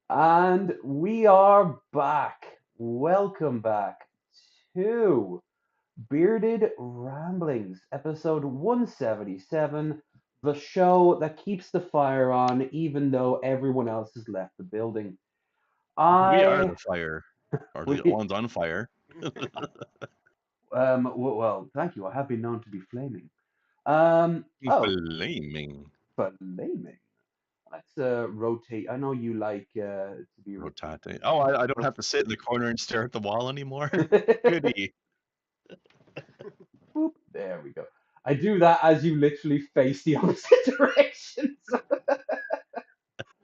And we are back. Welcome back to Bearded Ramblings, episode 177, the show that keeps the fire on even though everyone else has left the building. We are I the fire, or the we ones on fire. well, thank you. I have been known to be flaming. Oh, Flaming, flaming. Let's rotate. I know you like to be rotated. rotate. Oh, I don't have to sit in the corner and stare at the wall anymore. Goody. Boop. There we go. I do that as you literally face the opposite directions.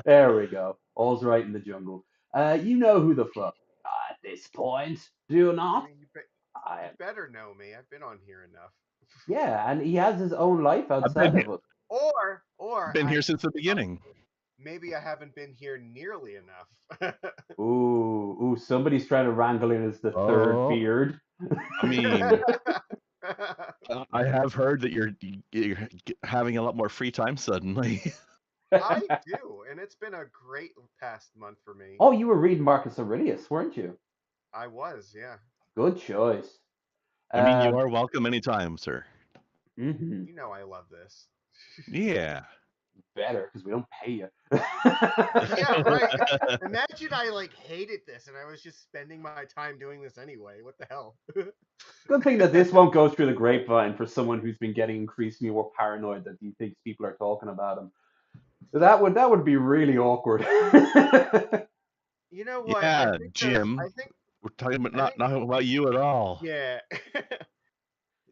There we go. All's right in the jungle. You know who the fuck at this point, do you I not? mean, you I, better know me. I've been on here enough. yeah, and he has his own life I've outside of us. Or been here since the beginning. maybe I haven't been here nearly enough. Ooh, somebody's trying to wrangle in as the third Oh, beard. I mean, I have heard that you're having a lot more free time suddenly. I do, and it's been a great past month for me. Oh, you were reading Marcus Aurelius, weren't you? I was, yeah. Good choice. I mean, Uh, you are welcome anytime, sir. mhm. You know I love this. Yeah. Better because we don't pay you. Yeah, right. Imagine I hated this and I was just spending my time doing this anyway. What the hell? Good thing that this won't go through the grapevine for someone who's been getting increasingly more paranoid that he thinks people are talking about him. That would be really awkward. You know what? Yeah, Jim. We're talking about I not think not about you at all. yeah.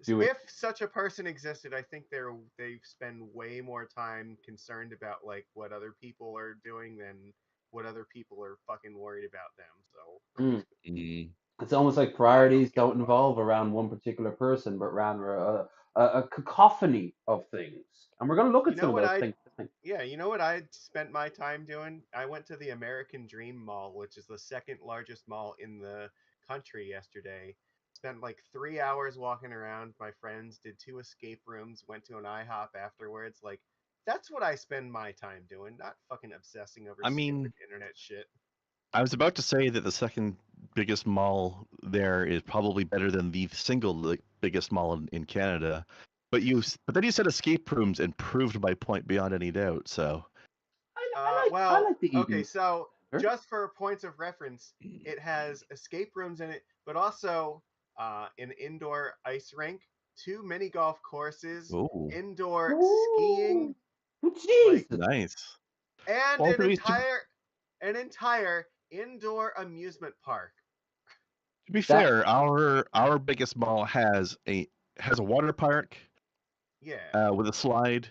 Do it. If such a person existed, I think they spend way more time concerned about what other people are doing than what other people are fucking worried about them. So Mm. Mm. It's almost like I don't priorities give don't a fuck. involve around one particular person, but rather a cacophony of things. And we're going to look You at some know of what those I things. Yeah, you know what I spent my time doing? I went to the American Dream Mall, which is the second largest mall in the country yesterday. Spent like 3 hours walking around. My friends did two escape rooms, went to an IHOP afterwards. That's what I spend my time doing, not fucking obsessing over I stupid mean, internet shit. I was about to say that the second biggest mall there is probably better than the single biggest mall in Canada. But then you said escape rooms and proved my point beyond any doubt. So I like the Okay, eating so center. just for points of reference, it has escape rooms in it, but also an indoor ice rink, two mini golf courses, oh, indoor skiing, Ooh, like, Jesus. nice. and Well, an entire indoor amusement park. to be That fair, our biggest mall has a water park Yeah. with a slide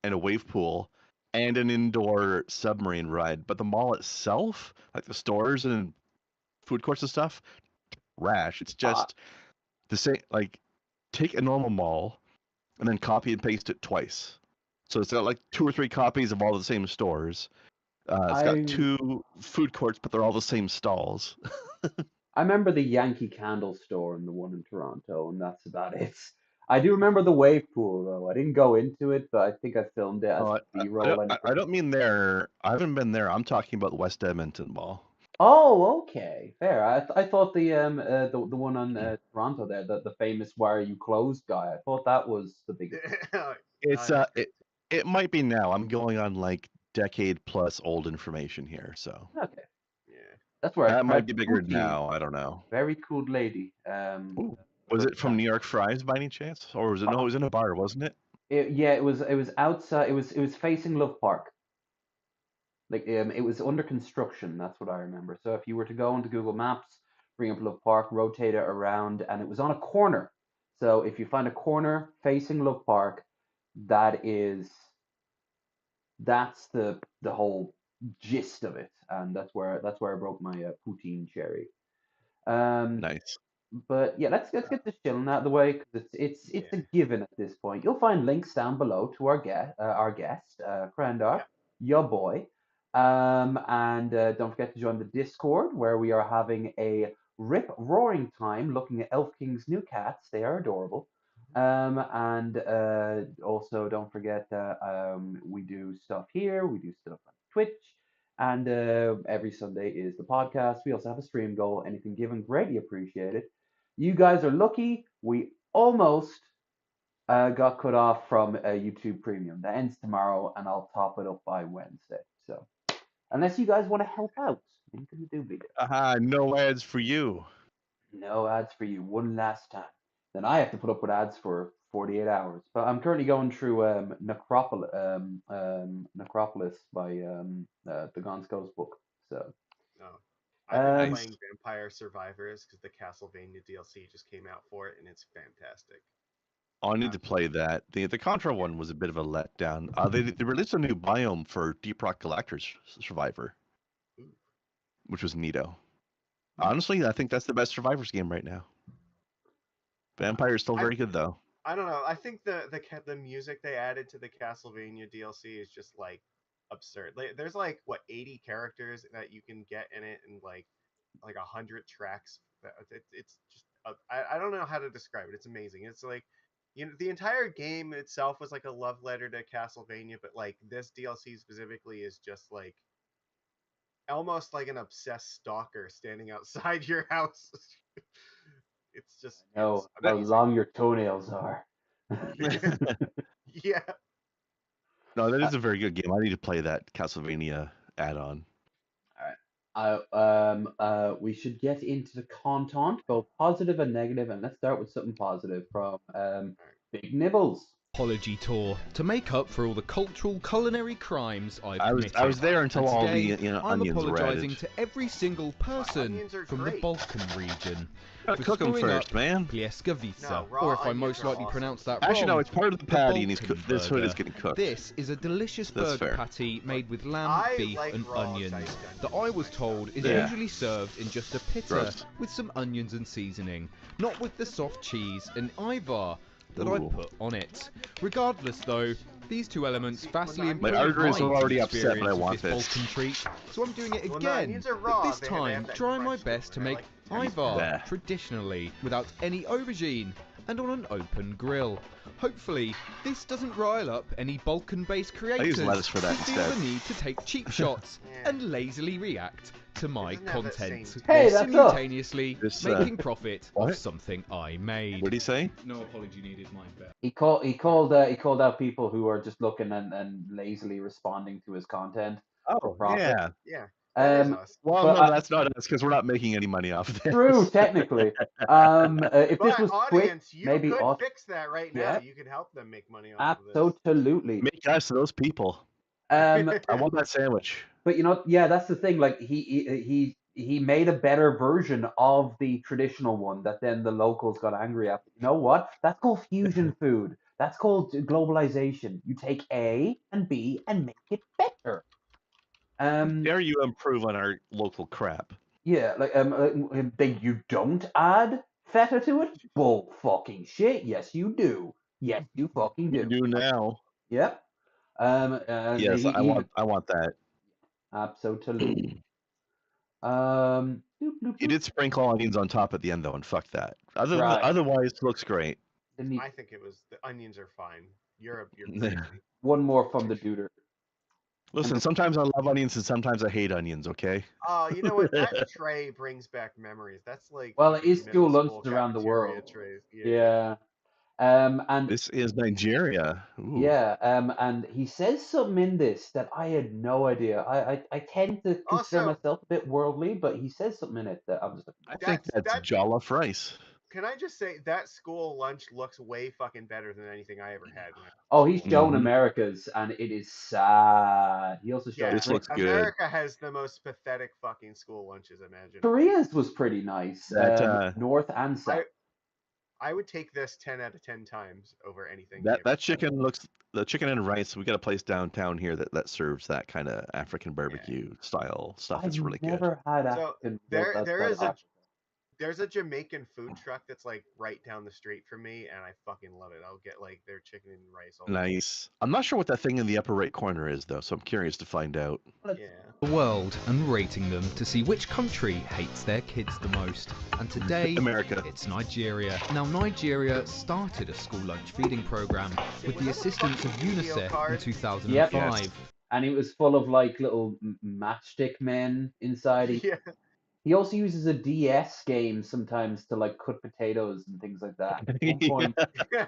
and a wave pool and an indoor submarine ride. But the mall itself, like the stores and food courts and stuff, rash. It's uh, just the same. Like take a normal mall and then copy and paste it twice. So it's got like two or three copies of all the same stores. It's got I two food courts, but they're all the same stalls. I remember the Yankee Candle store and the one in Toronto, and that's about it. I do remember the wave pool though. I didn't go into it, but I think I filmed it as Oh, B-roll. I don't mean there. I haven't been there. I'm talking about the West Edmonton Mall. Oh, okay, fair. I thought the one on Toronto there, the famous "Why are you closed" guy. I thought that was the biggest one. It's Nice. it might be now. I'm going on like decade plus old information here, so Okay, Yeah. that's where I that might tried be bigger poutine. now. I don't know. Very cool lady. Ooh. The Was first it from time. New York Fries by any chance, or was it no? It was in a bar, wasn't it? Yeah, it was outside. It was facing Love Park. Like it was under construction. That's what I remember. So if you were to go into Google Maps, bring up Love Park, rotate it around, and it was on a corner. So if you find a corner facing Love Park, that is that's the whole gist of it, and that's where I broke my poutine cherry. Um, Nice. but yeah, let's get this chilling out of the way because it's a Yeah. given at this point. You'll find links down below to our guest, Krandar, Yep. your boy, and don't forget to join the Discord where we are having a rip roaring time looking at Elf King's new cats. They are adorable. And also don't forget we do stuff here. We do stuff on Twitch, And every Sunday is the podcast. We also have a stream goal. Anything given, greatly appreciated. You guys are lucky. We almost got cut off from YouTube Premium. That ends tomorrow, and I'll top it up by Wednesday. So, unless you guys want to help out, you can do it. Aha, no ads for you. No ads for you one last time. Then I have to put up with ads for 48 hours. But I'm currently going through Necropolis by the Gonskos book. So No. I've been Um, playing Vampire Survivors because the Castlevania DLC just came out for it, and it's fantastic. Oh, I need to play that. The Contra one was a bit of a letdown. They released a new biome for Deep Rock Galactor's Survivor, which was neato. Honestly, I think that's the best Survivors game right now. Vampire is still very good though. I don't know. I think the music they added to the Castlevania DLC is just like absurd. There's like what 80 characters that you can get in it, and like 100 tracks. It's just I don't know how to describe it. It's amazing. It's like, you know, the entire game itself was like a love letter to Castlevania, but like this DLC specifically is just like almost like an obsessed stalker standing outside your house. It's just know it's how amazing. long your toenails are. Yeah. No, that is a very good game. I need to play that Castlevania add-on. We should get into the content, both positive and negative, and let's start with something positive from Big Nibbles. Apology tour to make up for all the cultural culinary crimes I've committed. I was there until And all today, the I'm onions were apologising added. to every single person Onions are from the great. Balkan region Gotta for cook them screwing first, up man. Plieskavica, No, raw or if I onions most are likely awesome. pronounce that Actually, no, wrong, it's part of the patty, and Balkan this hood is burger. getting cooked. This is a delicious That's burger fair. patty made with lamb, I beef, like and raw onions diced that onions I was myself. told is Yeah. usually served in just a pitta Gross. with some onions and seasoning, not with the soft cheese and ivar that I Ooh. put on it. Regardless, though, these two elements vastly My improve artery is my already upset, experience but I of want this this. Balkan treat, so I'm doing it Well, no, again. onions are But raw. this They time, have that trying my crunch best to them. They're make like ivar Bleh. traditionally, without any aubergine, and on an open grill. Hopefully, this doesn't rile up any Balkan-based creators lettuce for that who feel instead. the need to take cheap shots Yeah. and lazily react to my doesn't have that content, same Hey, while that's us. simultaneously This, making profit of what? something I made. What did he say? No apology needed, my bad. He called out people who are just looking and lazily responding to his content. Oh, profit. yeah. Yeah. That is Um, us. Well, But no, I- that's not us because we're not making any money off of this. True, technically. If But this was Twitch, audience, you maybe could auto- fix that right now. Yeah. You could help them make money off of this. absolutely. Make us those people. Um, I want that sandwich. but you know, yeah, that's the thing. Like he made a better version of the traditional one that then the locals got angry at. You know what? That's called fusion food. That's called globalization. You take A and B and make it better. Dare you improve on our local crap? Yeah, think you don't add feta to it? Bull fucking shit. Yes, you do. Yes, you fucking You do. do now. Yep. Yes, I want that. Absolutely. You did sprinkle onions on top at the end though, and fuck that. Right. Otherwise, it looks great. I think it was the onions are fine. You're crazy. One more from the duder. Listen, sometimes I love onions and sometimes I hate onions. Okay. Oh, you know what? That tray brings back memories. That's like Well, it is middle school school lunches around the cafeteria world. trays. Yeah. And This is Nigeria. Ooh. yeah, and he says something in this that I had no idea. I tend to consider Also- myself a bit worldly, but he says something in it that I'm just like, I think that's jollof rice. Can I just say that school lunch looks way fucking better than anything I ever had. oh, he's shown Mhm. America's, and it is sad. He also showed Yeah, This looks good. America has the most pathetic fucking school lunches imaginable. Korea's was pretty nice. That, North and South. I would take this 10 out of 10 times over anything. That chicken looks. The chicken and rice. We got a place downtown here that serves that kind of African barbecue style stuff. It's really good. Never had So, African. there outside is of There's a Jamaican food truck that's like right down the street from me, and I fucking love it. I'll get like their chicken and rice. All day. Nice. I'm not sure what that thing in the upper right corner is though, so I'm curious to find out. Yeah. The world and rating them to see which country hates their kids the most. And today, America. it's Nigeria. Now, Nigeria started a school lunch feeding program with the assistance of UNICEF in 2005. Yep. Yes. and it was full of like little matchstick men inside. Yeah. He also uses a DS game sometimes to like cut potatoes and things like that.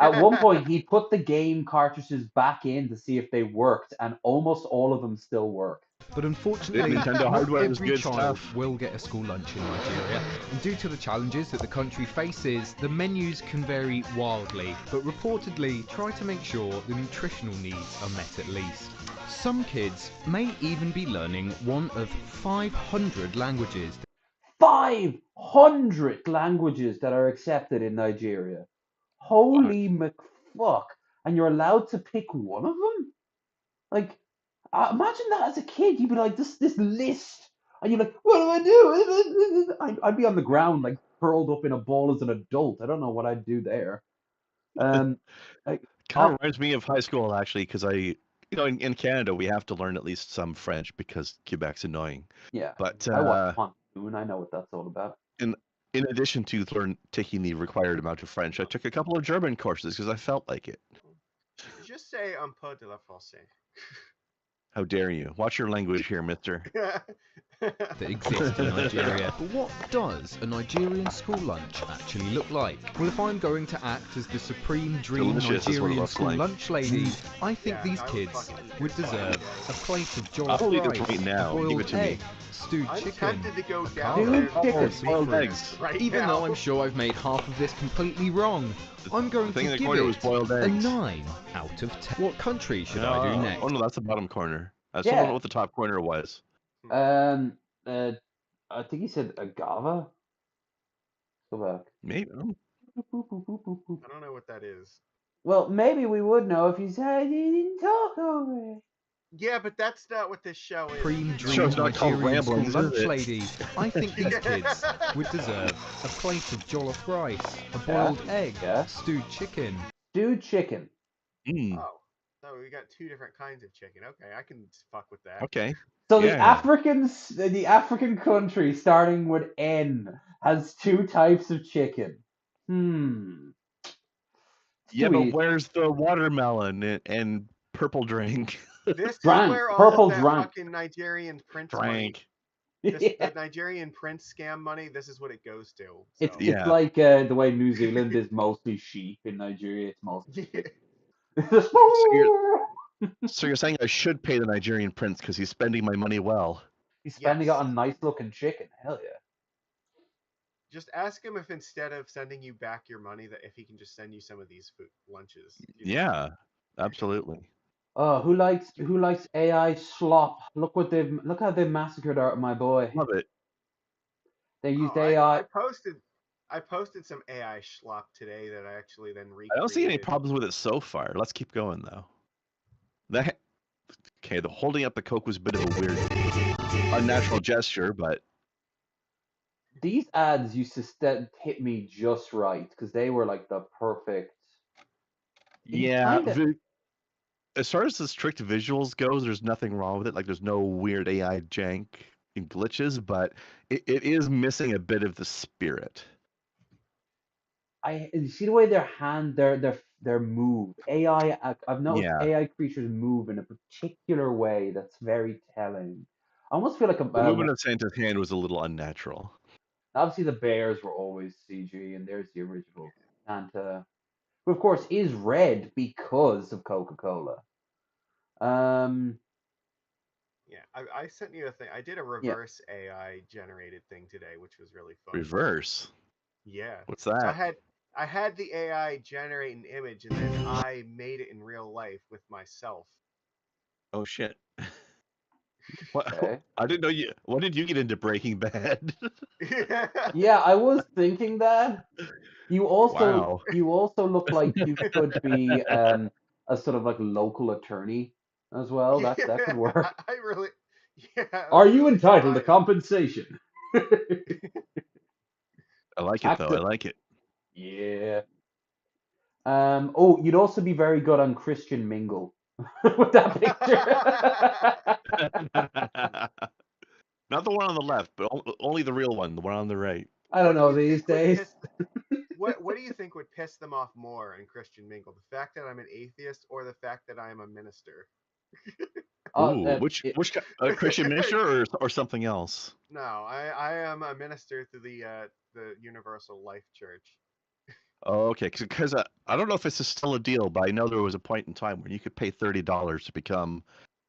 At one point, he put the game cartridges back in to see if they worked, and almost all of them still work. But unfortunately, Nintendo not hardware is every good child stuff. will get a school lunch in Nigeria. And due to the challenges that the country faces, the menus can vary wildly, but reportedly try to make sure the nutritional needs are met at least. Some kids may even be learning one of 500 languages. 500 languages that are accepted in Nigeria. Holy McFuck. And you're allowed to pick one of them? Like, imagine that as a kid. You'd be like, this list. And you're like, what do I do? I'd be on the ground, like, curled up in a ball as an adult. I don't know what I'd do there. Like, Kind of reminds me of high school, actually, because in Canada, we have to learn at least some French because Quebec's annoying. yeah. But I watch Pontoon. I know what that's all about. in addition to taking the required amount of French, I took a couple of German courses because I felt like it. Just say un peu de la français. How dare you? Watch your language here, mister. That exist in Nigeria. But what does a Nigerian school lunch actually look like? Well, if I'm going to act as the supreme dream Delicious is what it Nigerian looks school like. lunch lady, I think Yeah, these I would kids fucking eat would this deserve fucking a plate of jollof I'll eat it rice, right now. a Give boiled it to me. egg, stewed I'm chicken, tempted to go a down carrot, Dude, there chicken. or Boiled seafood. eggs. right Even now. though I'm sure I've made half of this completely wrong, I'm going The thing to in the give corner was it boiled a eggs. 9 out of 10. What country should I do next? Oh no, that's the bottom corner. I still don't know what the top corner was. I think he said agava. Go back. Maybe. I don't know what that is. Well, maybe we would know if you said you didn't talk over it. Yeah, but that's not what this show is. Supreme This dream show's not called Nigerian school Ramblings, is lunch it? lady, I think these kids would deserve a plate of jollof rice, a boiled egg, Yeah. stewed chicken. Stewed chicken. Mm, Oh, so we got two different kinds of chicken. Okay, I can fuck with that. okay. So the Yeah. the African country starting with N has 2 types of chicken. Yeah, Too but easy. where's the watermelon and purple drink? This Drank. is where all Purple of that drank. fucking Nigerian prince money, Drank. the Nigerian prince scam money, this is what it goes to. So. It's Yeah. like the way New Zealand is mostly sheep. In Nigeria, it's mostly Yeah. So you're saying I should pay the Nigerian prince because he's spending my money well? He's spending Yes. it on nice looking chicken. Hell yeah. Just ask him if instead of sending you back your money, that if he can just send you some of these food lunches. Yeah, absolutely. Oh, who likes AI slop? Look how they've massacred my boy. Love it. They used Oh, AI. I posted some AI schlop today that I actually then recreated. I don't see any problems with it so far. Let's keep going though. Okay, the holding up the Coke was a bit of a weird, unnatural gesture, but These ads used to hit me just right because they were like the perfect. yeah. kinda- As far as the strict visuals goes, there's nothing wrong with it. Like, there's no weird AI jank and glitches, but it is missing a bit of the spirit. You see the way their move. I've noticed Yeah. AI creatures move in a particular way that's very telling. I almost feel like The movement of Santa's hand was a little unnatural. obviously the bears were always CG, and there's the original Santa, who of course is red because of Coca-Cola. Yeah, I sent you a thing. I did a reverse AI generated thing today, which was really fun. Reverse. Yeah. What's So that? I had the AI generate an image, and then I made it in real life with myself. Oh shit. What? Okay. I didn't know you. When did you get into Breaking Bad? Yeah, I was thinking that. You also Wow. look like you could be a sort of like local attorney as well. That could work. I really. Yeah. I Are was you really entitled to surprised. compensation? I like it though. I Actor. like it. Yeah. Oh, you'd also be very good on Christian Mingle with that picture. Not the one on the left, but only the real one, the one on the right. I don't know What do you these think would days. What do you think would piss them off more in Christian Mingle? The fact that I'm an atheist or the fact that I am a minister? Ooh, Uh, which it, Christian minister or something else? No, I am a minister to the Universal Life Church. Oh, okay, because I don't know if this is still a deal, but I know there was a point in time when you could pay $30 to become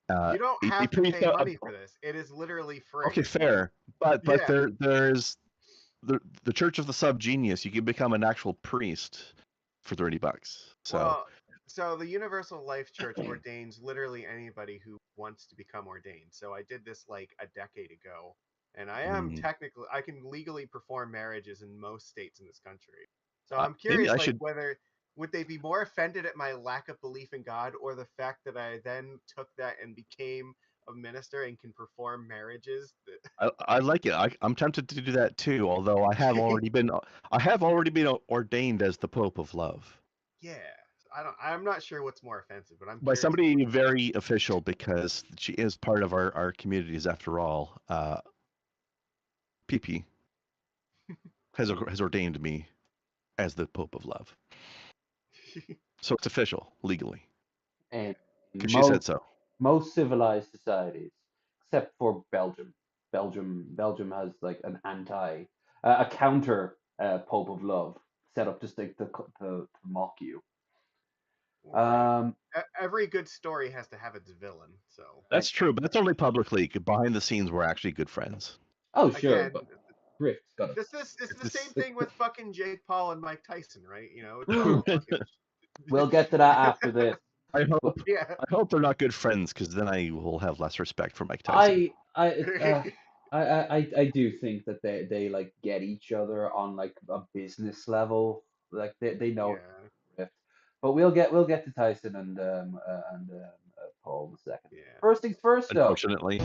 You don't a have to priest. pay money for this. It is literally free. Okay, fair, but Yeah. there's the Church of the Subgenius. You can become an actual priest for $30. So Well, so the Universal Life Church ordains literally anybody who wants to become ordained. So I did this like a decade ago, and I am technically I can legally perform marriages in most states in this country. So I'm maybe curious, I like should. whether would they be more offended at my lack of belief in God, or the fact that I then took that and became a minister and can perform marriages? I like it. I'm tempted to do that too. Although I have already been ordained as the Pope of Love Yeah, I'm not sure what's more offensive, but I'm by curious. somebody very official because she is part of our communities after all. PP has ordained me as the Pope of Love, so it's official legally and because she said so. most civilized societies, except for Belgium. Belgium has like an a counter Pope of Love set up just like to mock you. Well, every good story has to have its villain, so That's true, but that's only publicly. Behind the scenes, we're actually good friends. Oh sure, again, but Grift's got it. it's the same thing with fucking Jake Paul and Mike Tyson, right? You know, it's all fucking... We'll get to that after this. I hope Yeah. I hope they're not good friends because then I will have less respect for Mike Tyson. I do think that they like get each other on like a business level. Like they know Yeah. Grift. But we'll get to Tyson and Paul in a second. Yeah. First things first, though. Unfortunately.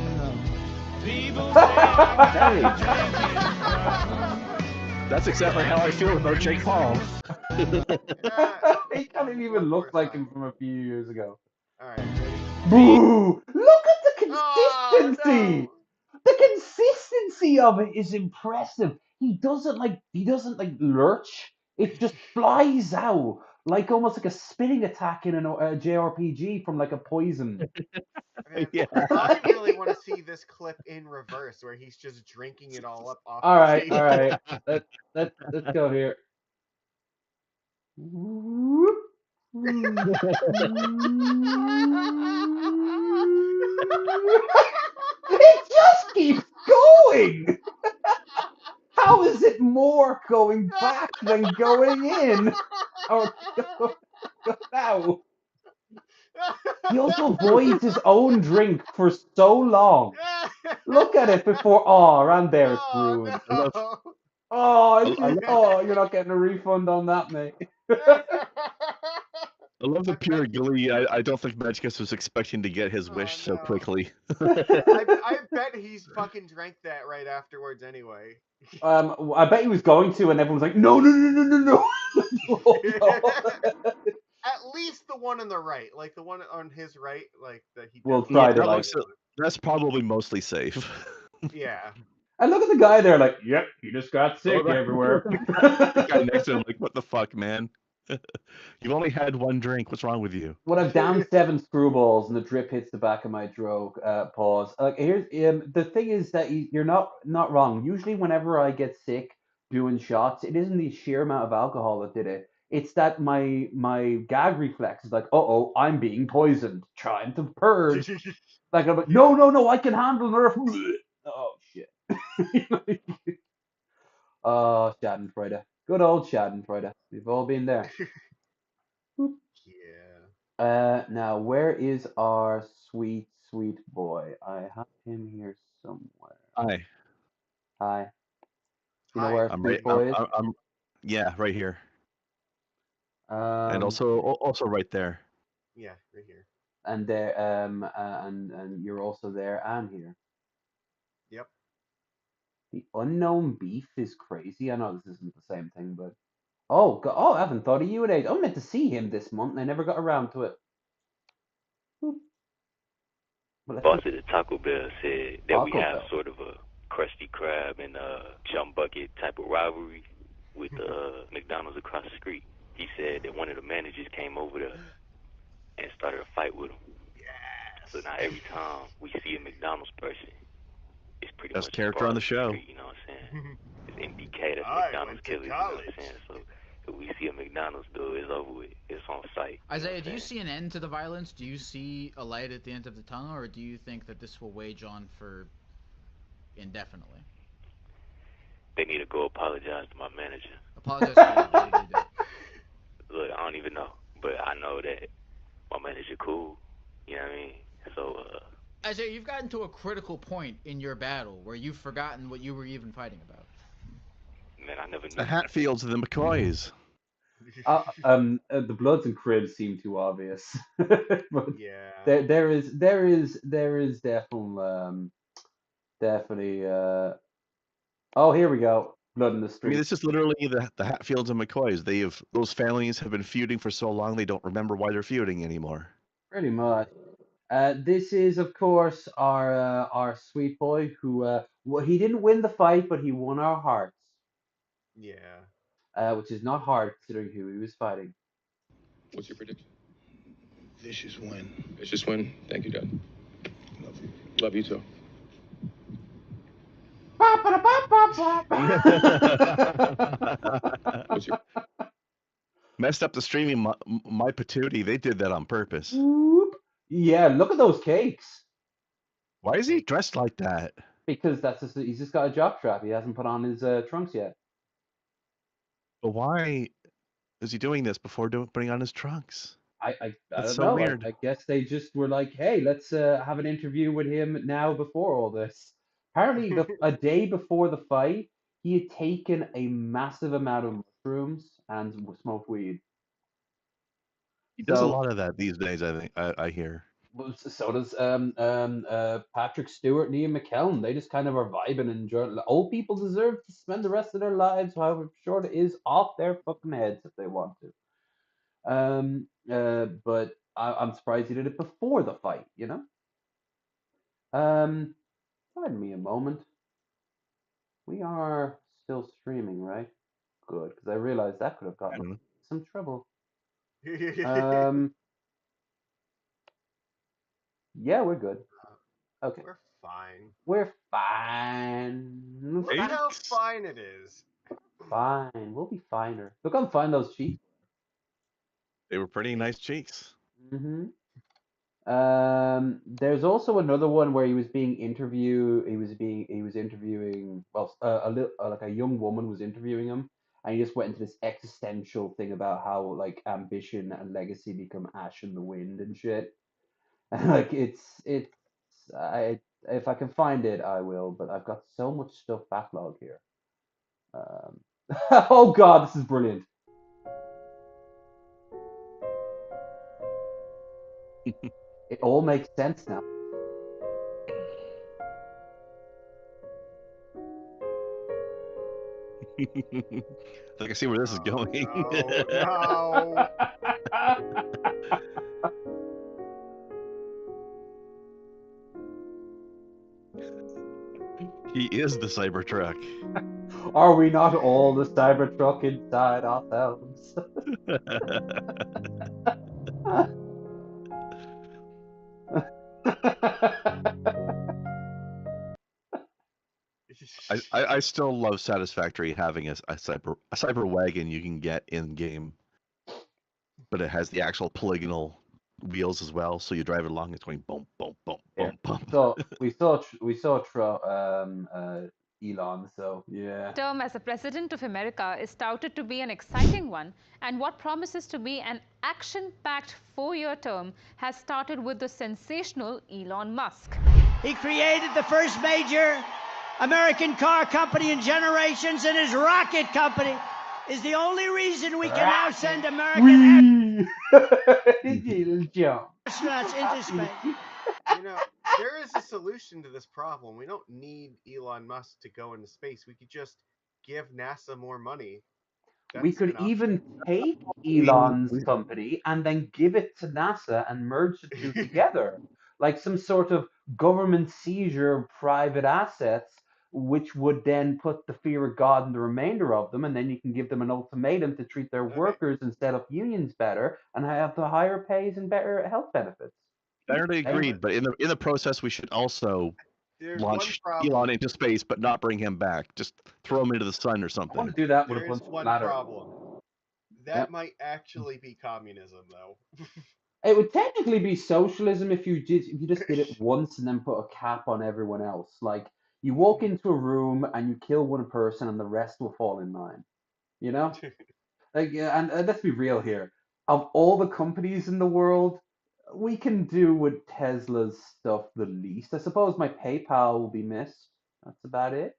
That's exactly how I feel about Jake Paul. He kind of even looks like him from a few years ago. All right, ready? Boo! Look at the consistency. Oh, no. The consistency of it is impressive. He doesn't like lurch. It just flies out like almost like a spinning attack in a JRPG from like a poison. Man, Yeah. I really want to see this clip in reverse where he's just drinking it all up off All the right, table. all right. Let's go here. It just keeps going. How is it more going back than going in? Or go out? He also avoids his own drink for so long. Look at it before. Oh, around there it's ruined. No. Oh, you're not getting a refund on that, mate. I love the pure glee. I don't think Majicus was expecting to get his wish so no. quickly. I bet he's fucking drank that right afterwards anyway. I bet he was going to, and everyone's like, no. At least the one on the right, like the one on his right, like that he. We'll definitely- try to like. That's probably mostly safe. Yeah. And look at the guy there, like, yep, he just got sick right. everywhere. The guy next to him, like, what the fuck, man? You've only had one drink. What's wrong with you? When I've downed 7 screwballs and the drip hits the back of my drogue, pause. Here's the thing is that you're not wrong. Usually, whenever I get sick doing shots, it isn't the sheer amount of alcohol that did it. It's that my gag reflex is like, oh, I'm being poisoned, trying to purge. Like I'm like, no, I can handle Nerf. Oh shit. Oh, Schadenfreude. Good old Schadenfreude. We've all been there. Yeah. Now, where is our sweet boy? I have him here somewhere. Hi. You know where our sweet boy is? Yeah, right here. And And also right there. Yeah, right here. And there, and you're also there and here. Yep. The unknown beef is crazy. I know this isn't the same thing, but I haven't thought of you in ages. I meant to see him this month, and I never got around to it. Boss at the Taco Bell said that we Taco have Bell. sort of a Krusty Krab and jump bucket type of rivalry with McDonald's across the street. He said that one of the managers came over there and started a fight with him. So now every time we see a McDonald's person, it's pretty Best much character on the show. Street, you know what I'm saying? It's MBK, that's I McDonald's went to killers, you know what college. I'm saying? So if we see a McDonald's dude, it's over with. It's on site. Isaiah, do you see an end to the violence? Do you see a light at the end of the tunnel, or do you think that this will wage on for indefinitely? They need to go apologize to my manager. Apologize for what did they do? Look, I don't even know, but I know that my manager cool. You know what I mean? So, Isaiah, you've gotten to a critical point in your battle where you've forgotten what you were even fighting about. man, I never knew. The Hatfields and the McCoys. The Bloods and Cribs seem too obvious, but Yeah. there is definitely oh, here we go, blood in the I street. mean, this is literally the Hatfields and McCoys. Those families have been feuding for so long they don't remember why they're feuding anymore. Pretty much. This is, of course, our sweet boy who well, he didn't win the fight, but he won our hearts. Yeah. Which is not hard considering who he was fighting. What's your prediction? Vicious win. Vicious win. Thank you, Dad. Love you. Love you too. What's your... Messed up the streaming my patootie. They did that on purpose. Whoop. Yeah, look at those cakes. Why is he dressed like that? Because he's just got a jockstrap. He hasn't put on his trunks yet. But why is he doing this before putting on his trunks? I That's don't so know. weird. I guess they just were like, hey, let's have an interview with him now before all this. Apparently, a day before the fight, he had taken a massive amount of mushrooms and smoked weed. He does a lot of that these days, I think. I hear. Well, so does Patrick Stewart and Ian McKellen. They just kind of are vibing and enjoying. Old people deserve to spend the rest of their lives, however short it is, off their fucking heads if they want to. But I'm surprised he did it before the fight, you know? Pardon me a moment. We are still streaming, right? Good, because I realized that could have gotten me some trouble. Yeah, we're good. Okay. We're fine. We're fine. Look at how fine it is. Fine. We'll be finer. Look how fine those cheeks. They were pretty nice cheeks. Mm-hmm. There's also another one where he was being interviewed. He was interviewing. Well, like a young woman was interviewing him, and he just went into this existential thing about how like ambition and legacy become ash in the wind and shit. Like if I can find it, I will. But I've got so much stuff backlog here. Oh God, this is brilliant. It all makes sense now. I can see where this is going. No. He is the Cybertruck. Are we not all the Cybertruck inside ourselves? I still love Satisfactory having a cyber wagon you can get in game, but it has the actual polygonal wheels as well, so you drive it along. It's going boom, boom, boom, boom, boom. So we saw Elon. So yeah. Term as a president of America is touted to be an exciting one, and what promises to be an action-packed 4-year term has started with the sensational Elon Musk. He created the first major American car company in generations, and his rocket company is the only reason we can now send American astronauts into space. You know, there is a solution to this problem. We don't need Elon Musk to go into space. We could just give NASA more money. We could even take Elon's company and then give it to NASA and merge the two together, like some sort of government seizure of private assets, which would then put the fear of God in the remainder of them, and then you can give them an ultimatum to treat their workers and set up unions better and have the higher pays and better health benefits. I already agreed, but in the process, we should also There's launch one Elon problem. into space, but not bring him back. Just throw him into the sun or I want something. to do that with a There bunch is of one matter. problem. That Yep. might actually be communism, though. It would technically be socialism if you just did it once and then put a cap on everyone else. Like you walk into a room and you kill one person and the rest will fall in line. You know? Like, yeah, and let's be real here. Of all the companies in the world, we can do with Tesla's stuff the least. I suppose my PayPal will be missed. That's about it.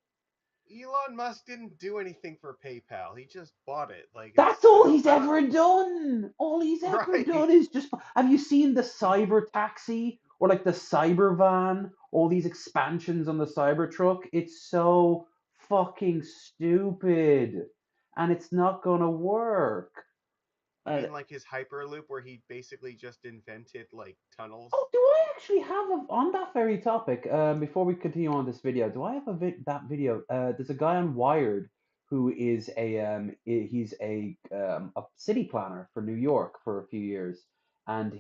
Elon Musk didn't do anything for PayPal. He just bought it. Like That's all he's ever done. All he's ever Right. done is just. Have you seen the cyber taxi or like the cyber van? All these expansions on the cyber truck. It's so fucking stupid, and it's not gonna work. You mean like his Hyperloop, where he basically just invented like tunnels? Oh, do I actually have on that very topic? Before we continue on this video, do I have that video? There's a guy on Wired who is he's a city planner for New York for a few years, and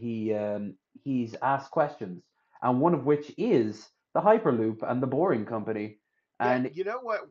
he's asked questions, and one of which is the Hyperloop and the Boring Company, and Yeah, you know what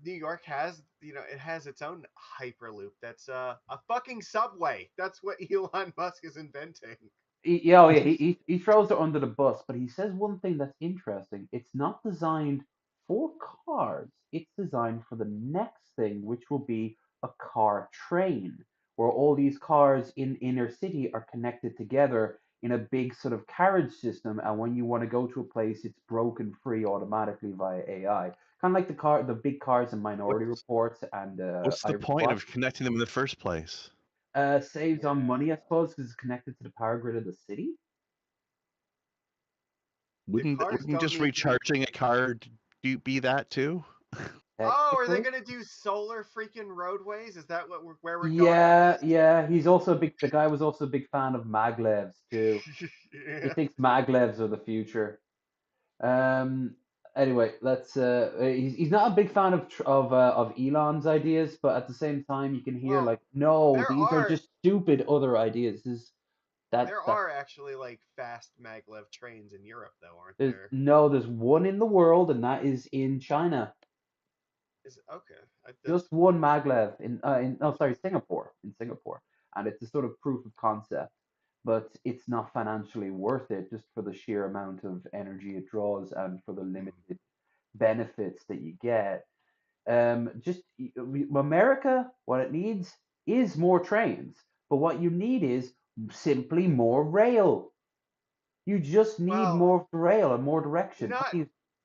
New York has? It has its own Hyperloop. That's a fucking subway. That's what Elon Musk is inventing. he throws it under the bus, but he says one thing that's interesting. It's not designed for cars. It's designed for the next thing, which will be a car train, where all these cars in inner city are connected together in a big sort of carriage system. And when you want to go to a place, it's broken free automatically via AI. Kind of like the big cars in Minority Reports and What's the point of connecting them in the first place? Saves on money, I suppose, because it's connected to the power grid of the city. Wouldn't just recharging a car be that too? Oh, are they gonna do solar freaking roadways? Is that where we're going? Yeah. He's also the guy was also a big fan of maglevs too. He thinks maglevs are the future. Anyway, let's. He's not a big fan of Elon's ideas, but at the same time, you can hear these are just stupid other ideas. There are actually like fast maglev trains in Europe, though, aren't there? No, there's one in the world, and that is in China. Okay. Just one maglev Singapore. In Singapore, and it's a sort of proof of concept, but it's not financially worth it just for the sheer amount of energy it draws and for the limited benefits that you get. America, what it needs is more trains, but what you need is simply more rail. You just need more rail and more direction.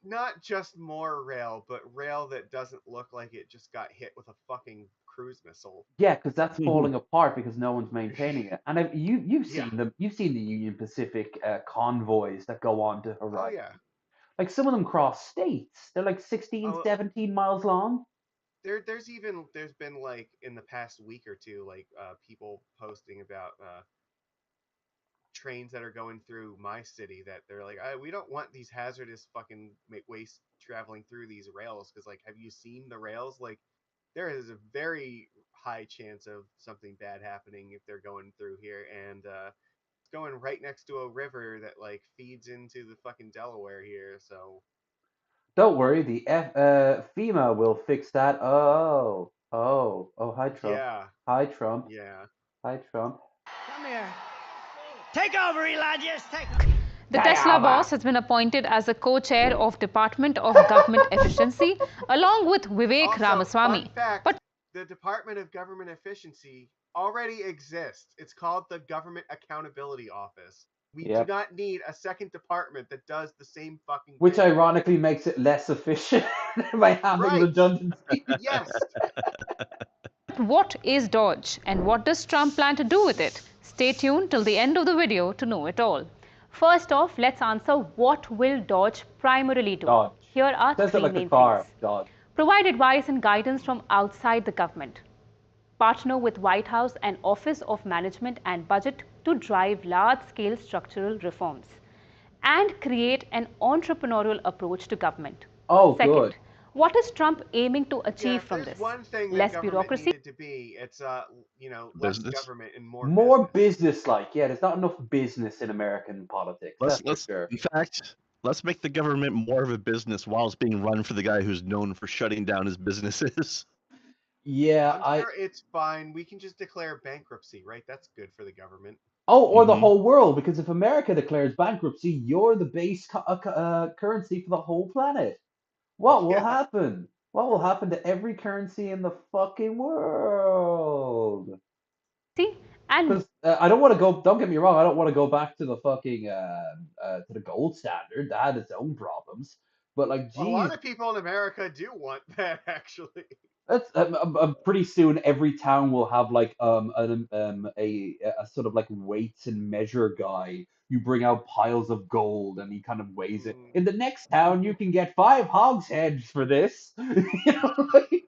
Not just more rail, but rail that doesn't look like it just got hit with a fucking cruise missile. Yeah, because that's falling apart because no one's maintaining it. And you've seen them. You've seen the Union Pacific convoys that go on to Horizon. Oh yeah. Like some of them cross states. They're like 16, 17 miles long. There's been like in the past week or two, like people posting about trains that are going through my city that they're like, we don't want these hazardous fucking waste traveling through these rails, because like, have you seen the rails? Like, there is a very high chance of something bad happening if they're going through here, and it's going right next to a river that like feeds into the fucking Delaware here, so don't worry, the FEMA will fix that. Oh, hi Trump. Yeah. Hi Trump. Yeah. Hi Trump. Come here. Take over, Elijah. Take over. The Tesla boss has been appointed as the co-chair of Department of Government Efficiency, along with Vivek Ramaswamy. Fun fact, the Department of Government Efficiency already exists. It's called the Government Accountability Office. We do not need a second department that does the same fucking Which thing. ironically makes it less efficient by having redundancy. Yes. What is Dodge and what does Trump plan to do with it? Stay tuned till the end of the video to know it all. First off, let's answer what will Dodge primarily do. Here are three main things. Provide advice and guidance from outside the government. Partner with White House and Office of Management and Budget to drive large-scale structural reforms. And create an entrepreneurial approach to government. Second, What is Trump aiming to Yeah, achieve if from there's this? one thing that Less government bureaucracy? needed to be, it's less Business. government and more More business. business-like. Yeah, there's not enough business in American politics. That's for sure. In fact, let's make the government more of a business while it's being run for the guy who's known for shutting down his businesses. Yeah, I'm sure it's fine. We can just declare bankruptcy, right? That's good for the government. Oh, or the Mhm. whole world, because if America declares bankruptcy, you're the base currency for the whole planet. What will Yeah. happen? What will happen to every currency in the fucking world? See? And Because I don't want to go. Don't get me wrong. I don't want to go back to the fucking to the gold standard. That had its own problems. But like, A lot geez, of people in America do want that, actually. that's pretty soon every town will have like a sort of like weights and measure guy. You bring out piles of gold and he kind of weighs it. In the next town, you can get 5 hogsheads for this. You know, like-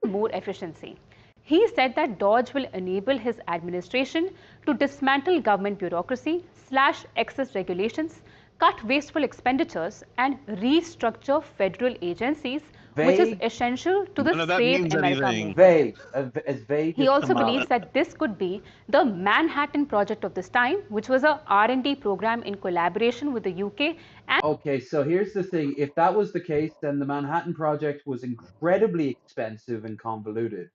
more efficiency. He said that Dodge will enable his administration to dismantle government bureaucracy, slash excess regulations, cut wasteful expenditures, and restructure federal agencies, which is Vague. essential to the None of that Save means America anything. movement. Vague, as vague. He as also come out. believes that this could be the Manhattan Project of this time, which was a R&D program in collaboration with the UK and Okay, so here's the thing. If that was the case, then the Manhattan Project was incredibly expensive and convoluted.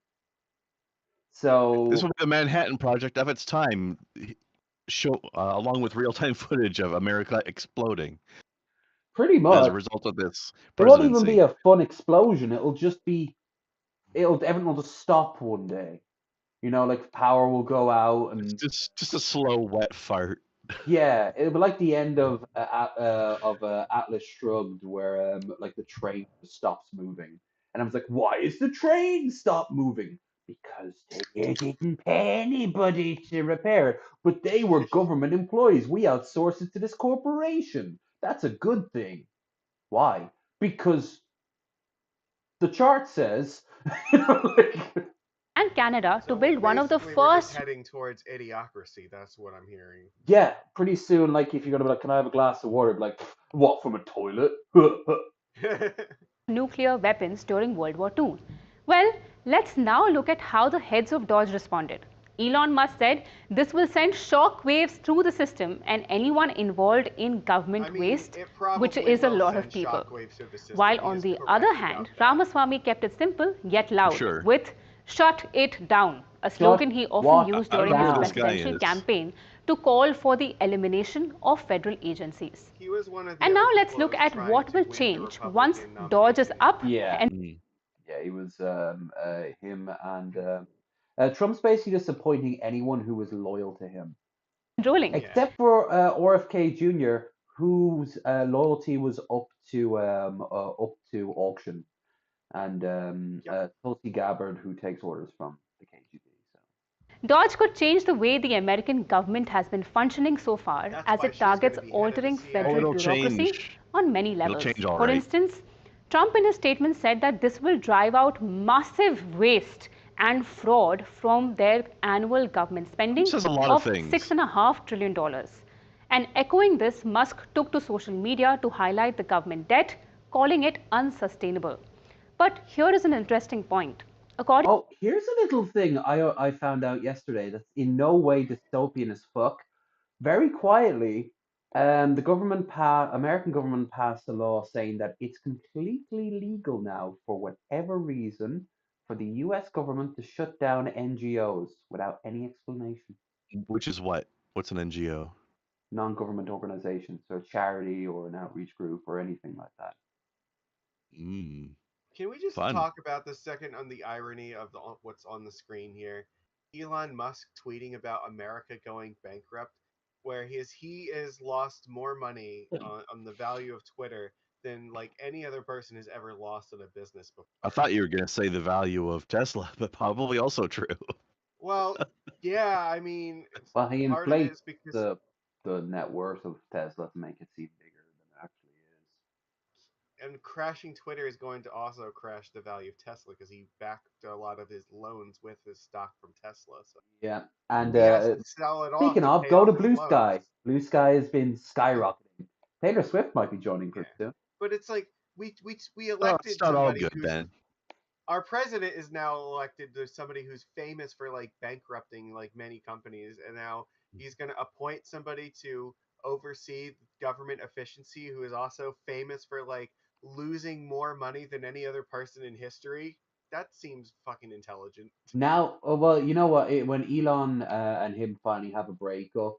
So This will be the Manhattan Project of its time, along with real-time footage of America exploding pretty as much, a result of this it won't presidency. even be a fun explosion. It'll just be, everything will just stop one day. You know, like power will go out and Just a slow, wet fart. yeah, it'll be like the end of Atlas Shrugged, where like the train just stops moving, and I was like, why is the train stop moving? Because they didn't pay anybody to repair it, but they were government employees. We outsourced it to this corporation. That's a good thing. Why? Because the chart says, like, and Canada So to build one of the basically, we're just first heading towards idiocracy. That's what I'm hearing. yeah, pretty soon, like if you're gonna be like, can I have a glass of water? Be like, what, from a toilet? nuclear weapons during World War II. Well, let's now look at how the heads of Dodge responded. Elon Musk said this will send shock waves through the system and anyone involved in government waste, it probably which is a will lot of send people. shockwaves through the system. While He on is the correct other about hand, that. Ramaswamy kept it simple yet loud Sure. with "Shut it down," a slogan he often what used I don't during know his who this guy presidential is. campaign to call for the elimination of federal agencies. He was one of the And other now let's people look that was at trying what to will win the change once Republican Dodge is nomination. up Yeah. and Yeah, he was him and Trump's basically just appointing anyone who was loyal to him, rolling. except for RFK Jr., whose loyalty was up to auction, and Tulsi Gabbard, who takes orders from the KGB. So. Dodge could change the way the American government has been functioning so far, That's as why it she's gonna targets be head of the altering CIA. federal it'll bureaucracy change. on many It'll levels. change all For right. instance, Trump in his statement said that this will drive out massive waste and fraud from their annual government spending Says a lot of things. $6.5 trillion. And echoing this, Musk took to social media to highlight the government debt, calling it unsustainable. But here is an interesting point. According Oh, here's a little thing I found out yesterday that's in no way dystopian as fuck. Very quietly, the American government passed a law saying that it's completely legal now, for whatever reason, for the U.S. government to shut down NGOs without any explanation. Which is what? What's an NGO? Non-government organizations, so a charity or an outreach group or anything like that. Can we just Fun. talk about the second on the irony of what's on the screen here? Elon Musk tweeting about America going bankrupt, where he has lost more money on the value of Twitter than like any other person has ever lost in a business before. I thought you were going to say the value of Tesla, but probably also true. Well, yeah, I mean, Well, he part of it inflates is because the net worth of Tesla to make it seem bigger than it actually is. and crashing Twitter is going to also crash the value of Tesla because he backed a lot of his loans with his stock from Tesla. So Yeah, and he has to sell it off. speaking to of, pay go off to his Blue loans. Sky. Blue Sky has been skyrocketing. Taylor Swift might be joining pretty soon. But it's like we Well, elected it's not all somebody good who's then. our president is now elected to somebody who's famous for like bankrupting like many companies, and now he's going to appoint somebody to oversee government efficiency who is also famous for like losing more money than any other person in history. That seems fucking intelligent. Now, well, you know what? When Elon and him finally have a breakup,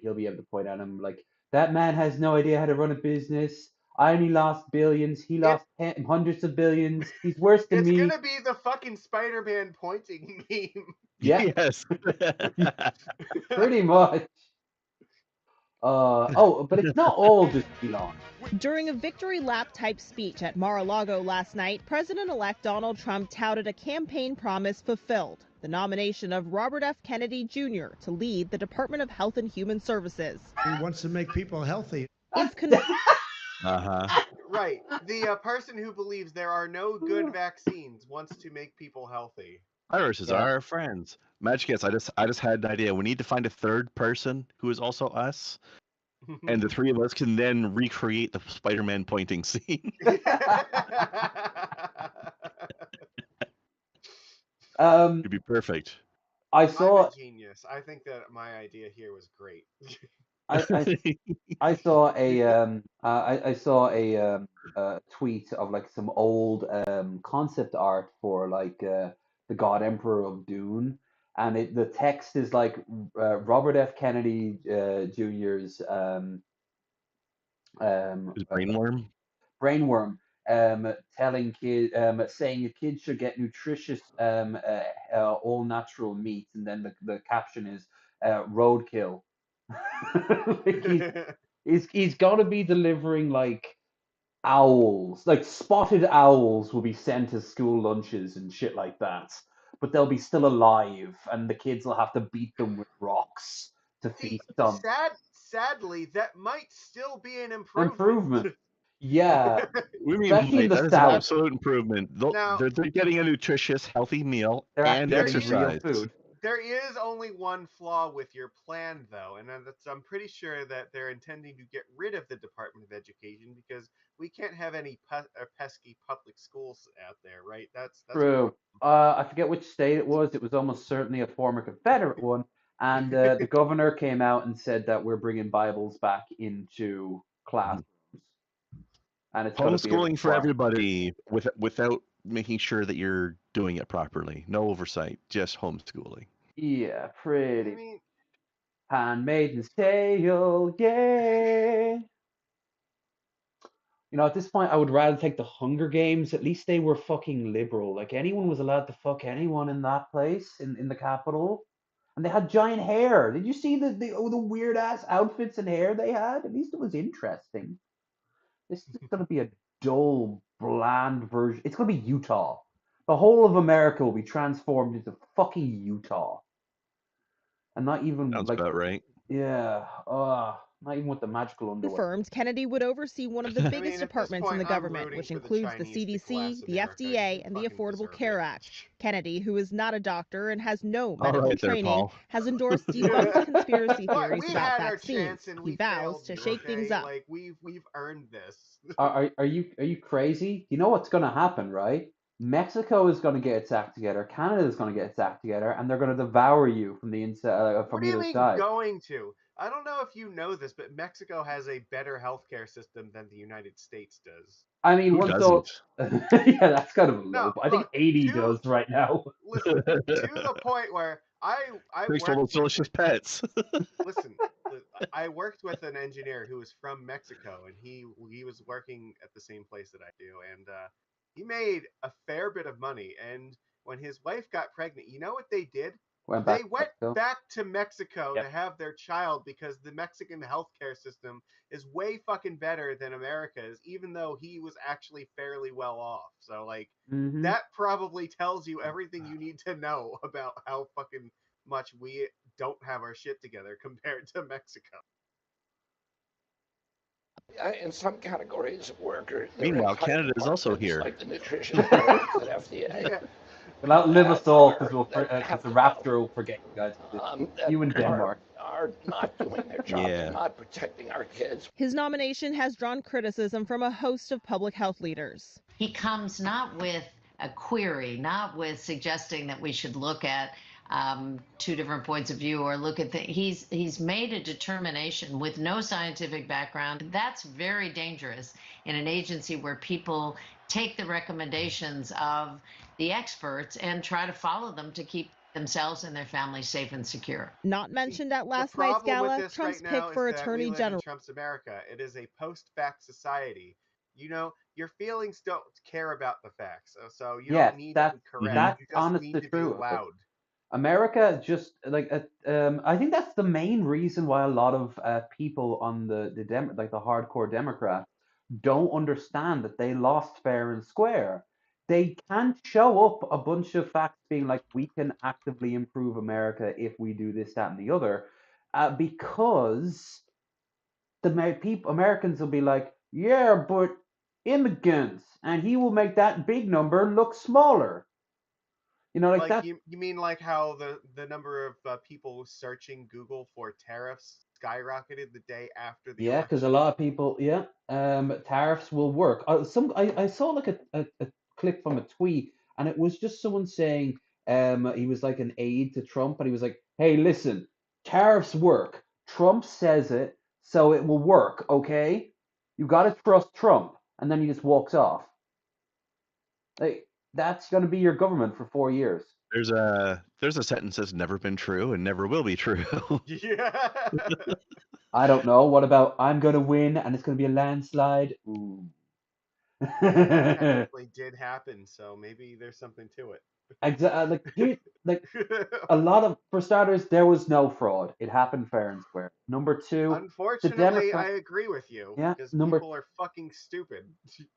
he'll be able to point at him like, that man has no idea how to run a business. I only lost billions. He lost hundreds of billions. He's worse than It's me. gonna be the fucking Spider-Man pointing meme. Yeah, Yes. pretty much. But it's not all just Elon. During a victory lap type speech at Mar-a-Lago last night, President-elect Donald Trump touted a campaign promise fulfilled: the nomination of Robert F. Kennedy Jr. to lead the Department of Health and Human Services. He wants to make people healthy. Right. The person who believes there are no good vaccines wants to make people healthy. Viruses are our friends. Majicus, I just had an idea. We need to find a third person who is also us, and the three of us can then recreate the Spider-Man pointing scene. It'd be perfect. I'm a genius. I think that my idea here was great. I saw a tweet of like some old concept art for like the God Emperor of Dune, and the text is like Robert F. Kennedy Jr.'s His brainworm. Telling kid saying a kid should get nutritious all natural meats, and then the caption is roadkill. Like he's gonna be delivering like owls, like spotted owls will be sent as school lunches and shit like that, but they'll be still alive, and the kids will have to beat them with rocks to feast them. Sadly, that might still be an improvement. Improvement. Yeah. We mean Especially in the that is an South. absolute improvement. They're getting a nutritious, healthy meal and exercise. Food. There is only one flaw with your plan, though, and I'm pretty sure that they're intending to get rid of the Department of Education because we can't have any pesky public schools out there, right? That's True. I forget which state it was. It was almost certainly a former Confederate one, and the governor came out and said that we're bringing Bibles back into classrooms. And it's homeschooling for everybody without making sure that you're doing it properly. No oversight, just homeschooling. Yeah, pretty. Handmaid's Tale, yeah. You know, at this point, I would rather take the Hunger Games. At least they were fucking liberal. Like, anyone was allowed to fuck anyone in that place, in the Capitol. And they had giant hair. Did you see the weird-ass outfits and hair they had? At least it was interesting. This is going to be a dull, bland version. It's going to be Utah. The whole of America will be transformed into fucking Utah. And not even sounds like, about right. Yeah. Not even with the magical underwear. Confirmed Kennedy would oversee one of the biggest departments in the government, which includes the CDC, the FDA, and the Affordable Care Act. Kennedy, who is not a doctor and has no medical training, has endorsed debunked conspiracy theories about vaccines. He vows to shake things up. Like we've earned this. Are you crazy? You know what's going to happen, right? Mexico is going to get its act together. Canada is going to get its act together, and they're going to devour you from the inside, from either side. Going to? I don't know if you know this, but Mexico has a better healthcare system than the United States does. I mean, yeah, that's kind of a low. I think 80 does right now. Listen, to the point where I worked with delicious pets. Listen, I worked with an engineer who was from Mexico, and he was working at the same place that I do, and he made a fair bit of money. And when his wife got pregnant, you know what they did? They went back to Mexico to have their child because the Mexican healthcare system is way fucking better than America's, even though he was actually fairly well off. So, like, that probably tells you everything you need to know about how fucking much we don't have our shit together compared to Mexico. In some categories of workers. Meanwhile, Canada is also here. Like the nutrition at FDA. They'll outlive us all because the raptor will forget you guys. You in Denmark. are not doing their job. They're not protecting our kids. His nomination has drawn criticism from a host of public health leaders. He comes not with a query, not with suggesting that we should look at two different points of view or look at things. He's made a determination with no scientific background. That's very dangerous in an agency where people take the recommendations of the experts and try to follow them to keep themselves and their families safe and secure. Not mentioned at last night's gala, Trump's pick for Attorney General. Trump's America. It is a post-fact society. You know, your feelings don't care about the facts, so you don't need to be correct. That's you just honest need to to true. be loud. America just like I think that's the main reason why a lot of people on the hardcore Democrats don't understand that they lost fair and square. They can't show up a bunch of facts being like, we can actively improve America if we do this, that, and the other, because Americans will be like, yeah, but immigrants, and he will make that big number look smaller. You know, like that. You mean like how the number of people searching Google for tariffs skyrocketed the day after the election? Because a lot of people, tariffs will work. I saw like a clip from a tweet, and it was just someone saying, he was like an aide to Trump, and he was like, hey, listen, tariffs work. Trump says it, so it will work, okay? You got to trust Trump. And then he just walks off. Like, that's going to be your government for 4 years. There's a sentence that's never been true and never will be true. Yeah. I don't know. What about I'm going to win and it's going to be a landslide? Ooh. That actually did happen, so maybe there's something to it. Exactly. A lot of, for starters, there was no fraud. It happened fair and square. Number two, unfortunately, I agree with you. Yeah, because people are fucking stupid.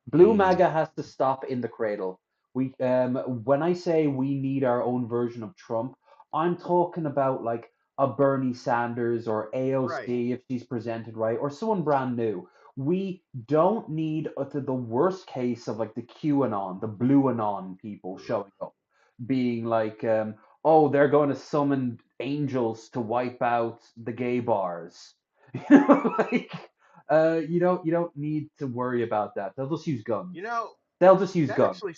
Blue MAGA has to stop in the cradle. When I say we need our own version of Trump, I'm talking about like a Bernie Sanders or AOC if she's presented right, or someone brand new. We don't need the worst case of like the QAnon, the Blue Anon people showing up, being like, oh, they're going to summon angels to wipe out the gay bars. You don't need to worry about that. They'll just use guns. They'll just use guns. Actually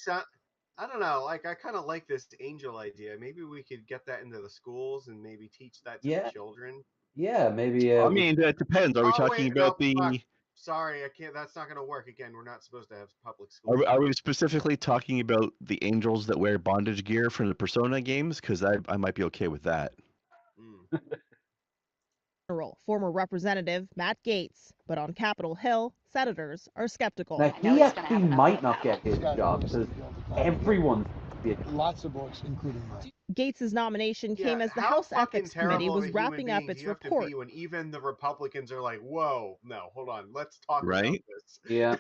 I don't know. Like, I kind of like this angel idea. Maybe we could get that into the schools and maybe teach that to the children. Yeah, maybe. I mean, it depends. Are we talking about Sorry, I can't. That's not going to work. Again, we're not supposed to have public schools. Are we specifically talking about the angels that wear bondage gear from the Persona games? Because I might be okay with that. Former Representative Matt Gaetz, but on Capitol Hill, senators are skeptical. Now, he actually might not get his job because everyone's lots of books, including mine. Gates' nomination came as the House Ethics Committee was wrapping up its report. When even the Republicans are like, whoa, no, hold on, let's talk about this. Yeah.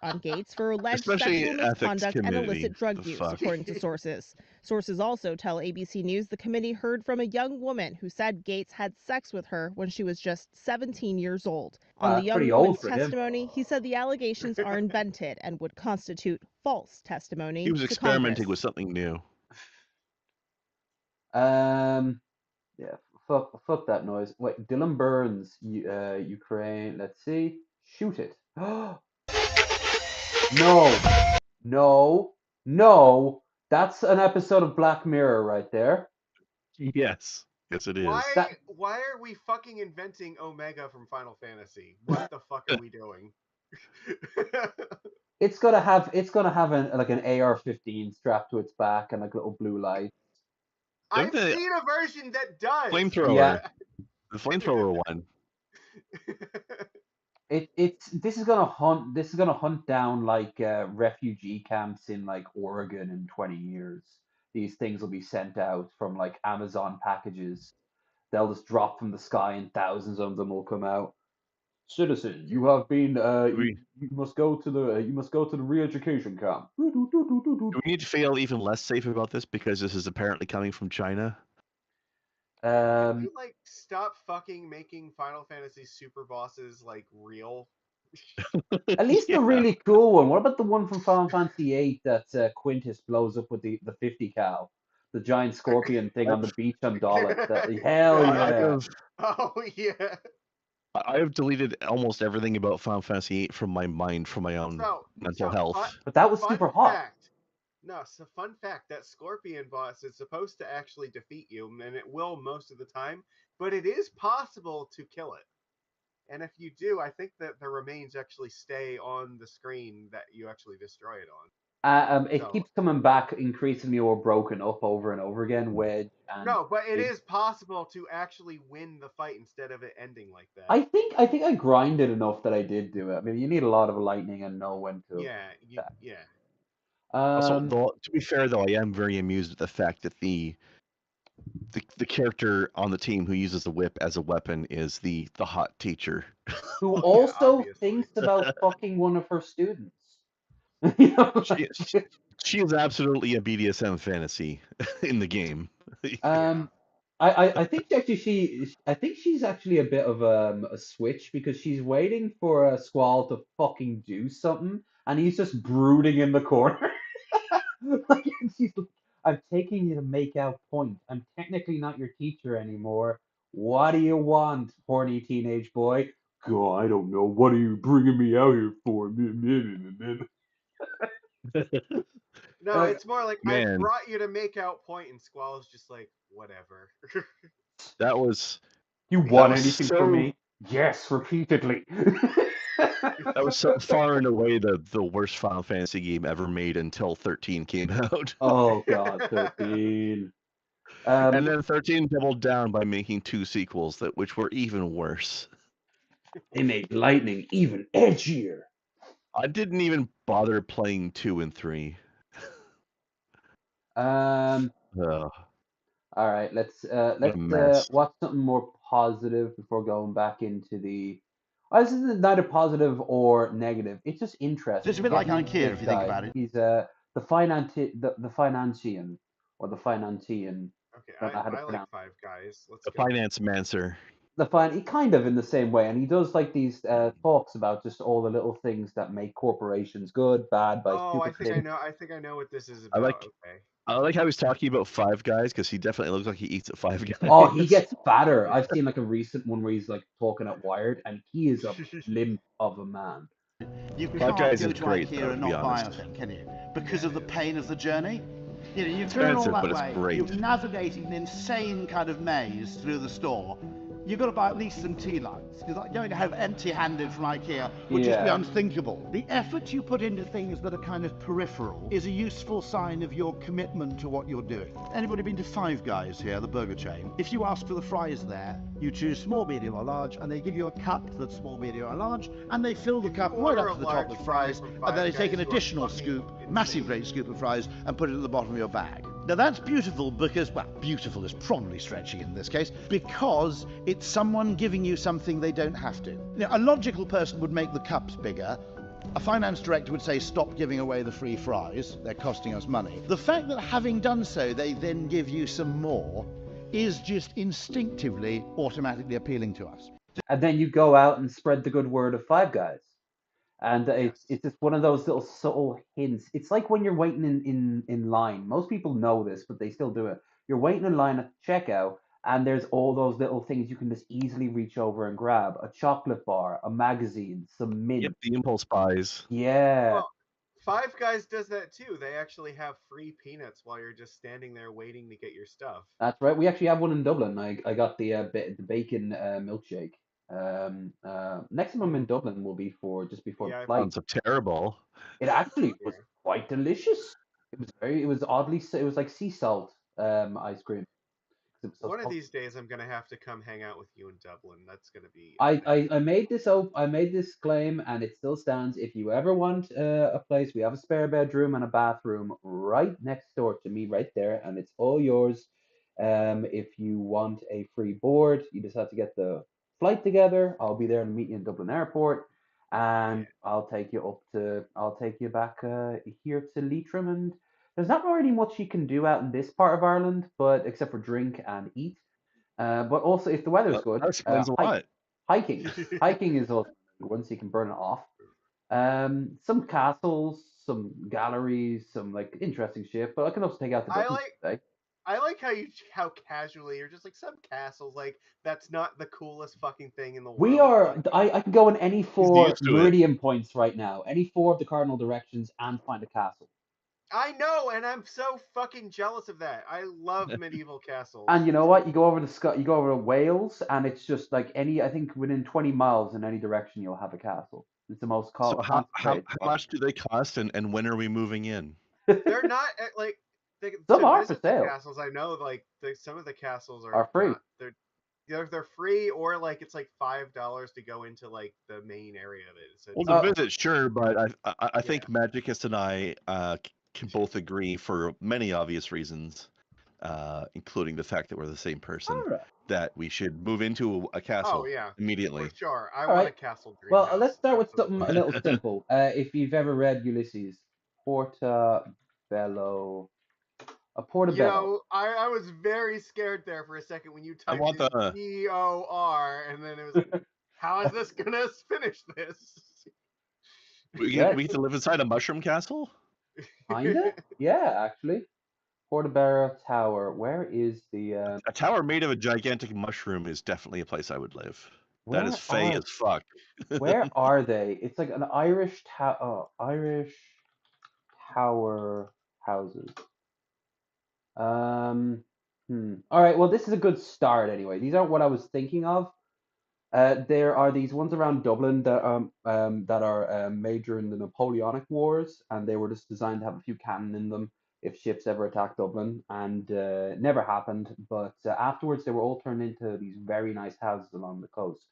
On Gates for alleged sexual misconduct and illicit drug use, according to sources. Sources also tell ABC News the committee heard from a young woman who said Gates had sex with her when she was just 17 years old. On the young woman's testimony, he said the allegations are invented and would constitute false testimony. He was experimenting with something new. Yeah, fuck that noise. Wait, Dylan Burns, Ukraine. Let's see. Shoot it. No. That's an episode of Black Mirror right there. Yes, it is. Why are we fucking inventing Omega from Final Fantasy? What the fuck are we doing? It's gonna have an AR-15 strapped to its back and like little blue lights. I've seen a version that does. Flamethrower. Yeah. The flamethrower one. This is gonna hunt down like refugee camps in like Oregon in 20 years. These things will be sent out from like Amazon packages. They'll just drop from the sky and thousands of them will come out. Citizen, you have been you must go to the re-education camp. Do we need to feel even less safe about this because this is apparently coming from China? Can you like stop fucking making Final Fantasy super bosses like real? At least the really cool one. What about the one from Final Fantasy VIII that Quintus blows up with the 50 cal? the giant scorpion thing on the beach on Dalit. Hell yeah! Oh yeah. I have deleted almost everything about Final Fantasy VIII from my mind for my own mental health. But that was super hot. No, so fun fact, that scorpion boss is supposed to actually defeat you, and it will most of the time, but it is possible to kill it. And if you do, I think that the remains actually stay on the screen that you actually destroy it on. It keeps coming back increasingly more broken up over and over again, Wedge. And no, but it is possible to actually win the fight instead of it ending like that. I think I grinded enough that I did do it. I mean, you need a lot of lightning and know when to. Yeah. Also, to be fair though, I am very amused at the fact that the character on the team who uses the whip as a weapon is the hot teacher, who also thinks about fucking one of her students. She is absolutely a BDSM fantasy in the game. I think she's actually a bit of a switch, because she's waiting for Squall to fucking do something, and he's just brooding in the corner. Like, she's like, I'm taking you to make out point. I'm technically not your teacher anymore. What do you want, horny teenage boy? God, I don't know. What are you bringing me out here for? No, it's more like, I brought you to make out point, and Squall's just like, whatever. That was... You want anything from me? Yes, repeatedly. That was so far and away the worst Final Fantasy game ever made until 13 came out. Oh god, 13. And then 13 doubled down by making 2 sequels which were even worse. They made Lightning even edgier. I didn't even bother playing 2 and 3. All right, let's watch something more positive before going back into the. This isn't neither positive or negative. It's just interesting. It's a bit like IKEA if you think about it. He's the financian or the financian. Okay, I like Five Guys. The finance mancer. He kind of in the same way, and he does like these talks about just all the little things that make corporations good, bad, by stupid things. I think I know what this is about. I like how he's talking about Five Guys, because he definitely looks like he eats at Five Guys. Oh, he gets fatter. I've seen like a recent one where he's like talking at Wired, and he is a limp of a man. You can't go to IKEA and not buy anything, can you? Because of the pain of the journey. You know, you've driven all that way. You're navigating an insane kind of maze through the store. You've got to buy at least some tea lights, because like going to have empty-handed from IKEA would just be unthinkable. The effort you put into things that are kind of peripheral is a useful sign of your commitment to what you're doing. Anybody been to Five Guys here, the burger chain? If you ask for the fries there, you choose small, medium or large, and they give you a cup that's small, medium or large, and they fill the cup right up to the top with fries, and then they take an additional scoop, massive great scoop of fries, and put it at the bottom of your bag. Now that's beautiful because, well, beautiful is probably stretching in this case, because it's someone giving you something they don't have to. Now, a logical person would make the cups bigger. A finance director would say, stop giving away the free fries, they're costing us money. The fact that having done so, they then give you some more, is just instinctively, automatically appealing to us. And then you go out and spread the good word of Five Guys. And it's just one of those little subtle hints. It's like when you're waiting in line. Most people know this, but they still do it. You're waiting in line at checkout, and there's all those little things you can just easily reach over and grab. A chocolate bar, a magazine, some mint. Yep, the impulse buys. Yeah. Well, Five Guys does that too. They actually have free peanuts while you're just standing there waiting to get your stuff. That's right. We actually have one in Dublin. I got the bacon milkshake. Next time I'm in Dublin will be just before the flight. Sounds terrible. It actually was quite delicious. It was like sea salt ice cream. One of these days I'm gonna have to come hang out with you in Dublin. That's gonna be. I made this claim, and it still stands. If you ever want a place, we have a spare bedroom and a bathroom right next door to me, right there, and it's all yours. If you want a free board, you just have to get the flight together. I'll be there and meet you in Dublin Airport, and I'll take you back here to Leitrim. And there's not really much you can do out in this part of Ireland, but except for drink and eat. But also, if the weather's good, that explains a lot. Hiking is also once you can burn it off. Some castles, some galleries, some like interesting shit. But I can also take out the Dublin today. I like how casually you're just like some castles, like that's not the coolest fucking thing in the world. We are. I can go in any He's 4 used to it. meridian points right now, any 4 of the cardinal directions, and find a castle. I know, and I'm so fucking jealous of that. I love medieval castles. And you know what? You go over to you go over to Wales, and it's just like I think within 20 miles in any direction, you'll have a castle. It's the most So how concentrated. much do they cost, and when are we moving in? They're not like some are for the sale. castles. I know, like some of the castles are free. They're free, or like it's like $5 to go into like the main area of it. So Well, to visit, sure, but I think Magicus and I can both agree for many obvious reasons, including the fact that we're the same person, that we should move into a castle immediately. For sure. I want a castle dream Well, house. let's start with something a little simple. If you've ever read Ulysses, Portobello. You know, I was very scared there for a second when you typed in P-O-R, and then it was like, how is this gonna finish this? We get to live inside a mushroom castle? Kinda? Yeah, actually. Portobello Tower. Where is the... A tower made of a gigantic mushroom is definitely a place I would live. That is fey as fuck. Where are they? It's like an Irish tower houses. All right, well, this is a good start anyway. These aren't what I was thinking of. There are these ones around Dublin that are made during the Napoleonic Wars, and they were just designed to have a few cannon in them if ships ever attacked Dublin, and never happened. But afterwards, they were all turned into these very nice houses along the coast.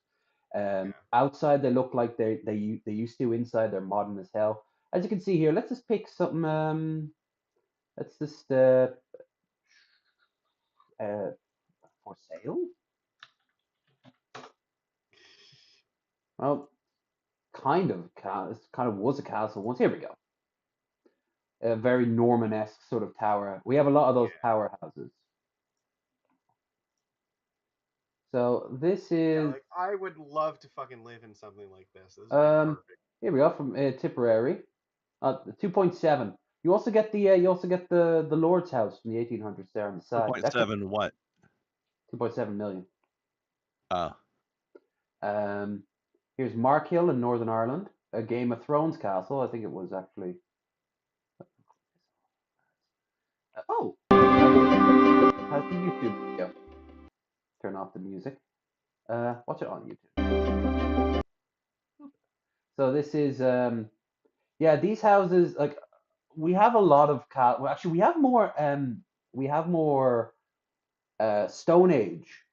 Outside, they look like they used to. Inside, they're modern as hell. As you can see here, let's just pick something. Let's just for sale. Well, kind of was a castle once. Here we go. A very Norman-esque sort of tower. We have a lot of those tower houses. So this is. Like, I would love to fucking live in something like this. This is perfect. Here we go from Tipperary. 2.7. You also get the Lord's house from the 1800s there on the side. 2.7 what? 2.7 million. Oh. Here's Markhill in Northern Ireland, a Game of Thrones castle. I think it was actually. Oh. How's the YouTube video? Turn off the music. Watch it on YouTube. So this is these houses, like, we have a lot of actually we have more Stone Age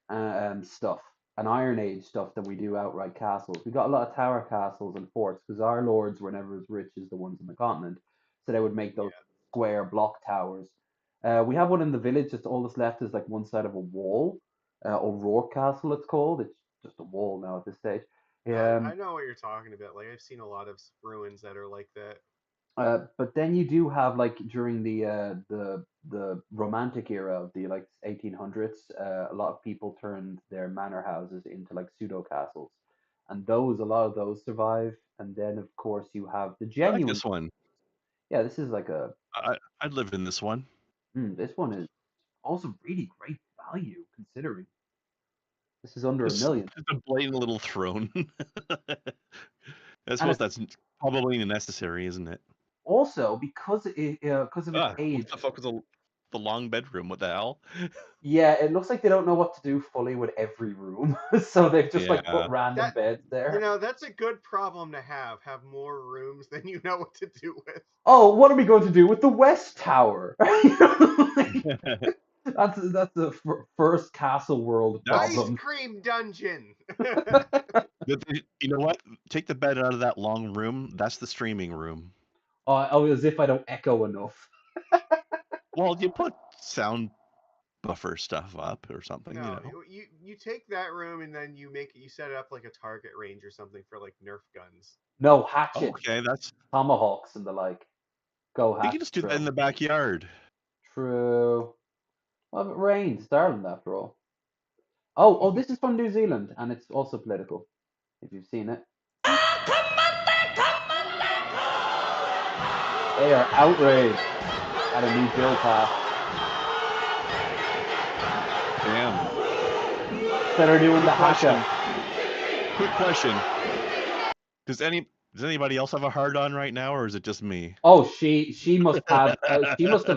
stuff and Iron Age stuff than we do outright castles. We got a lot of tower castles and forts because our lords were never as rich as the ones on the continent, so they would make those square block towers. We have one in the village that's all that's left is like one side of a wall. O'Rourke Castle, it's called. It's just a wall now at this stage. I know what you're talking about. Like, I've seen a lot of ruins that are like that. But then you do have, like, during the Romantic era of the 1800s, a lot of people turned their manor houses into like pseudo castles, and a lot of those survive. And then of course you have the genuine. I like this one. Yeah, this is like a. I'd live in this one. This one is also really great value considering. This is under $1 million. Just a blatant little throne. I suppose that's probably necessary, isn't it? Also, because of its age. What the fuck is the long bedroom? What the hell? Yeah, it looks like they don't know what to do fully with every room, so they've just put random beds there. You know, that's a good problem to have. Have more rooms than you know what to do with. Oh, what are we going to do with the West Tower? That's the first Castle World problem. Ice cream dungeon. You know what? Take the bed out of that long room. That's the streaming room. Oh, as if I don't echo enough. Well, you put sound buffer stuff up or something. No, you know. You take that room and then you set it up like a target range or something for like Nerf guns. No, hatchets. Oh, okay, that's tomahawks and the like. Go hatchet. You can just do that in the backyard. True. Well, if it rains, it's Ireland after all. Oh, this is from New Zealand, and it's also political. If you've seen it. They are outraged at a new bill passed. Damn. That are doing the haka. Quick question. Does anybody else have a hard on right now, or is it just me? Oh, she must have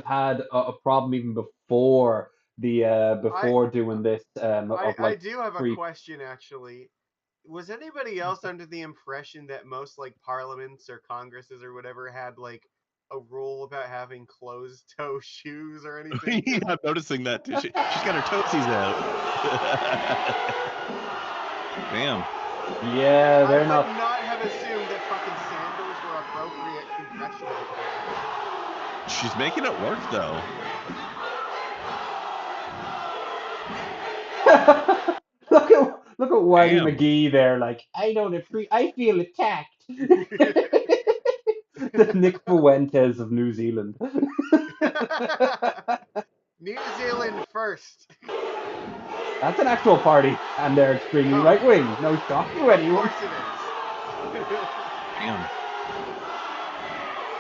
had a problem even before doing this. I do have a question actually. Was anybody else under the impression that most like parliaments or congresses or whatever had like a rule about having closed toe shoes or anything? Yeah, I'm noticing that too. She's got her toesies out. Damn. Yeah, they're not. not. I would not have assumed that fucking sandals were appropriate congressional wear. She's making it work though. Look at Whitey McGee there, like, I feel attacked. The Nick Fuentes of New Zealand. New Zealand first. That's an actual party, and they're extremely right wing. No shock to anyone. Of course it is. Damn.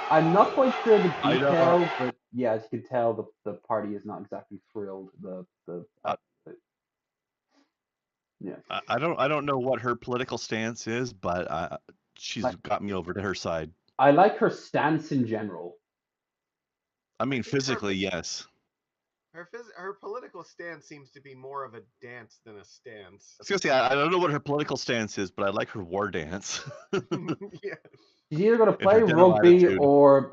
I'm not quite sure the details, but yeah, as you can tell, the party is not exactly thrilled. Yeah. I don't know what her political stance is, but she's got me over to her side. I like her stance in general. I mean, physically, yes. Her political stance seems to be more of a dance than a stance. I was gonna say I don't know what her political stance is, but I like her war dance. Yeah. She's either gonna play rugby or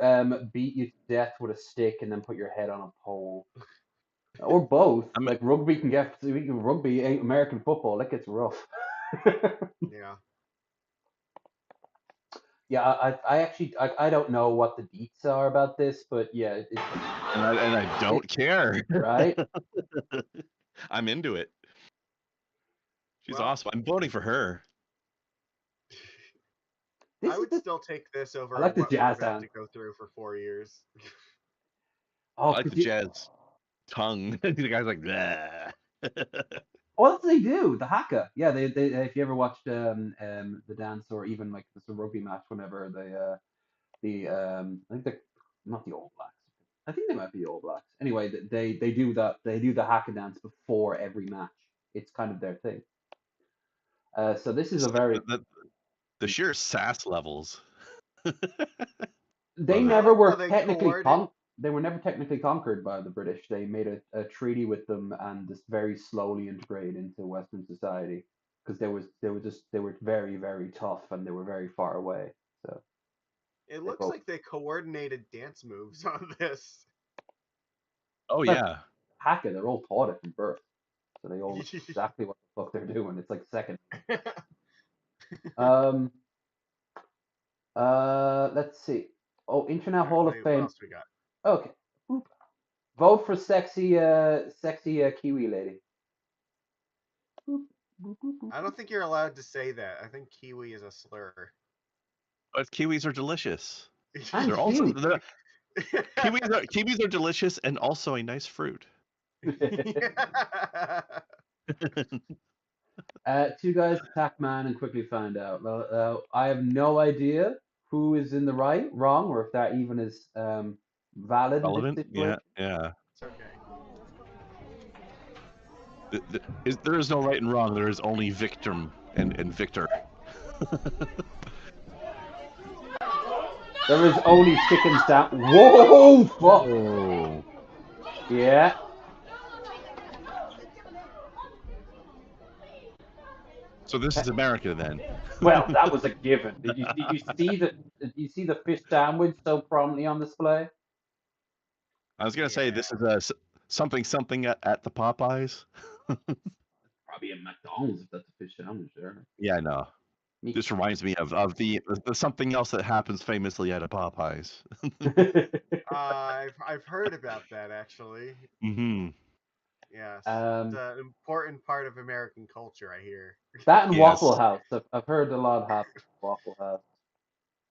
beat you to death with a stick and then put your head on a pole. Or both. Like rugby American football, that gets rough. Yeah. Yeah, I actually don't know what the deets are about this, but yeah, and I don't care. Right? I'm into it. She's awesome. I'm voting for her. I would still take this over I like the what jazz we're about sound. to go through for 4 years. I like the jazz tongue. The guy's like, "Bleh." Oh, that's what they do. The haka. Yeah, they if you ever watched the dance or even like the rugby match, whenever I think they're not the All Blacks. I think they might be the All Blacks. Anyway, they do that. They do the haka dance before every match. It's kind of their thing. So this is a very the sheer sass levels. They never were technically they were never technically conquered by the British. They made a treaty with them and just very slowly integrated into Western society because they were very, very tough and they were very far away. So it looks like they coordinated dance moves on this. Oh yeah, haka. They're all taught it from birth, so they all know exactly what the fuck they're doing. It's like second. Let's see. Oh, Internet Hall of Fame. What else we got? Okay. Vote for sexy Kiwi lady. I don't think you're allowed to say that. I think Kiwi is a slur. But kiwis are delicious. They're also kiwis are delicious and also a nice fruit. Two guys attack man and quickly find out. I have no idea who is in the wrong, or if that even is valid. Relevant? Yeah. It's okay. There is no right and wrong. There is only victim and victor. There is only chicken sandwich. Whoa! Fuck! Oh. Yeah. So this is America then. Well, that was a given. Did you see the fish sandwich so prominently on display? I was gonna say this is something at the Popeyes. Probably a McDonald's if that's a fish sandwich there. Yeah, I know. This reminds me of the something else that happens famously at a Popeyes. I've heard about that actually. Mm-hmm. Yes, it's an important part of American culture, I hear. That and Waffle House. I've heard a lot happen at Waffle House.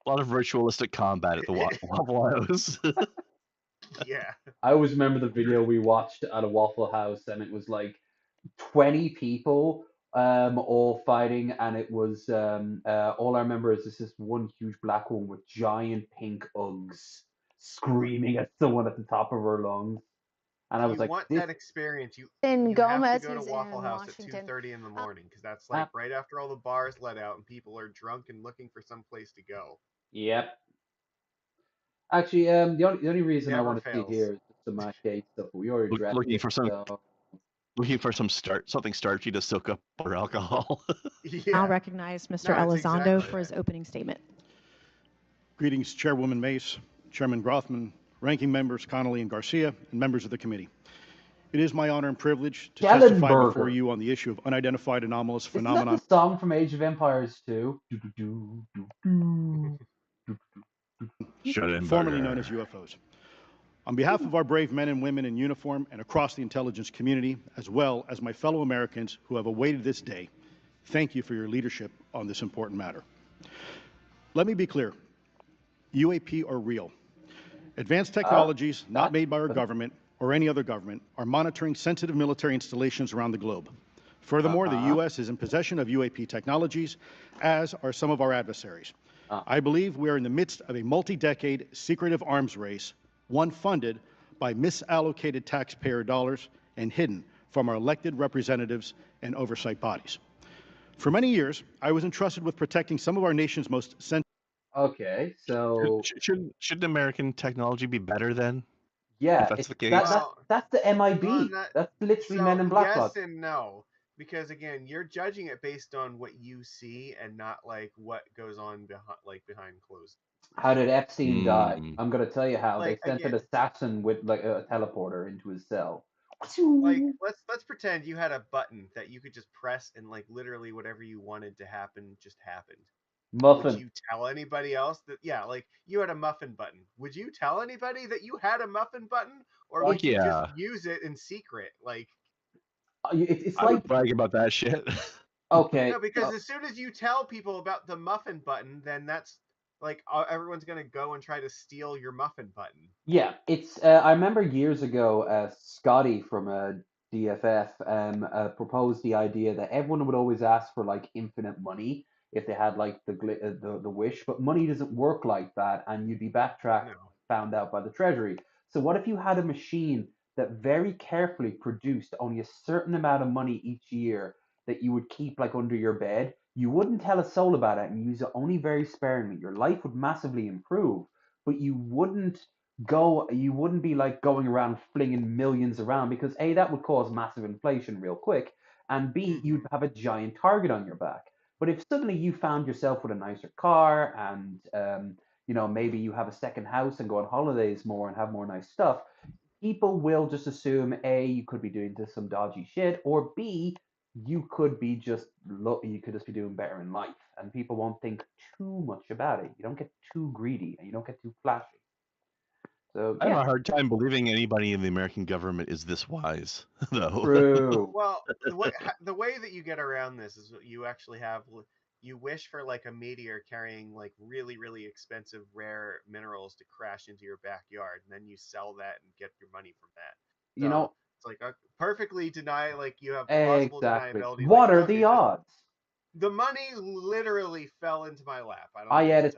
A lot of ritualistic combat at the Waffle House. Yeah. I always remember the video we watched at a Waffle House, and it was like 20 people all fighting, and it was all I remember is this one huge black woman with giant pink Uggs screaming at someone at the top of her lungs. And I was you like, want that experience, you Gomez, have to go to who's Waffle in House Washington. at 2:30 in the morning, because that's like right after all the bars let out and people are drunk and looking for some place to go. Yep. Actually, the only reason I Never want to see fails. here is some arcade stuff. But we already addressed looking it, for some so... looking for something starchy to soak up our alcohol. Yeah. I'll recognize Mr. No, Elizondo exactly for his opening statement. Greetings, Chairwoman Mace, Chairman Grothman, ranking members Connolly and Garcia, and members of the committee. It is my honor and privilege to testify before you on the issue of unidentified anomalous phenomenon. Isn't that the song from Age of Empires 2? Formerly known as UFOs. On behalf of our brave men and women in uniform and across the intelligence community, as well as my fellow Americans who have awaited this day, thank you for your leadership on this important matter. Let me be clear. UAP are real. Advanced technologies not made by our government or any other government are monitoring sensitive military installations around the globe. Furthermore, the U.S. is in possession of UAP technologies, as are some of our adversaries. I believe we are in the midst of a multi-decade secretive arms race, one funded by misallocated taxpayer dollars and hidden from our elected representatives and oversight bodies. For many years, I was entrusted with protecting some of our nation's most sensitive... Okay, so... Shouldn't American technology be better then? Yeah, if that's the case. That's the MIB. That's literally Men in Black. Yes and no. Because again, you're judging it based on what you see and not like what goes on behind closed. How did Epstein die? I'm gonna tell you how. Like, they sent an assassin with like a teleporter into his cell. Like let's pretend you had a button that you could just press and like literally whatever you wanted to happen just happened. Muffin. Would you tell anybody else that? Yeah, like you had a muffin button. Would you tell anybody that you had a muffin button, or would you just use it in secret? Like, it's I like would brag about that shit. Okay. No, because as soon as you tell people about the muffin button, then that's like everyone's gonna go and try to steal your muffin button. Yeah, it's. I remember years ago, Scotty from DFF proposed the idea that everyone would always ask for like infinite money if they had like the wish, but money doesn't work like that, and you'd be backtracked, found out by the Treasury. So what if you had a machine that very carefully produced only a certain amount of money each year that you would keep like under your bed? You wouldn't tell a soul about it and use it only very sparingly. Your life would massively improve, but you wouldn't be like going around flinging millions around, because A, that would cause massive inflation real quick, and B, you'd have a giant target on your back. But if suddenly you found yourself with a nicer car and maybe you have a second house and go on holidays more and have more nice stuff, people will just assume A, you could be doing some dodgy shit, or B, you could be just be doing better in life, and people won't think too much about it. You don't get too greedy and you don't get too flashy. So I have a hard time believing anybody in the American government is this wise, though. True. Well, the way that you get around this is you actually you wish for like a meteor carrying like really, really expensive rare minerals to crash into your backyard, and then you sell that and get your money from that. So it's like a perfectly you have plausible deniability. What are the odds? The money literally fell into my lap. I edit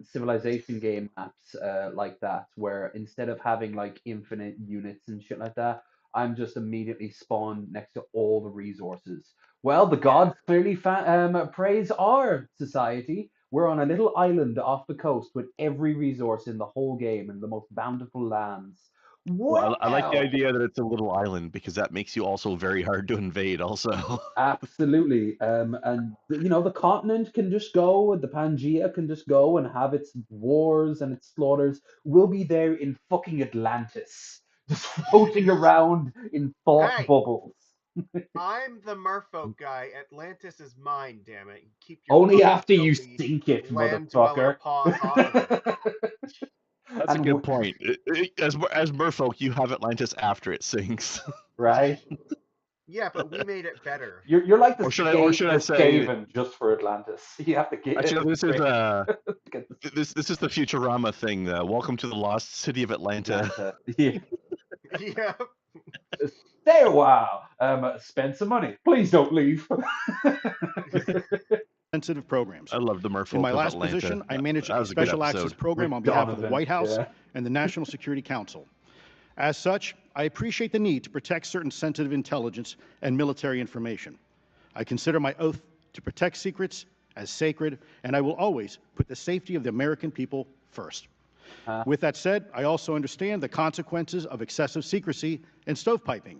civilization game maps like that, where instead of having like infinite units and shit like that, I'm just immediately spawned next to all the resources. Well, the gods clearly praise our society. We're on a little island off the coast with every resource in the whole game and the most bountiful lands. Well, I like the idea that it's a little island, because that makes you also very hard to invade also. Absolutely. And the continent can just go, the Pangea can just go and have its wars and its slaughters. We'll be there in fucking Atlantis, just floating around in thought bubbles. I'm the merfolk guy. Atlantis is mine, damn it. Keep your only after you sink it, motherfucker. That's a good point. As merfolk, you have Atlantis after it sinks. Right? Yeah, but we made it better. You're like the should I say just for Atlantis. You have to get actually, this is the Futurama thing. Welcome to the lost city of Atlanta. Yeah. Yeah. Stay a while. Spend some money. Please don't leave. Sensitive programs. I love the merfolk. In my of last Atlanta. position, I managed That a was a good special access episode. program on behalf of the White House and the National Security Council. As such, I appreciate the need to protect certain sensitive intelligence and military information. I consider my oath to protect secrets as sacred, and I will always put the safety of the American people first. With that said, I also understand the consequences of excessive secrecy and stovepiping.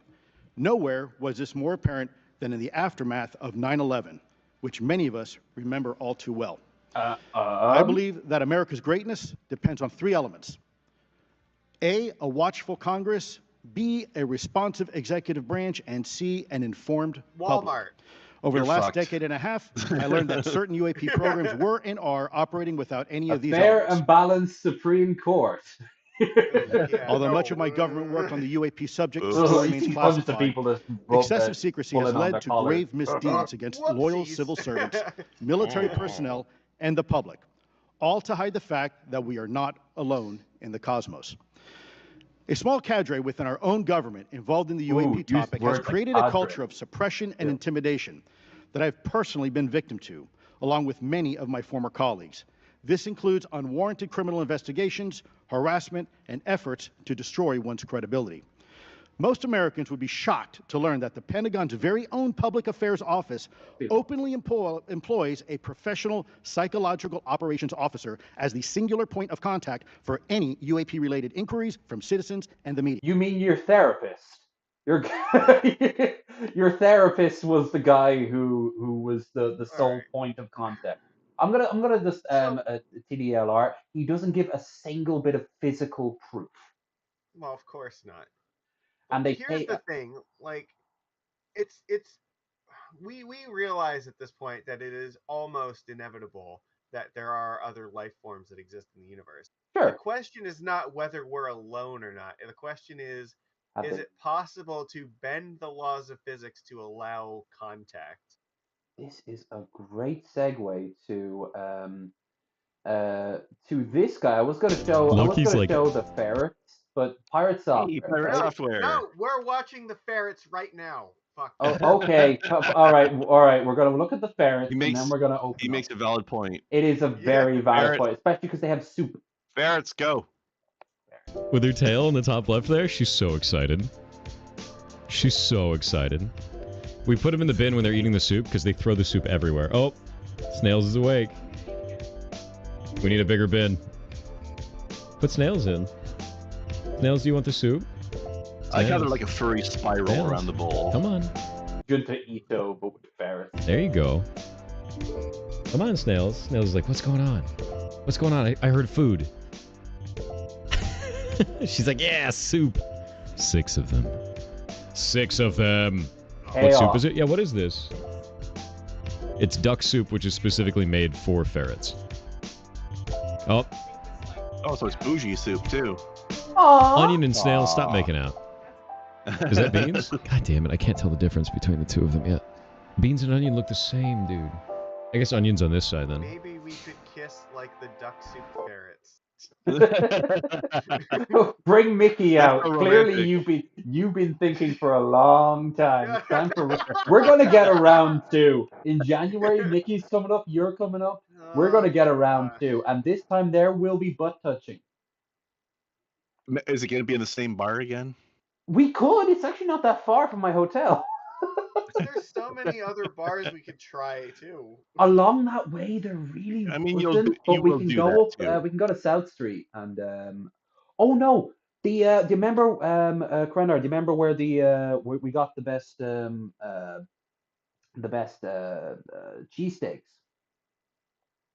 Nowhere was this more apparent than in the aftermath of 9/11, which many of us remember all too well. I believe that America's greatness depends on three elements. A watchful Congress, B, a responsive executive branch, and C, an informed public. Walmart. Over You're the last fucked. decade and a half, I learned that certain UAP programs were and are operating without any of these fair elements. and balanced Supreme Court. Although much of my government work on the UAP subject still Ugh, remains you see bunches of classified, people that excessive secrecy has pulling on led their to collars. grave misdeeds against loyal civil servants, military personnel, and the public, all to hide the fact that we are not alone in the cosmos. A small cadre within our own government involved in the UAP topic has created a culture of suppression and intimidation that I've personally been victim to, along with many of my former colleagues. This includes unwarranted criminal investigations, harassment, and efforts to destroy one's credibility. Most Americans would be shocked to learn that the Pentagon's very own Public Affairs Office openly employs a professional psychological operations officer as the singular point of contact for any UAP-related inquiries from citizens and the media. You mean your therapist? Your your therapist was the guy who was the sole point of contact. I'm gonna just TDLR. He doesn't give a single bit of physical proof. Well, of course not. And they Here's the thing, like, we realize at this point that it is almost inevitable that there are other life forms that exist in the universe. Sure. The question is not whether we're alone or not. The question is it possible to bend the laws of physics to allow contact? This is a great segue to this guy. I was gonna show the ferrets, but Pirate Software. Pirate Software. No, we're watching the ferrets right now. Fuck. Oh, okay. all right. We're gonna look at the ferrets, and then we're gonna open. He makes a valid point. It is a very valid point, especially because they have soup. Ferrets, go. With her tail in the top left there, she's so excited. She's so excited. We put them in the bin when they're eating the soup because they throw the soup everywhere. Oh, Snails is awake. We need a bigger bin. Put Snails in. Snails, do you want the soup? I got it like a furry spiral around the bowl. Come on. Junta Ito, but with ferrets. There you go. Come on, Snails. Snails is like, what's going on? What's going on? I heard food. She's like, yeah, soup. 6 of them. 6 of them. What soup is it? Yeah, what is this? It's duck soup, which is specifically made for ferrets. Oh. Oh, so it's bougie soup, too. Aww. Onion and snail, stop making out. Is that beans? God damn it, I can't tell the difference between the two of them yet. Beans and onion look the same, dude. I guess onion's on this side, then. Maybe we could kiss like the duck soup ferrets. Bring Mickey out. Clearly, you've been thinking for a long time. We're gonna get a round 2 in January. Mickey's coming up. You're coming up. We're gonna get a round 2, and this time there will be butt touching. Is it gonna be in the same bar again? We could. It's actually not that far from my hotel. There's so many other bars we could try too. Along that way, there really wasn't, but we can go up. We can go to South Street and. Oh no! Do you remember, Krenar? Do you remember where we got the best cheesesteaks?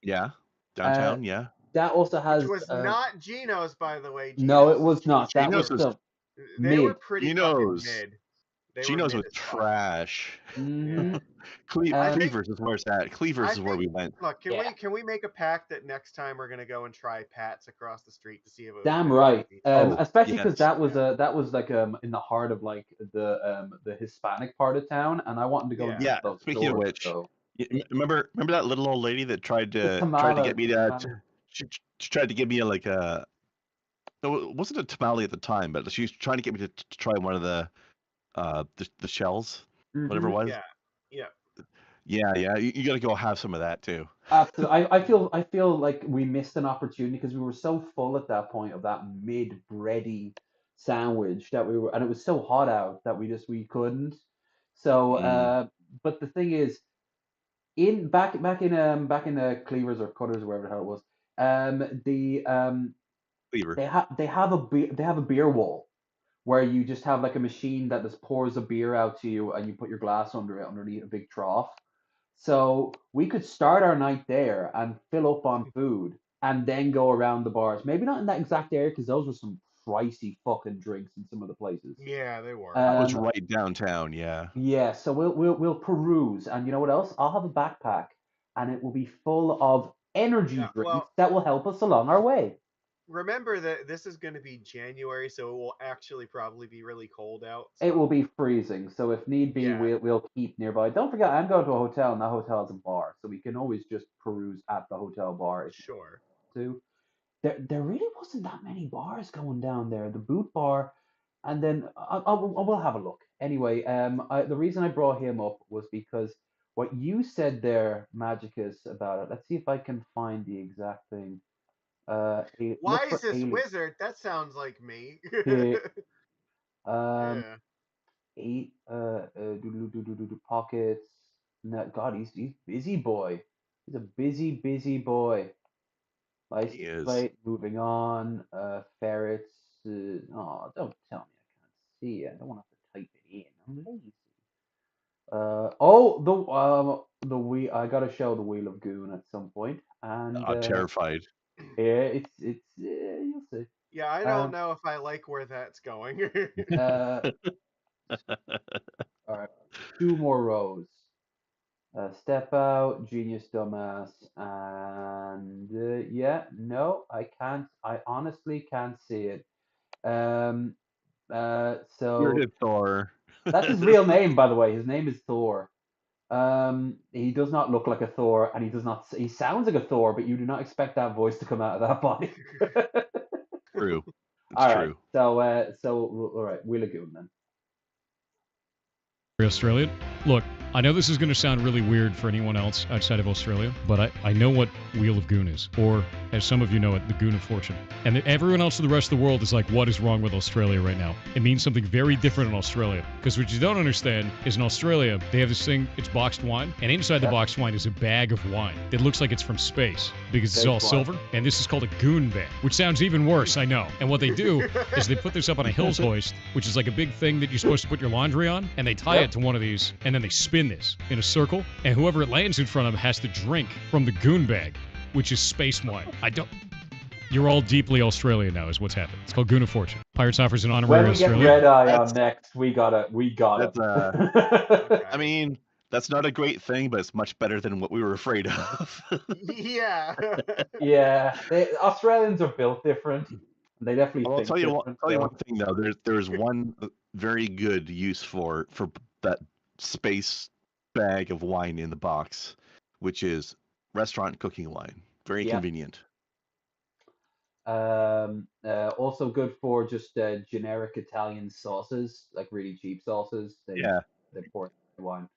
Yeah, downtown. Yeah. That also has. Which was not Geno's, by the way. No, it was not. That was they were pretty fucking mid. Geno's was trash. Mm-hmm. Cleavers is where it's at. Cleavers is where we went. Look, can we make a pact that next time we're gonna go and try Pat's across the street to see if it was damn right. Especially because that was like in the heart of like the Hispanic part of town, and I wanted to go. Yeah. Those Speaking of which, remember that little old lady that tried to get me she tried to give me it wasn't a tamale at the time, but she was trying to get me to try one of the shells, whatever it was. Yeah. You got to go have some of that too. Absolutely. I feel like we missed an opportunity because we were so full at that point of that mid bready sandwich that and it was so hot out that we couldn't. So, but the thing is, back in the Cleavers or Cutters or wherever the hell it was, Cleaver. they have a beer wall where you just have like a machine that just pours a beer out to you and you put your glass under it underneath a big trough. So we could start our night there and fill up on food and then go around the bars. Maybe not in that exact area because those were some pricey fucking drinks in some of the places. Yeah, they were. That was right downtown, yeah. Yeah, so we'll peruse, and you know what else? I'll have a backpack, and it will be full of energy drinks that will help us along our way. Remember that this is going to be January, so it will actually probably be really cold out. So. It will be freezing, so if need be, we'll keep nearby. Don't forget, I'm going to a hotel, and that hotel has a bar, so we can always just peruse at the hotel bar. If sure. To there really wasn't that many bars going down there. The Boot Bar, and then I will have a look. Anyway, the reason I brought him up was because what you said there, Magicus, about it. Let's see if I can find the exact thing. Why is this wizard? That sounds like me. Pockets. No, God, he's busy boy. He's a busy boy. He is. Moving on. Ferrets. Oh, don't tell me I can't see it. I don't want to have to type it in. I'm lazy. The wheel. I gotta show the Wheel of Goon at some point. And I'm terrified. Yeah, it's you'll see. Yeah, I don't know if I like where that's going. All right, 2 more rows. Step out, genius, dumbass, and no, I can't. I honestly can't see it. So Bearded Thor. That's his real name, by the way. His name is Thor. He does not look like a Thor, and he does not. He sounds like a Thor, but you do not expect that voice to come out of that body. True. It's all true. Right. So all right, Wheel of Goon then. Australian? Look, I know this is going to sound really weird for anyone else outside of Australia, but I know what Wheel of Goon is, or as some of you know it, the Goon of Fortune. And everyone else in the rest of the world is like, what is wrong with Australia right now? It means something very different in Australia. Because what you don't understand is in Australia, they have this thing, it's boxed wine, and inside the boxed wine is a bag of wine that looks like it's from space, because it's all silver, and this is called a goon bag, which sounds even worse, I know. And what they do is they put this up on a Hills hoist, which is like a big thing that you're supposed to put your laundry on, and they tie it to one of these, and then they spin this in a circle, and whoever it lands in front of has to drink from the goon bag, which is space wine. You're all deeply Australian now, is what's happened. It's called Goon of Fortune. Pirates offers an honorary Australia. When we get Red Eye on next, we got it. I mean, that's not a great thing, but it's much better than what we were afraid of. Yeah. Yeah. Australians are built different. They definitely. I'll tell you one thing though. There's one very good use for that space bag of wine in the box, which is restaurant cooking wine. Very convenient. Also good for just generic Italian sauces, like really cheap sauces. They pour wine.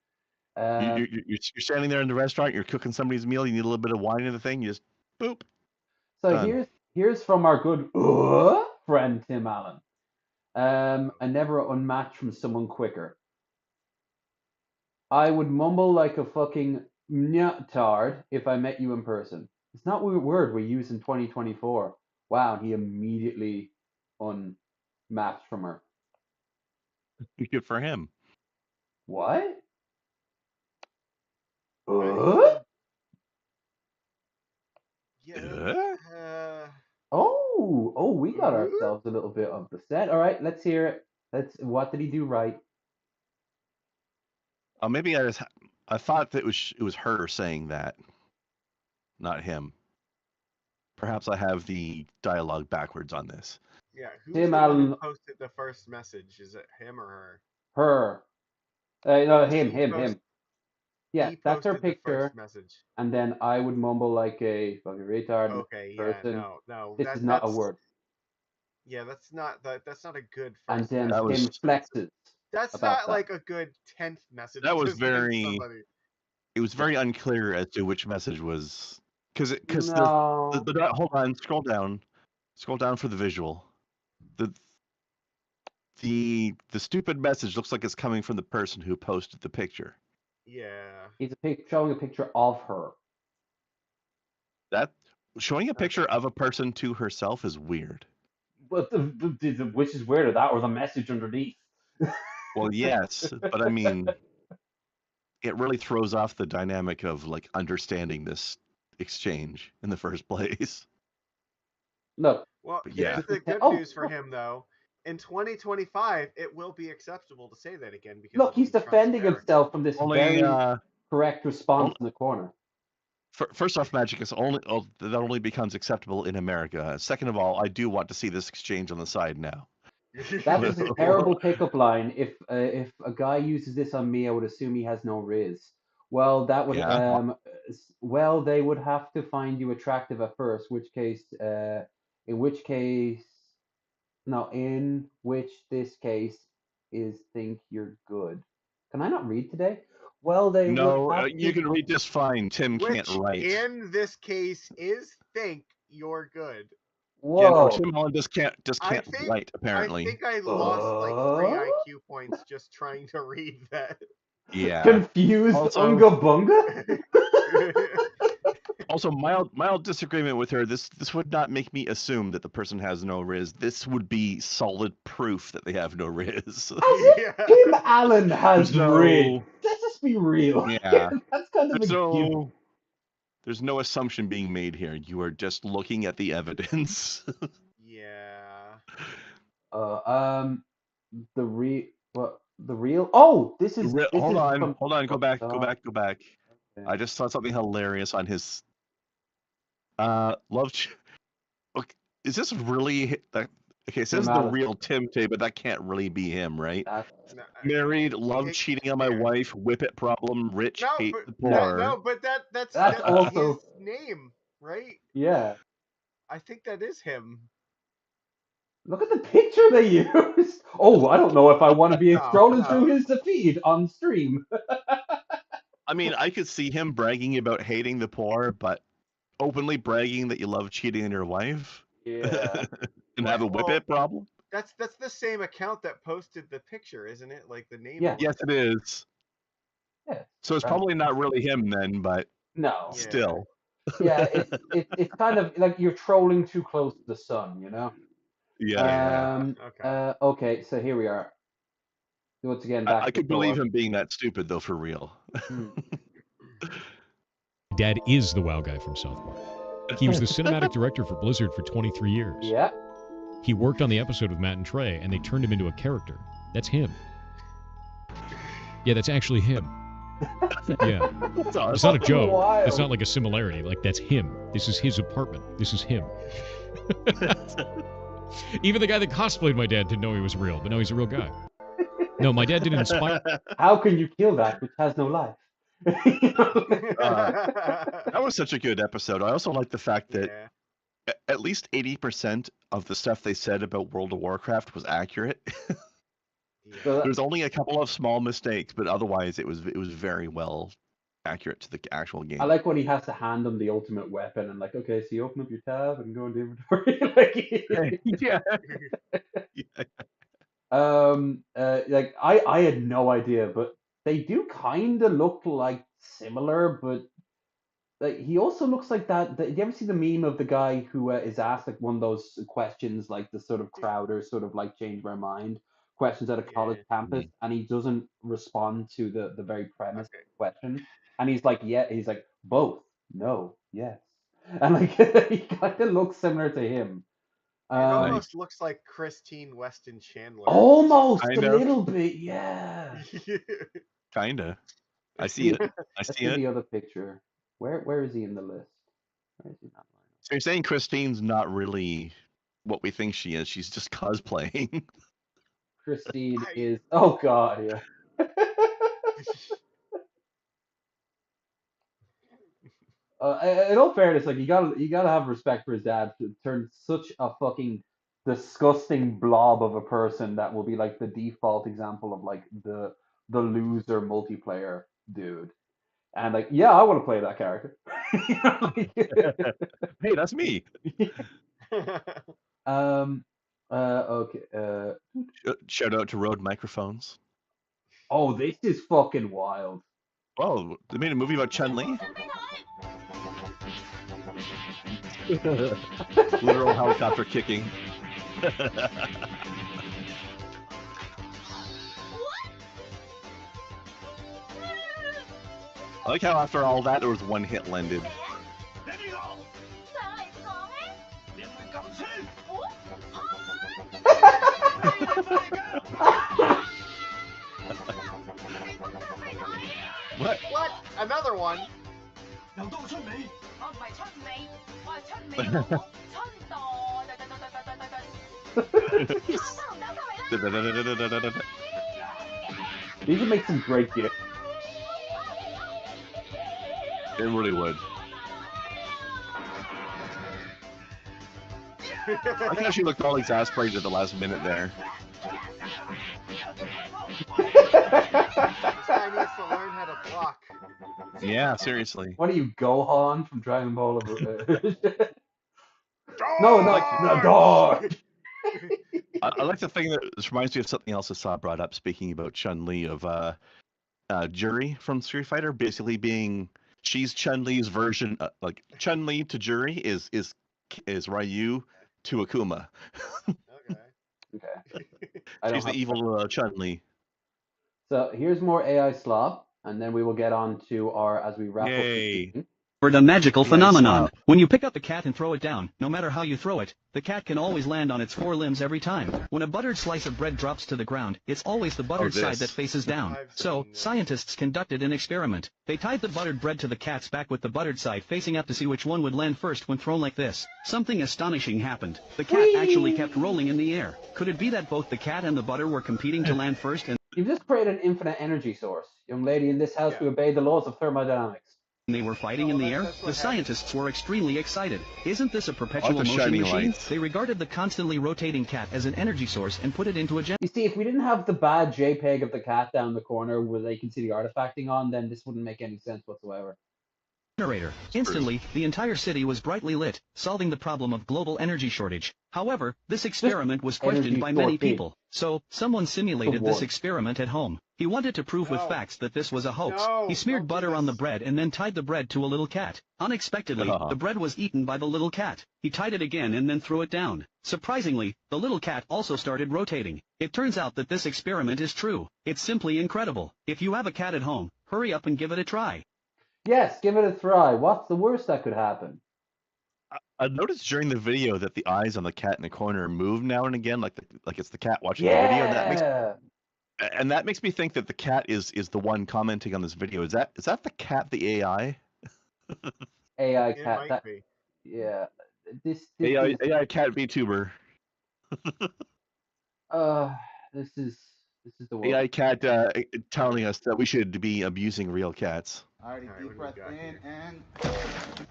You're standing there in the restaurant. You're cooking somebody's meal. You need a little bit of wine in the thing. You just boop. So done. here's from our good friend Tim Allen. I never unmatched from someone quicker. I would mumble like a fucking tard if I met you in person. It's not a word we use in 2024. Wow, he immediately unmatched from her. Good for him. What? We got ourselves a little bit of the set. All right, let's hear it. What did he do right? Maybe I thought that it was her saying that, not him. Perhaps I have the dialogue backwards on this. Yeah, who's the one who posted the first message? Is it him or her? Her. No, him. Yeah, that's her picture. Message. And then I would mumble like a fucking retard person. No. This is not a word. Yeah, that's not a good first And then message. him flexes. That's not like a good 10th message. That was it was very unclear as to which message was because hold on, scroll down for the visual. the stupid message looks like it's coming from the person who posted the picture. Yeah. He's showing a picture of her. That showing a picture of a person to herself is weird. But which is weirder, that or the message underneath? Well, yes, but I mean, it really throws off the dynamic of like understanding this exchange in the first place. Look. Well, yeah. here's the good news for him, though. In 2025, it will be acceptable to say that again because look, he's defending himself from this very correct response in the corner. First off, Magicus that only becomes acceptable in America. Second of all, I do want to see this exchange on the side now. That is a terrible pickup line. If a guy uses this on me, I would assume he has no riz. Well, that would well, they would have to find you attractive at first, in which this case is think you're good. Can I not read today? Well, they you can read just fine. Tim can't write. In this case is think you're good. Whoa. Yeah, no, Tim Holland just can't write, apparently. I think I lost like 3 IQ points just trying to read that. Yeah. Confused Unga Bunga? Also, mild disagreement with her. This would not make me assume that the person has no riz. This would be solid proof that they have no riz. Tim Allen has riz. Let's just be real. Yeah. That's kind of a given. There's no assumption being made here. You are just looking at the evidence. Yeah. The real. Oh, this is. Hold on. Go back. Okay. I just saw something hilarious on his. Look, is this really? Okay, it says the real Tim Tay, but that can't really be him, right? Married, love cheating on my wife, whip it problem, rich, hate the poor. No, but that's also his name, right? Yeah. I think that is him. Look at the picture they used. Oh, I don't know if I want to be scrolling through his feed on stream. I mean, I could see him bragging about hating the poor, but openly bragging that you love cheating on your wife? Yeah. And have a whip it problem? That's the same account that posted the picture, isn't it? Like the name. Yeah. Yes, it is. Yeah. So it's probably not really him then, but no. Still. Yeah, it's kind of like you're trolling too close to the sun, you know? Yeah. Okay, so here we are. Once again, back I could believe him being that stupid though, for real. Dad is the WoW guy from South Park. He was the cinematic director for Blizzard for 23 years. Yeah. He worked on the episode with Matt and Trey, and they turned him into a character. That's him. Yeah, that's actually him. Yeah. It's not a joke. Wild. It's not like a similarity. Like, that's him. This is his apartment. This is him. Even the guy that cosplayed my dad didn't know he was real, but no, he's a real guy. No, my dad didn't inspire... How can you kill that which has no life? That was such a good episode. I also like the fact that at least 80% of the stuff they said about World of Warcraft was accurate. There's only a couple of small mistakes, but otherwise it was very well accurate to the actual game. I like when he has to hand them the ultimate weapon and like, okay, so you open up your tab and go into inventory. Like I had no idea, but they do kind of look like similar, but like he also looks like that. You ever see the meme of the guy who is asked like one of those questions, like the sort of Crowder sort of like change my mind questions at a college campus, and he doesn't respond to the very premise of the question, and he's like, both, no, yes, and like he kind of looks similar to him. It almost looks like Christine Weston Chandler. Almost a little bit, yeah. Kinda. I see it. I see it. The other picture. Where is he in the list? Where is he not? So you're saying Christine's not really what we think she is? She's just cosplaying. Christine is. Oh God, yeah. In all fairness, like you gotta have respect for his dad to turn such a fucking disgusting blob of a person that will be like the default example of like the loser multiplayer dude, and like I want to play that character. Hey, that's me. Okay. Shout out to Rode microphones. Oh, this is fucking wild. Oh, they made a movie about Chun-Li? Literal helicopter kicking. I like how after all that, there was one hit landed. What? What? Another one? These would make some great gifts. It really would. I think she looked all exasperated at the last minute there. This guy needs to learn how to block. Yeah, seriously. What are you, Gohan from Dragon Ball? No, dog. I like the thing that this reminds me of something else I saw brought up. Speaking about Chun-Li, of Juri from Street Fighter, basically being she's Chun-Li's version. Like Chun-Li to Juri is Ryu to Akuma. Okay. She's the evil Chun-Li. So here's more AI slop, and then we will get on to our, as we wrap up. A magical phenomenon. When you pick up a cat and throw it down, no matter how you throw it, the cat can always land on its four limbs every time. When a buttered slice of bread drops to the ground, it's always the buttered side that faces down. So, scientists conducted an experiment. They tied the buttered bread to the cat's back with the buttered side facing up to see which one would land first when thrown like this. Something astonishing happened. The cat actually kept rolling in the air. Could it be that both the cat and the butter were competing to land first and You've just created an infinite energy source. Young lady in this house, we obey the laws of thermodynamics. they were fighting in the air? The scientists were extremely excited. Isn't this a perpetual the motion shining machine? lights. They regarded the constantly rotating cat as an energy source and put it into a You see, if we didn't have the bad JPEG of the cat down the corner where they can see the artifacting on, then this wouldn't make any sense whatsoever. generator. Instantly, the entire city was brightly lit, solving the problem of global energy shortage. However, this experiment was questioned by many people. So, someone simulated this experiment at home. He wanted to prove with facts that this was a hoax. He smeared butter on the bread and then tied the bread to a little cat. Unexpectedly, the bread was eaten by the little cat. He tied it again and then threw it down. Surprisingly, the little cat also started rotating. It turns out that this experiment is true. It's simply incredible. If you have a cat at home, hurry up and give it a try. Yes, give it a try. What's the worst that could happen? I noticed during the video that the eyes on the cat in the corner move now and again, like it's the cat watching the video. And that makes me think that the cat is the one commenting on this video. Is that the cat the AI? AI cat. That, yeah. This AI cat VTuber. This is the world. AI cat telling us that we should be abusing real cats. Alrighty, deep breath in and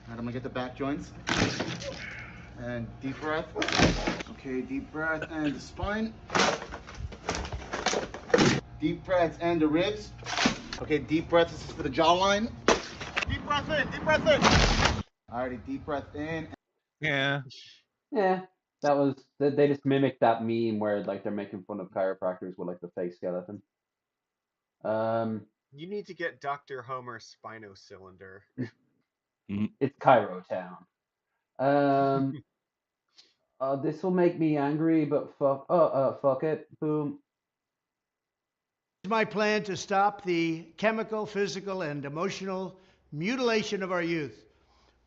I'm gonna get the back joints. And deep breath. Okay, deep breath and the spine. Deep breath and the ribs. Okay, deep breath. This is for the jawline. Deep breath in. Deep breath in. Alrighty, deep breath in. Yeah. Yeah. That was they just mimicked that meme where like they're making fun of chiropractors with like the fake skeleton. You need to get Dr. Homer's Spinocylinder. It's Cairo Town. This will make me angry, but fuck it. Boom. It's my plan to stop the chemical, physical, and emotional mutilation of our youth.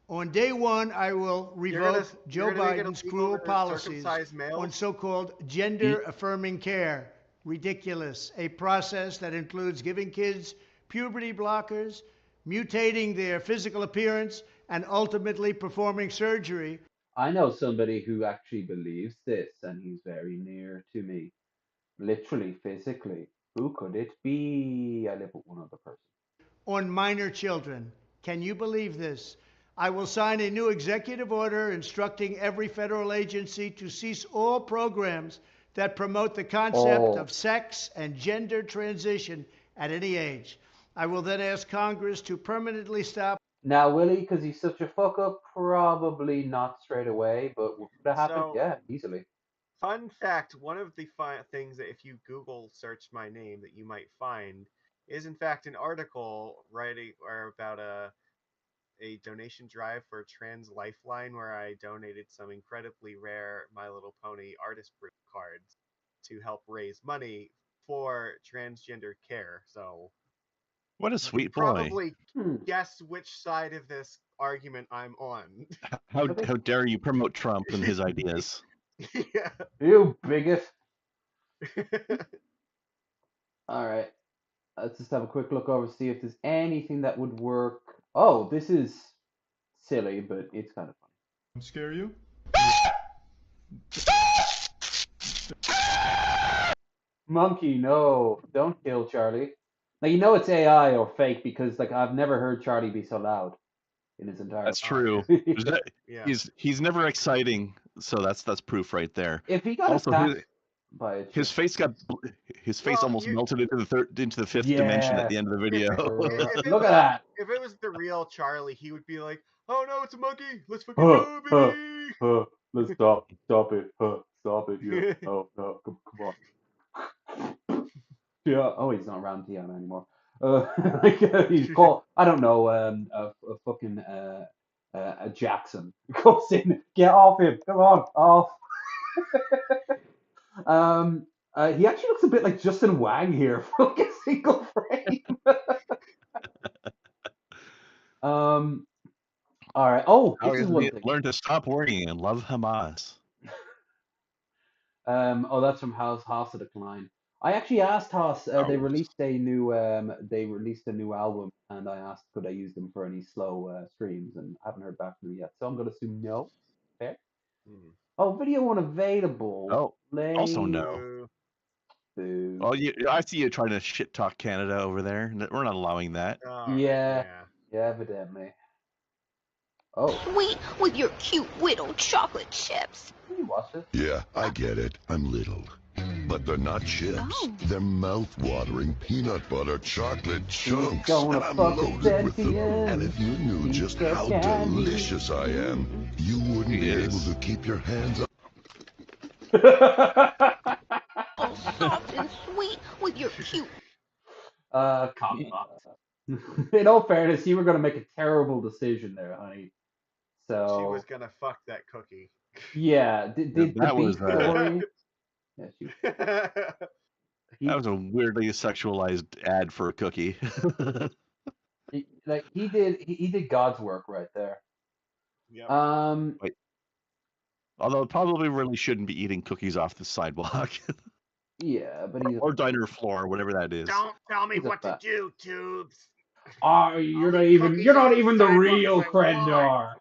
On day one, I will revoke Joe Biden's cruel policies on so-called gender-affirming care. Ridiculous. A process that includes giving kids puberty blockers, mutating their physical appearance, and ultimately performing surgery. I know somebody who actually believes this, and he's very near to me. Literally, physically. Who could it be? I live with one other person. On minor children. Can you believe this? I will sign a new executive order instructing every federal agency to cease all programs that promote the concept of sex and gender transition at any age. I will then ask Congress to permanently stop. Now, will he, because he's such a fuck up? Probably not straight away, but would that happen? Yeah, easily. Fun fact, one of the things that if you Google search my name that you might find is in fact an article writing or about a donation drive for Trans Lifeline where I donated some incredibly rare My Little Pony artist proof cards to help raise money for transgender care. So what a sweet boy. Probably guess which side of this argument I'm on. How dare you promote Trump and his ideas? Yeah. You bigot. All right. Let's just have a quick look over, see if there's anything that would work. Oh, this is silly, but it's kind of funny. Scare you? Monkey, no. Don't kill Charlie. Now, you know it's AI or fake because, like, I've never heard Charlie be so loud in his entire That's life. true. Yeah. He's never exciting, so that's proof right there. If he got also, attacked by a his face almost melted into the fifth dimension at the end of the video. Look at that. If it was the real Charlie, he would be like, "Oh no, it's a monkey! Let's fucking go, baby!" Let's stop it. Stop it. Yeah. Oh no, come on. Yeah. Oh, he's not around Tiana anymore. He's called, I don't know, a fucking a Jackson goes in. Get off him! Come on, off. He actually looks a bit like Justin Wang here for like a single frame. All right. Oh, this is one thing. Learn to stop worrying and love Hamas. Oh, that's from House of Decline. I actually asked Haas. They released a new album, and I asked could I use them for any slow streams, and I haven't heard back from them yet. So I'm gonna assume no. Okay. Oh, video unavailable. Oh, Play. also no. Boo. Well, I see you trying to shit talk Canada over there. We're not allowing that. Yeah, evidently. Oh. Sweet with your cute little chocolate chips. Can you watch this? Yeah, I get it. I'm little. But they're not chips. Oh. They're mouth-watering peanut butter chocolate chunks. Gonna And I'm fuck loaded with them. Sentian. And if you knew just how delicious I am, you wouldn't be able to keep your hands up. All soft and sweet with your cute. In all fairness, you were gonna make a terrible decision there, honey. So She was gonna fuck that cookie. yeah, did that was story? Yeah, that was a weirdly sexualized ad for a cookie. he did God's work right there. Yep. Although it probably really shouldn't be eating cookies off the sidewalk. Yeah, but he's or diner floor, whatever that is. Don't tell me what to do, Tubes. You're not even the real Krendor.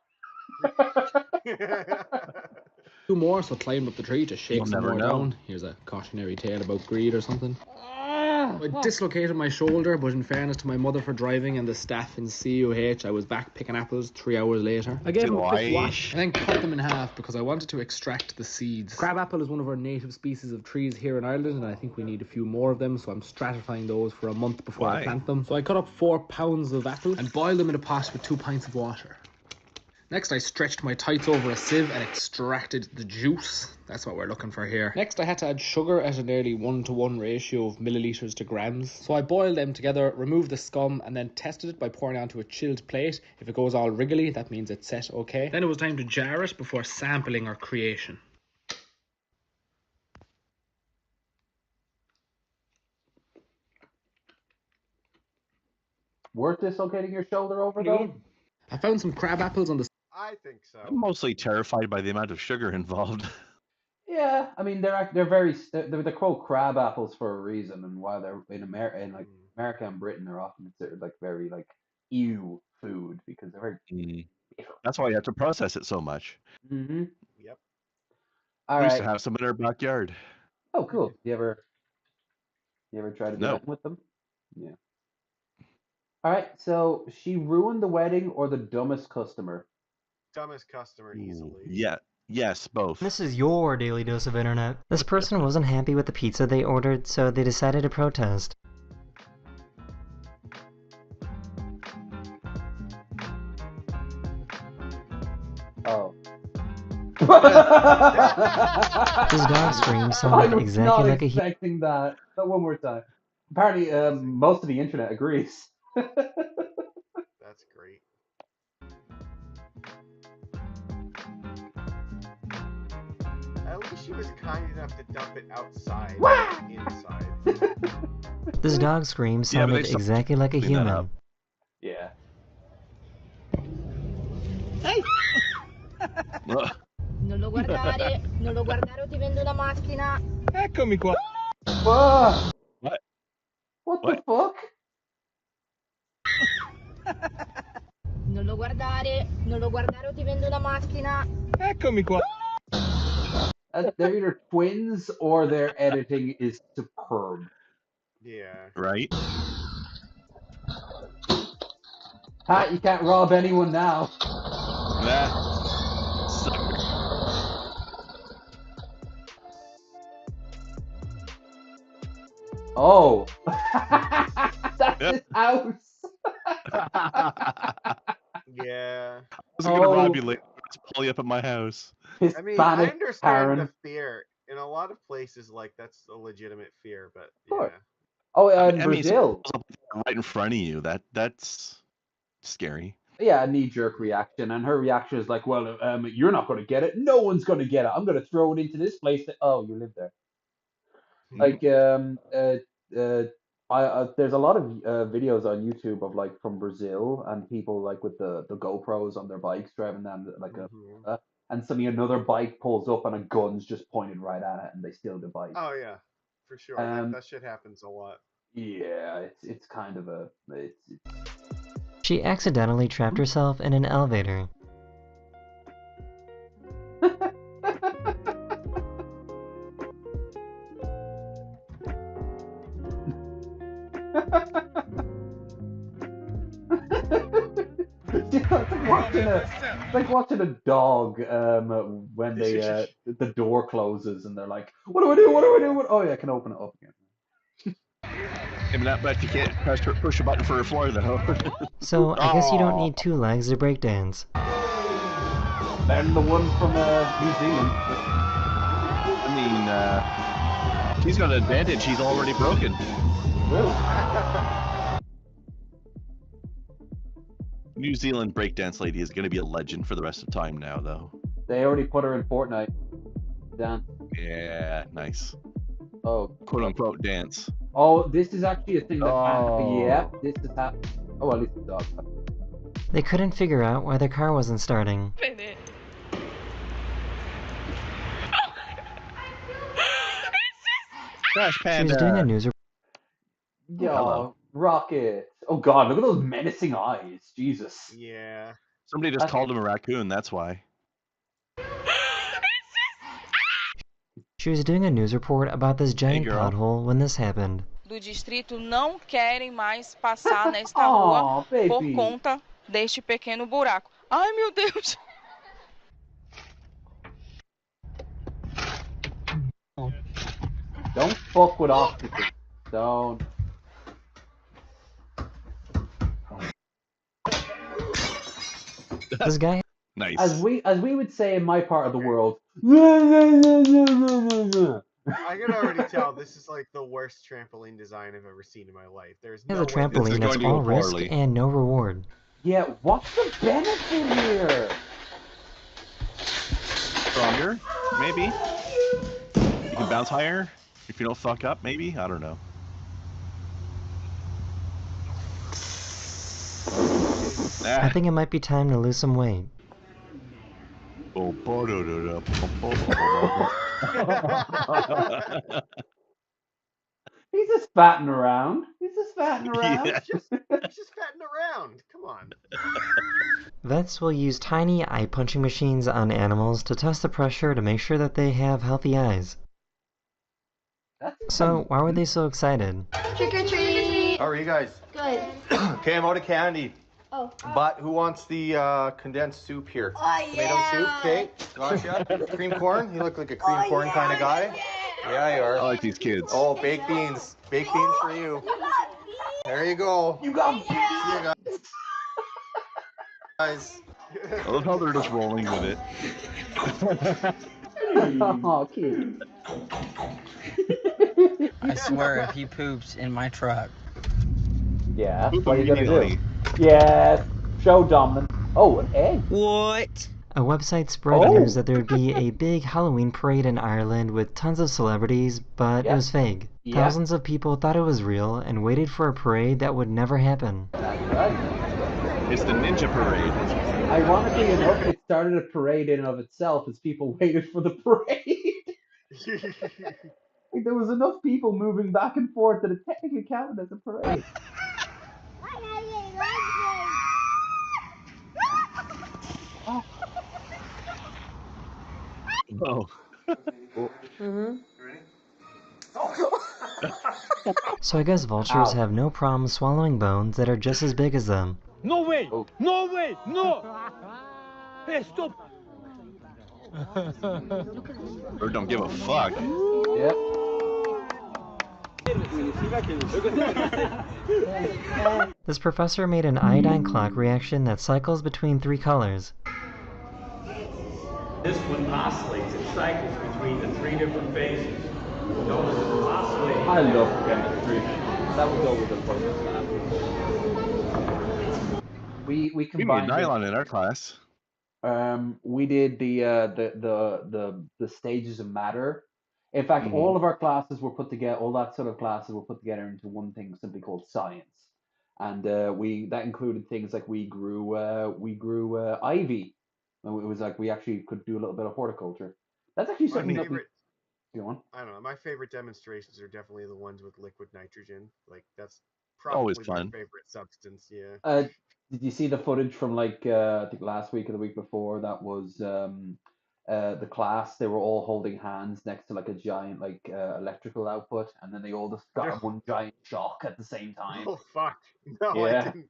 Two more, so climbed up the tree to shake You'll some never more know. down. Here's a cautionary tale about greed or something. I dislocated my shoulder, but in fairness to my mother for driving and the staff in CUH, I was back picking apples 3 hours later. I gave them a quick wash and then cut them in half because I wanted to extract the seeds. Crabapple is one of our native species of trees here in Ireland, and I think we need a few more of them, so I'm stratifying those for a month before I plant them. So I cut up 4 pounds of apple and boiled them in a pot with 2 pints of water. Next, I stretched my tights over a sieve and extracted the juice. That's what we're looking for here. Next, I had to add sugar at a nearly 1-to-1 ratio of milliliters to grams. So I boiled them together, removed the scum, and then tested it by pouring it onto a chilled plate. If it goes all wriggly, that means it's set okay. Then it was time to jar it before sampling our creation. Worth dislocating your shoulder over though? I found some crab apples on the... I think so. I'm mostly terrified by the amount of sugar involved. Yeah, I mean they're called crab apples for a reason, and while they're in America and Britain, they're often considered like very like ew food because they're very. That's why you have to process it so much. Mm-hmm. Yep. All we used right. to have some in our backyard. Oh, cool. You ever try to do No. that with them? Yeah. All right. So she ruined the wedding or the dumbest customer? Dumbest customer easily. Yeah. Yes, both. This is your daily dose of internet. This person wasn't happy with the pizza they ordered, so they decided to protest. Oh. This dog scream sounded exactly like a human. I was not expecting that. That one more time. Apparently, most of the internet agrees. That's great. At least she was kind enough to dump it outside, not inside. This dog scream sounded exactly like a human. Yeah. Hey! Non lo guardare o ti vendo una macchina. Eccomi qua. Whoa. What? What the fuck? Non lo guardare o ti vendo una macchina. Eccomi qua. They're either twins or their editing is superb. Yeah. Right? Pat, you can't rob anyone now. Nah. Sucker. Oh. That's his house. Yeah. I was gonna rob you later. Just pull you up at my house. I mean, I understand the fear. In a lot of places, like, that's a legitimate fear, but yeah. Oh, in Brazil. Right in front of you. That's scary. Yeah, a knee-jerk reaction, and her reaction is like, "Well, you're not going to get it. No one's going to get it. I'm going to throw it into this place." Oh, you live there. Like, there's a lot of videos on YouTube of like from Brazil and people like with the GoPros on their bikes driving down like and suddenly another bike pulls up and a gun's just pointed right at it and they steal the bike. Oh yeah, for sure. That shit happens a lot. Yeah, it's kind of a She accidentally trapped herself in an elevator. It's like watching a dog when they the door closes and they're like, "What do I do? What do I do? Oh yeah, I can open it up again." But you can't push a button for a floor though. So I guess you don't need two legs to breakdance. Better than the one from New Zealand. I mean, she's got an advantage. She's already broken. Really? New Zealand breakdance lady is going to be a legend for the rest of time now, though. They already put her in Fortnite. Dance. Yeah, nice. Oh. Quote-unquote dance. Oh, this is actually a thing that happened. Yeah, this is happening. Oh, at least the dog. They couldn't figure out why their car wasn't starting. Crash She was doing a news report. Yo, Rocket. Oh god, look at those menacing eyes. Jesus. Yeah. Somebody just called him a raccoon, that's why. She was doing a news report about this giant pothole when this happened. Do distrito não querem mais passar nesta rua por conta deste pequeno buraco. Ai, meu Deus. Don't fuck with octopus. Don't. This guy. Nice. As we would say in my part of the world. I can already tell this is like the worst trampoline design I've ever seen in my life. There's no a trampoline that's all risk and no reward. Yeah, what's the benefit here? Stronger, maybe. You can bounce higher if you don't fuck up, maybe. I don't know. I think it might be time to lose some weight. He's just fatting around. He's just fatting around. Yeah. He's just fatting around. Come on. Vets will use tiny eye-punching machines on animals to test the pressure to make sure that they have healthy eyes. So, why were they so excited? Trick or treat! How are you guys? Good. Okay, I'm out of candy. Oh. But who wants the condensed soup here? Oh, Tomato soup, okay. Gotcha. Cream corn? You look like a cream corn kind of guy. Yeah, you are. I like these kids. Oh, baked beans. Baked beans for you. There you go. You got See you guys. I love how they're just rolling with it. Oh, cute. I swear, if he poops in my truck. Yeah. Poop What are you gonna do? immediately. Yes. Show dominant. Oh, an egg. What? A website spread news that there would be a big Halloween parade in Ireland with tons of celebrities, but it was fake. Yep. Thousands of people thought it was real and waited for a parade that would never happen. That's right. It's the Ninja Parade. Ironically enough, it started a parade in and of itself as people waited for the parade. Like, there was enough people moving back and forth that it technically counted as a parade. Oh. So I guess vultures have no problem swallowing bones that are just as big as them. No way! No way! No! Hey, stop! Or don't give a fuck. Yep. This professor made an iodine clock reaction that cycles between 3 colors. This one oscillates, it cycles between the 3 different phases. Notice it oscillates. I love chemistry. That was always a fun class. We combined made nylon in our class. We did the stages of matter. In fact, all of our classes were put together. All that sort of classes were put together into one thing simply called science, and that included things like we grew ivy. It was like we actually could do a little bit of horticulture. That's actually something that we. Go on. I don't know. My favorite demonstrations are definitely the ones with liquid nitrogen. Like that's always probably fun. my favorite substance. Yeah. Did you see the footage from like I think last week or the week before? That was the class. They were all holding hands next to like a giant like electrical output, and then they all just got one giant shock at the same time. Oh fuck! No, Yeah. I didn't.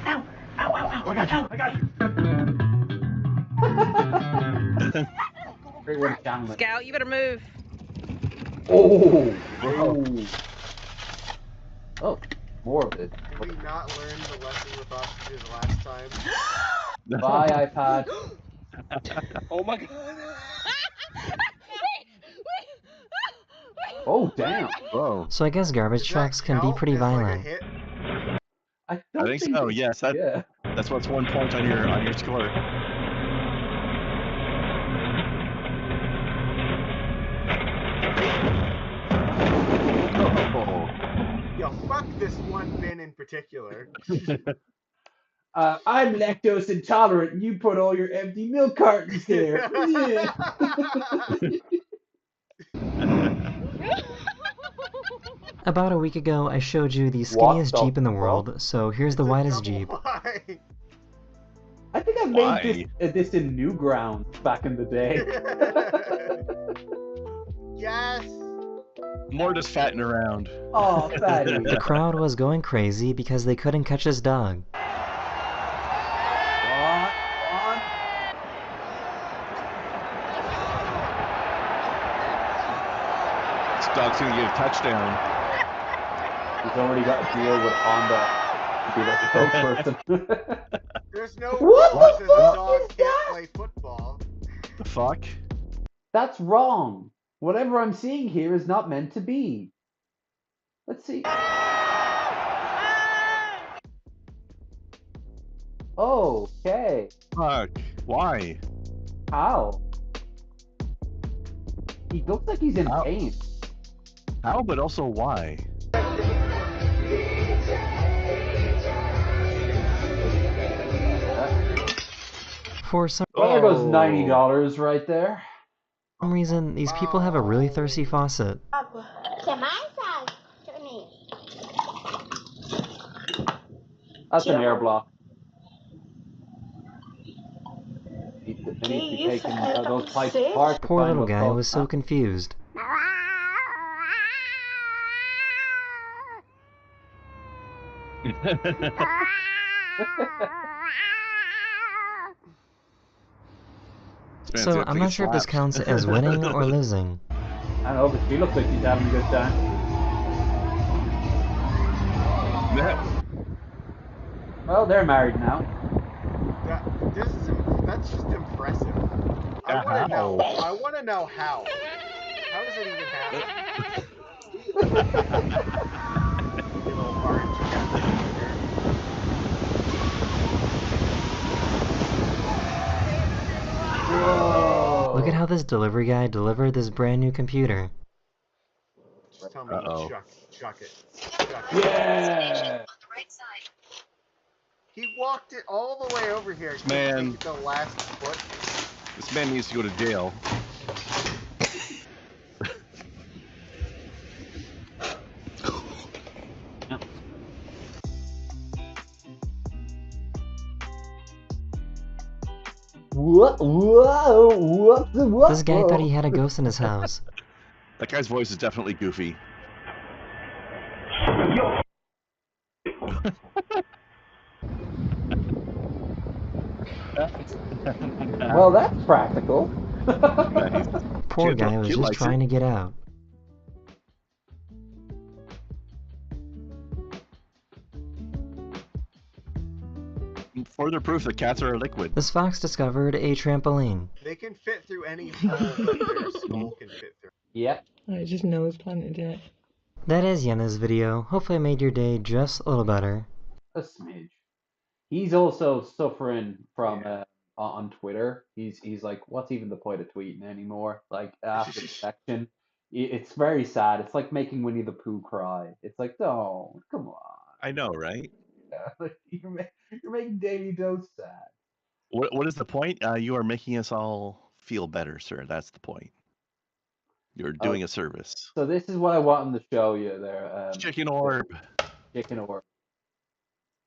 Ow! Ow! Ow! Ow! I got you! I got you! Great one, Chandler. Scout, you better move. Oh! Oh, more of it. Did we not learn the lesson with ostriches last time? Bye, iPad. Oh my god! Oh, damn. Whoa. So I guess garbage trucks can be pretty violent. I think so. Yes. That's what's 1 point on your score. Yo, fuck this one bin in particular. I'm lactose intolerant, and you put all your empty milk cartons there. Yeah. About a week ago, I showed you the skinniest Jeep in the world, so here's the widest Jeep. I think I made this in Newgrounds back in the day. Yes. More just fatting around. Oh, fatty. The crowd was going crazy because they couldn't catch this dog. This dog's gonna get a touchdown. He's already got a deal with Honda to be like the spokesperson. There's no What rules the if a fuck dog is can't play football. The fuck? That's wrong. Whatever I'm seeing here is not meant to be. Let's see. Okay. Fuck. Why? How? He looks like he's in pain. How, but also why? For some Well, there goes $90 right there. reason, these people have a really thirsty faucet. That's an air block. They need to be taking those pipes apart. to Poor find little what's guy called- was so confused. So I'm not sure if this counts as winning or losing. I don't know, but she looks like she's having a good time. Well, they're married now. This is some That's just impressive. I want to know. I want to know how. How does it even happen? You little orange cat. Whoa. Look at how this delivery guy delivered this brand new computer. Just tell me you chuck it. Chuck it. Yeah! He walked it all the way over here. Man. The last foot. This man needs to go to jail. This guy thought he had a ghost in his house. That guy's voice is definitely goofy. Well, that's practical. Poor guy was just trying to get out. Further proof that cats are a liquid. This fox discovered a trampoline. They can fit through any hole that their skull can fit through. Yep. I just nose planted it. That is Yenna's video. Hopefully I made your day just a little better. A smidge. He's also suffering from on Twitter. He's like, what's even the point of tweeting anymore? Like after the election, it's very sad. It's like making Winnie the Pooh cry. It's like, don't, come on. I know, right? You're making Davy Doe sad. What is the point? You are making us all feel better, sir. That's the point. You're doing a service. So this is what I wanted to show you there. Chicken orb. Chicken orb.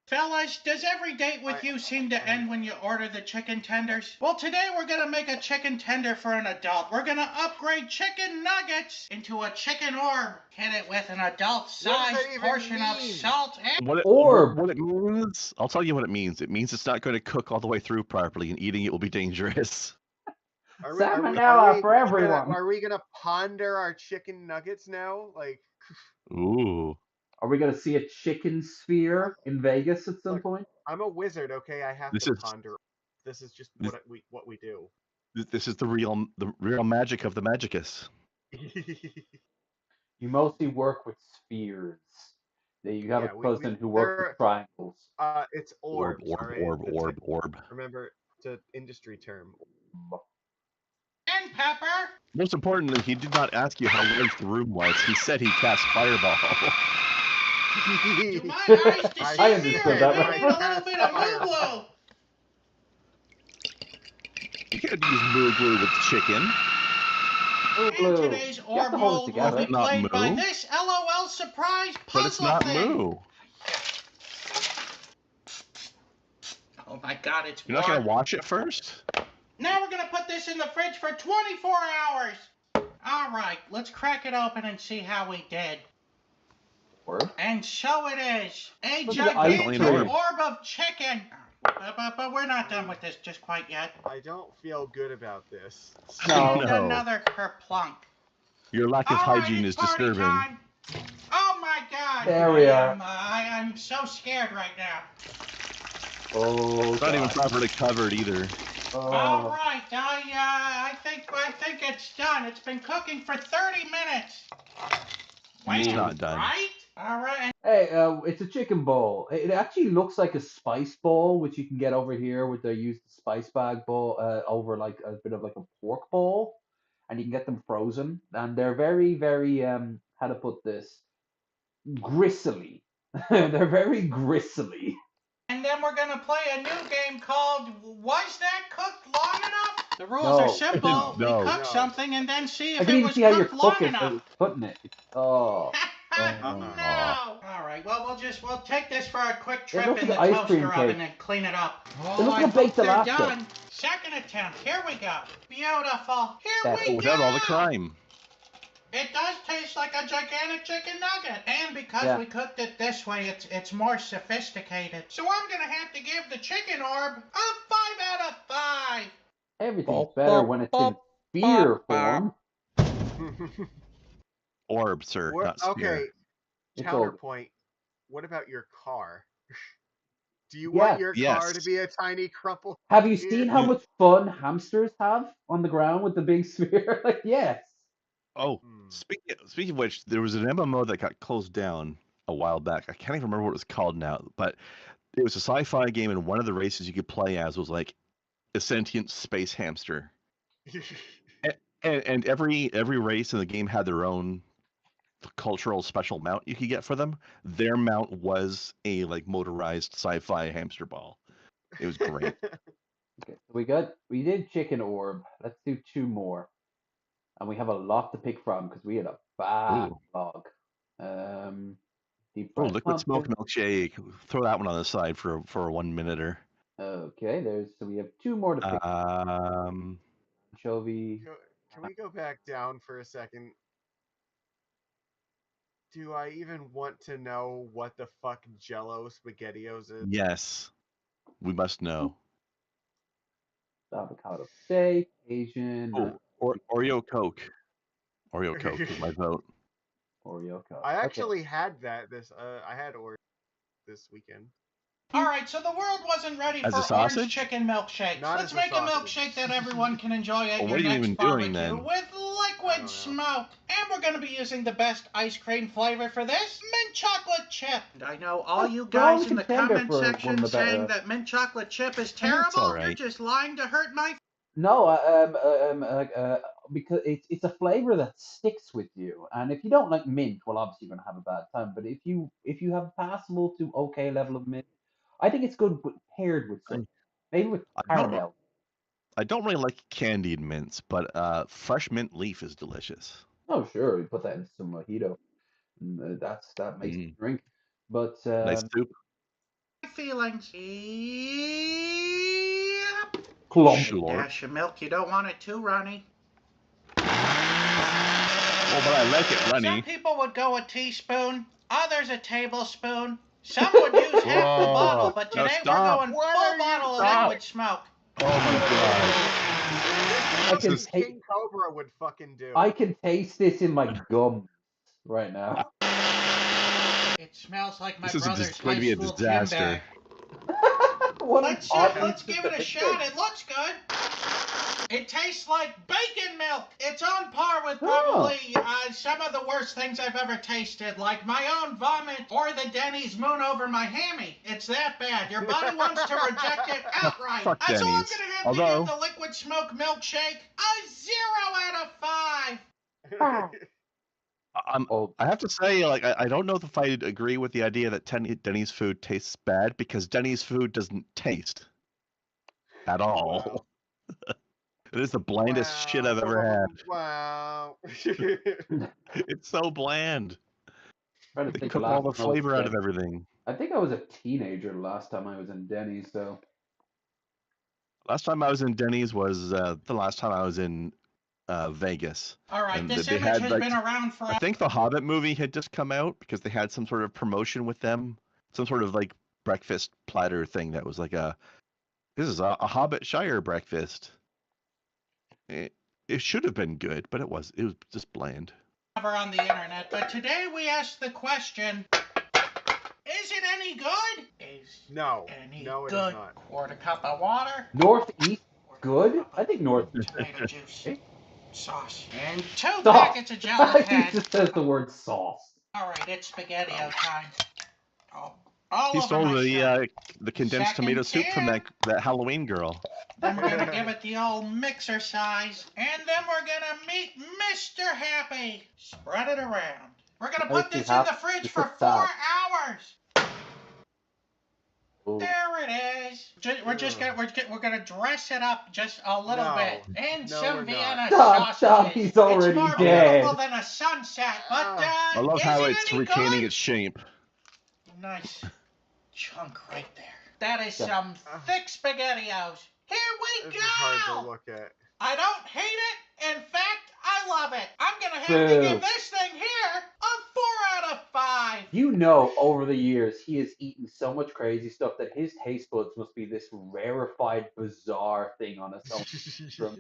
Fellas, does every date with you seem to end when you order the chicken tenders? Well, today we're gonna make a chicken tender for an adult. We're gonna upgrade chicken nuggets into a chicken orb. Hit it with an adult-sized portion of salt and What it means? I'll tell you what it means. It means it's not going to cook all the way through properly, and eating it will be dangerous. Salmonella for everyone. Are we gonna ponder our chicken nuggets now? Like. Ooh. Are we gonna see a chicken sphere in Vegas at some point? I'm a wizard, okay? I have to ponder. This is just what we do. This is the real magic of the Magicus. You mostly work with spheres. You have a person who works with triangles. It's orbs. Orb. Remember, it's an industry term. and pepper. Most importantly, he did not ask you how large the room was. He said he cast fireball. I understood that. A little bit of moo glue. You can't use moo glue with chicken. And today's orb mold will be played by this LOL surprise puzzle But it's not thing. moo. Oh my god, it's You're not going to watch it first? Now we're going to put this in the fridge for 24 hours. All right, let's crack it open and see how we did. Orb? And so it is. A gigantic orb of chicken. But we're not done with this just quite yet. I don't feel good about this. No. Another kerplunk. Your lack of hygiene is disturbing. Time. Oh my god. There we are. I'm so scared right now. Oh, it's not even properly covered either. Oh. All right, I think it's done. It's been cooking for 30 minutes. It's not done. Right? All right. Hey, it's a chicken bowl. It actually looks like a spice bowl, which you can get over here with the used spice bag bowl over like a bit of like a pork bowl, and you can get them frozen, and they're very, very how to put this, gristly. They're very gristly. And then we're gonna play a new game called Was That Cooked Long Enough? The rules are simple. We cook something and then see if it was cooked long enough. Putting it. Oh. No. All right. Well, we'll take this for a quick trip looks in the like ice cream toaster oven cake. and clean it up. It looks like baked they're Alaska. done. Second attempt. Here we go. Beautiful. Here we go. Without all the crime. It does taste like a gigantic chicken nugget. And because we cooked it this way, it's more sophisticated. So I'm going to have to give the chicken orb a 5 out of 5. Everything's better when it's in beer form. Orb, sir, not spear. Okay, counterpoint. What about your car? Do you want your car to be a tiny crumple? Have you seen how much fun hamsters have on the ground with the big sphere? Like, yes. Oh, speaking of which, there was an MMO that got closed down a while back. I can't even remember what it was called now, but it was a sci-fi game, and one of the races you could play as was like a sentient space hamster. and every race in the game had their own cultural special mount you could get for them. Their mount was a like motorized sci-fi hamster ball. It was great. Okay, we did chicken orb. Let's do 2 more, and we have a lot to pick from because we had a backlog. Deep fried liquid smoke pumpkin. milkshake. Throw that one on the side for a 1 minute-er. Okay, so we have 2 more to pick. Anchovy. Can we go back down for a second? Do I even want to know what the fuck Jello SpaghettiOs is? Yes, we must know. Avocado steak, Asian. Oreo Coke. Oreo Coke is my vote. Oreo Coke. I actually had that I had Oreo this weekend. All right, so the world wasn't ready As for a sausage? orange chicken milkshakes. Let's make a milkshake that everyone can enjoy at Well, your what are you next even barbecue doing then? with liquid smoke. And we're going to be using the best ice cream flavor for this, mint chocolate chip. And I know all you guys in the comment section saying that mint chocolate chip is terrible. You're just lying to hurt my... No, because it's a flavor that sticks with you, and if you don't like mint, well, obviously you're gonna have a bad time. But if you have passable to okay level of mint, I think it's good paired with something, maybe with caramel. I don't really like candied mints, but fresh mint leaf is delicious. Oh, sure, you put that in some mojito, and that makes it drink. But nice soup. Feelings. Clump. Dash of milk. You don't want it too runny. Oh, but I like it runny. Some people would go a teaspoon, others a tablespoon. Some would use half the bottle, but today we're going full bottle of liquid smoke. Oh my god! King Cobra would fucking do. I can taste this in my gums right now. It smells like my This brother's is going to be a disaster. Let's give it a shot. It looks good. It tastes like bacon milk. It's on par with probably some of the worst things I've ever tasted, like my own vomit or the Denny's moon over my hammy. It's that bad. Your body wants to reject it outright. Fuck So I'm going Denny's. to have to give the liquid smoke milkshake a 0 out of 5. I have to say, like, I don't know if I agree with the idea that Denny's food tastes bad, because Denny's food doesn't taste at all. It is the blandest shit I've ever had. Wow. It's so bland. They took all the flavor out of everything. I think I was a teenager last time I was in Denny's, so. Last time I was in Denny's was the last time I was in Vegas. All right, And this they image had, has like, been around for... I think the Hobbit movie had just come out because they had some sort of promotion with them. Some sort of like breakfast platter thing that was like this is a Hobbit Shire breakfast. It should have been good, but it was just bland. On the internet, but today we asked the question: is it any good? No, any it is good? not. Quarter cup of water. Northeast good? I think Northeast. Tomato juice. Sauce. And 2 Sauce. packets of He gelatin. just says the word sauce. All right, it's SpaghettiO time. All He over stole my shirt. the condensed Second tomato soup from can. that Halloween girl. Then we're gonna give it the old mixer size, and then we're gonna meet Mr. Happy. Spread it around. We're gonna put this in the fridge for 4 hours. Ooh. There it is. We're gonna dress it up just a little bit, and some Vienna sausages. Stop, he's already it's more dead. beautiful than a sunset, but I love how is it's it any retaining good? its shape. Nice chunk right there. That is some thick SpaghettiOs. Here we This go. is hard to look at. I don't hate it. In fact, I love it. I'm gonna have to give this thing here a 4 out of 5. You know, over the years, he has eaten so much crazy stuff that his taste buds must be this rarefied, bizarre thing on its own.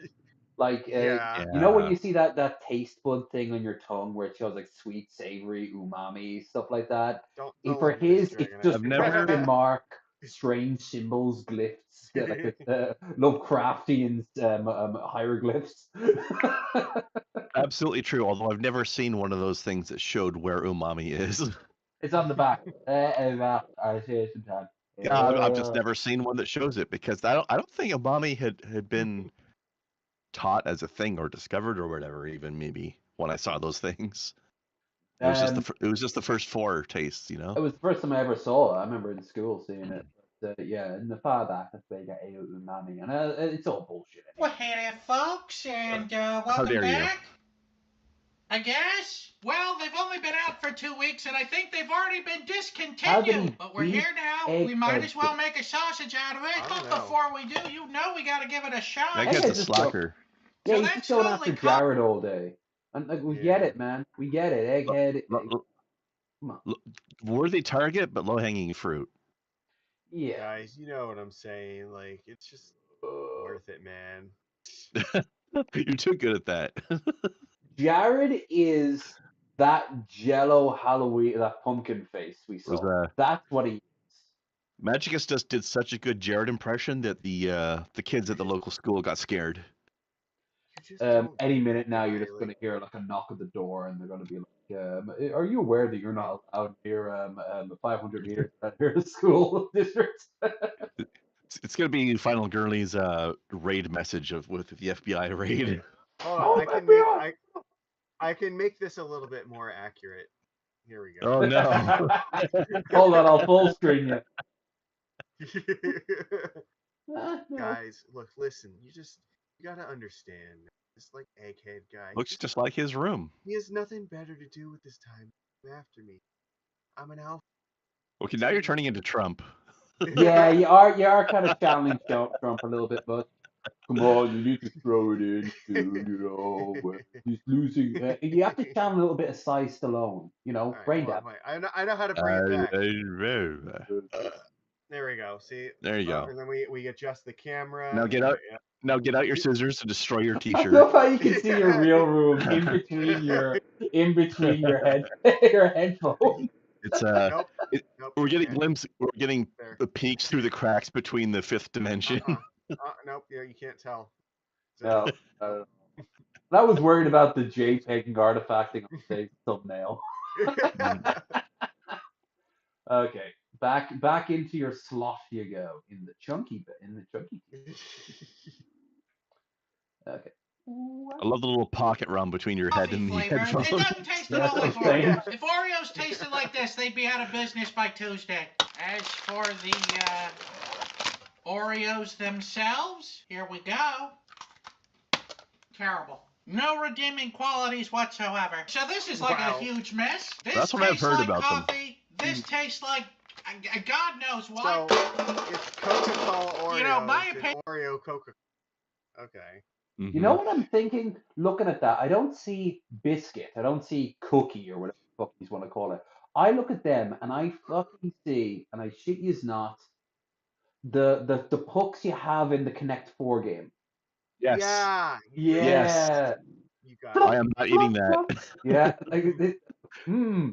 Like, you know when you see that taste bud thing on your tongue where it shows like sweet, savory, umami, stuff like that? For his, it's just question mark, strange symbols, glyphs, like Lovecraftian hieroglyphs. Absolutely true. Although I've never seen one of those things that showed where umami is. It's on the back. I see it sometimes. Yeah, I've just never seen one that shows it because I don't think umami had been taught as a thing or discovered or whatever. Even maybe when I saw those things, it was just the first 4 tastes. You know. It was the first time I ever saw it. I remember in school seeing it. But, yeah, in the far back, that's where you get umami, and it's all bullshit. Well, hey there, folks, and How welcome dare you? back. I guess. Well, they've only been out for 2 weeks, and I think they've already been discontinued. But we're here now. We might as well make a sausage out of it. But before we do, you know we got to give it a shot. That guy's a slacker. Yeah, he's just going after Jared all day. And like, we get it, man. We get it. Egghead. Worthy target, but low-hanging fruit. Yeah. Guys, you know what I'm saying. Like, it's just worth it, man. You're too good at that. Jared is that Jello Halloween, that pumpkin face we saw. That's what he is. Magicus just did such a good Jared impression that the kids at the local school got scared. Any minute now, you're just going to hear like a knock at the door, and they're going to be like, "Are you aware that you're not allowed near 500 meters out here at school district?" It's going to be Final Girlie's raid message with the FBI raid. Oh, I can make this a little bit more accurate. Here we go. Oh no! Hold on, I'll full screen you. Guys, look, listen. You gotta understand. This like egghead guy. Looks just like his room. He has nothing better to do with his time after me. I'm an alpha. Okay, now you're turning into Trump. Yeah, you are kind of challenging Trump a little bit, but come on, you need to throw it in. He's losing. You have to channel a little bit of Cy Stallone. You know, right, brain damage. I know how to bring it back. There we go. See. There you go. And then we adjust the camera. Now get out. Yeah. Now get out your scissors to destroy your T-shirt. I love how you can see your real room in between your your headphones. It's we're getting glimpses. We're getting the peeks through the cracks between the 5th dimension. Nope. Yeah, you can't tell. No. I was worried about the JPEG artifacting on the thumbnail. Okay, back into your slot you go in the chunky bit. Okay. I love the little pocket round betwing your head and the headphones. It doesn't taste at all like Oreos. If Oreos tasted like this, they'd be out of business by Tuesday. As for the Oreos themselves, here we go. Terrible. No redeeming qualities whatsoever. So this is like a huge mess. This That's what I've heard like about coffee. Them. This tastes like God knows what. So it's Coca-Cola Oreo. You know, my opinion. Oreo Coca. Okay. Mm-hmm. You know what I'm thinking? Looking at that, I don't see biscuit. I don't see cookie or whatever the fuck you want to call it. I look at them and I fucking see, and I shit you's not, the pucks you have in the Connect 4 game. Yes. Yeah. Yes. You got I am not eating that. Yeah.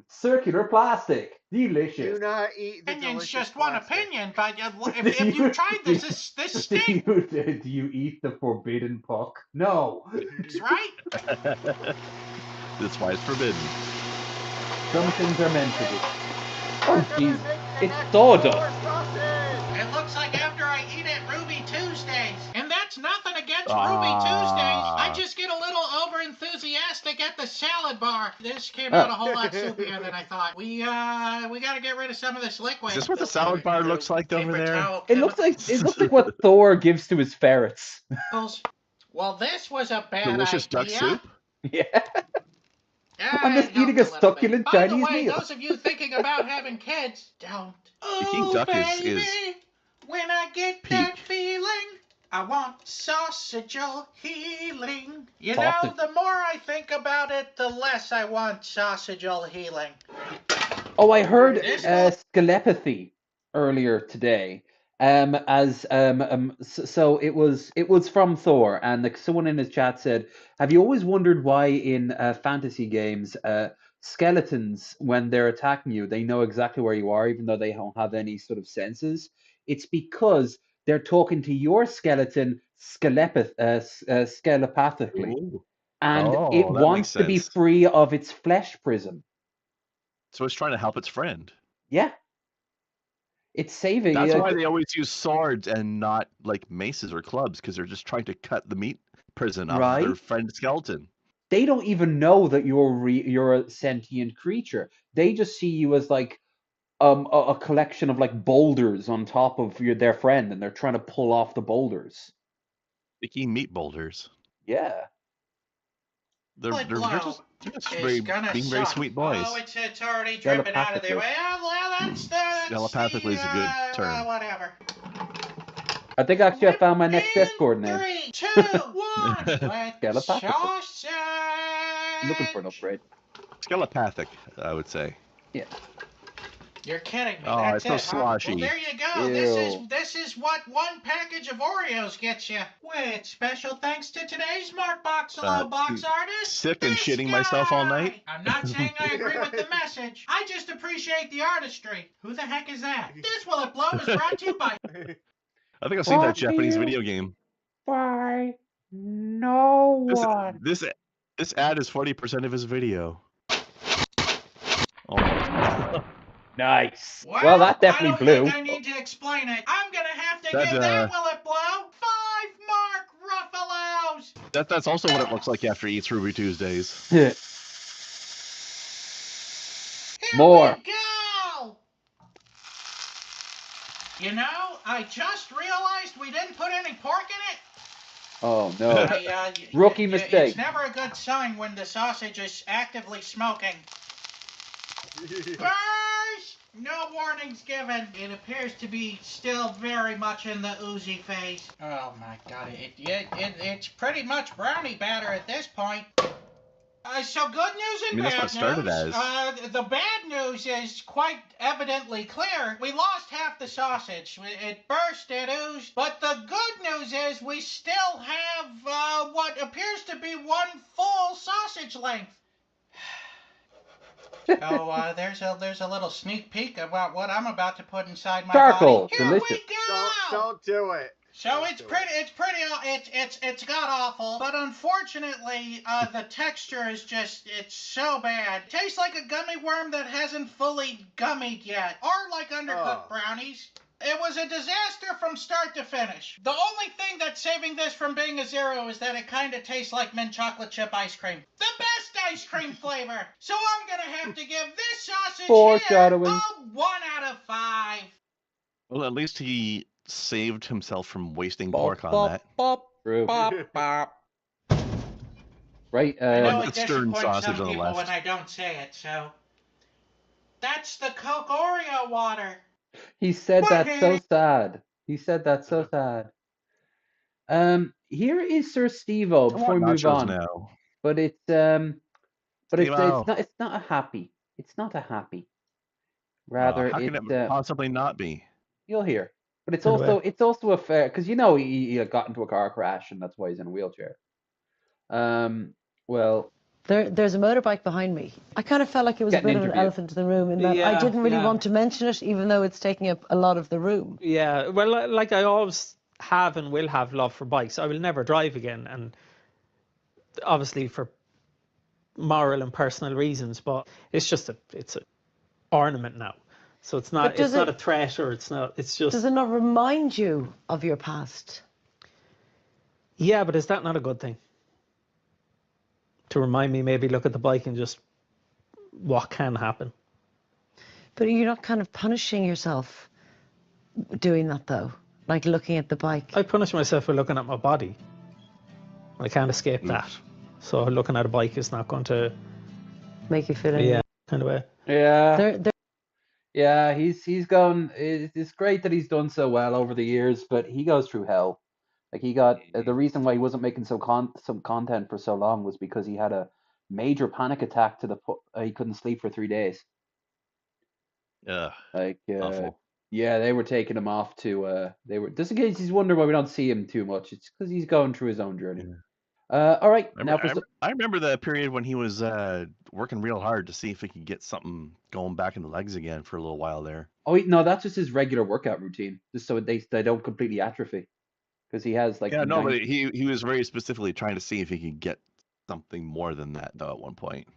Circular plastic. Delicious. Do not eat the Opinion's just plastic. one opinion, but if you tried this stinks. Do you eat the forbidden puck? No. That's right. That's why it's forbidden. Some things are meant to be. Oh, jeez. It's sawdust. It looks like after I eat it, Ruby Tuesdays. And that's nothing against Ruby Tuesdays. I just get a little over-enthusiastic at the salad bar. This came out a whole lot soupier than I thought. We got to get rid of some of this liquid. Is this what the salad bar looks like over there? It looks like what Thor gives to his ferrets. Well, this was a bad Delicious idea. duck soup? Yeah. I'm just eating a succulent Chinese meal. By the way, those of you thinking about having kids, don't. Peking duck is when I get that feeling, I want sausageal healing. You know, the more I think about it, the less I want sausageal healing. Oh, I heard skelepathy earlier today. So it was from Thor, and like someone in his chat said, have you always wondered why in fantasy games skeletons, when they're attacking you, they know exactly where you are, even though they don't have any sort of senses? It's because they're talking to your skeleton telepathically. Ooh. And Oh, it that wants makes to be sense. free of its flesh prison. So it's trying to help its friend. Yeah. It's saving. That's why they always use swords and not like maces or clubs, because they're just trying to cut the meat prison off of their Right. friend skeleton. They don't even know that you're a sentient creature. They just see you as like a collection of like boulders on top of their friend, and they're trying to pull off the boulders. Sticky meat boulders. Yeah. They're just being very sweet boys. Oh, it's already dripping out of there. Well, that's Telepathically is a good term. Whatever. I think actually I found my next Discord name. 3, 2, 1. Let's Telepathic. Looking for an upgrade. Telepathic, I would say. Yeah. You're kidding me. Oh, That's it's so sloshy. Well, there you go. Ew. This is what one package of Oreos gets you. With special thanks to today's Mark Boxalo box artist. Sick and shitting myself all night. I'm not saying I agree with the message. I just appreciate the artistry. Who the heck is that? This Will It Blow is brought to you by... I think I've seen that Japanese video game. Bye. No one. This ad is 40% of his video. Oh. Nice. Well, that definitely blew. I don't think I need to explain it. I'm gonna have to give that Will It Blow 5 Mark Ruffalos. That's also what it looks like after he eats Ruby Tuesdays. More. Go! You know, I just realized we didn't put any pork in it. Oh no. Rookie mistake. It's never a good sign when the sausage is actively smoking. First, no warnings given. It appears to be still very much in the oozy phase. Oh my god, it's pretty much brownie batter at this point. So good news and bad that's what it started news. The bad news is quite evidently clear. We lost half the sausage. It burst, it oozed. But the good news is we still have what appears to be one full sausage length. Oh, there's a little sneak peek about what I'm about to put inside my Charcoal. body. Here Delicious. we go. Don't do it. So it's god awful, but unfortunately, the texture is it's so bad. It tastes like a gummy worm that hasn't fully gummied yet, or like undercooked brownies. It was a disaster from start to finish. The only thing that's saving this from being a 0 is that it kind of tastes like mint chocolate chip ice cream. The best ice cream flavor. So I'm gonna have to give this sausage 4 here out a of 1 out of 5. Well, at least he saved himself from wasting pork on that. True. Right. I know the it stern disappoints sausage some on the people left. when I don't say it, so... That's the Coke Oreo water. He said that so sad. He said that so sad. Here is Sir Steve-O before we move on. Now. But it's it's not a happy. It's not a happy. Rather, how can it possibly not be? You'll hear. But it's also a fair, because you know he got into a car crash and that's why he's in a wheelchair. Well, there's a motorbike behind me. I kind of felt like it was a bit of an elephant in the room in that I didn't really want to mention it, even though it's taking up a lot of the room. Yeah, well, like I always have and will have love for bikes. I will never drive again, and obviously for moral and personal reasons, but it's just it's an ornament now. So it's not not a threat, or it's just... Does it not remind you of your past? Yeah, but is that not a good thing? To remind me, maybe look at the bike and just what can happen. But you're not kind of punishing yourself doing that, though? Like looking at the bike? I punish myself for looking at my body. I can't escape that. So looking at a bike is not going to... make you feel any... Yeah, kind of way. Yeah. Yeah, he's gone. It's great that he's done so well over the years, but he goes through hell. Like he got the reason why he wasn't making some content for so long was because he had a major panic attack to the he couldn't sleep for 3 days. Yeah. Like awful. Yeah, they were taking him off to just in case he's wondering why we don't see him too much. It's because he's going through his own journey. All right. Now for I remember the period when he was working real hard to see if he could get something going back in the legs again for a little while there. Oh no, that's just his regular workout routine, just so they don't completely atrophy, because he has like. Yeah, no, but he was very specifically trying to see if he could get something more than that though at one point.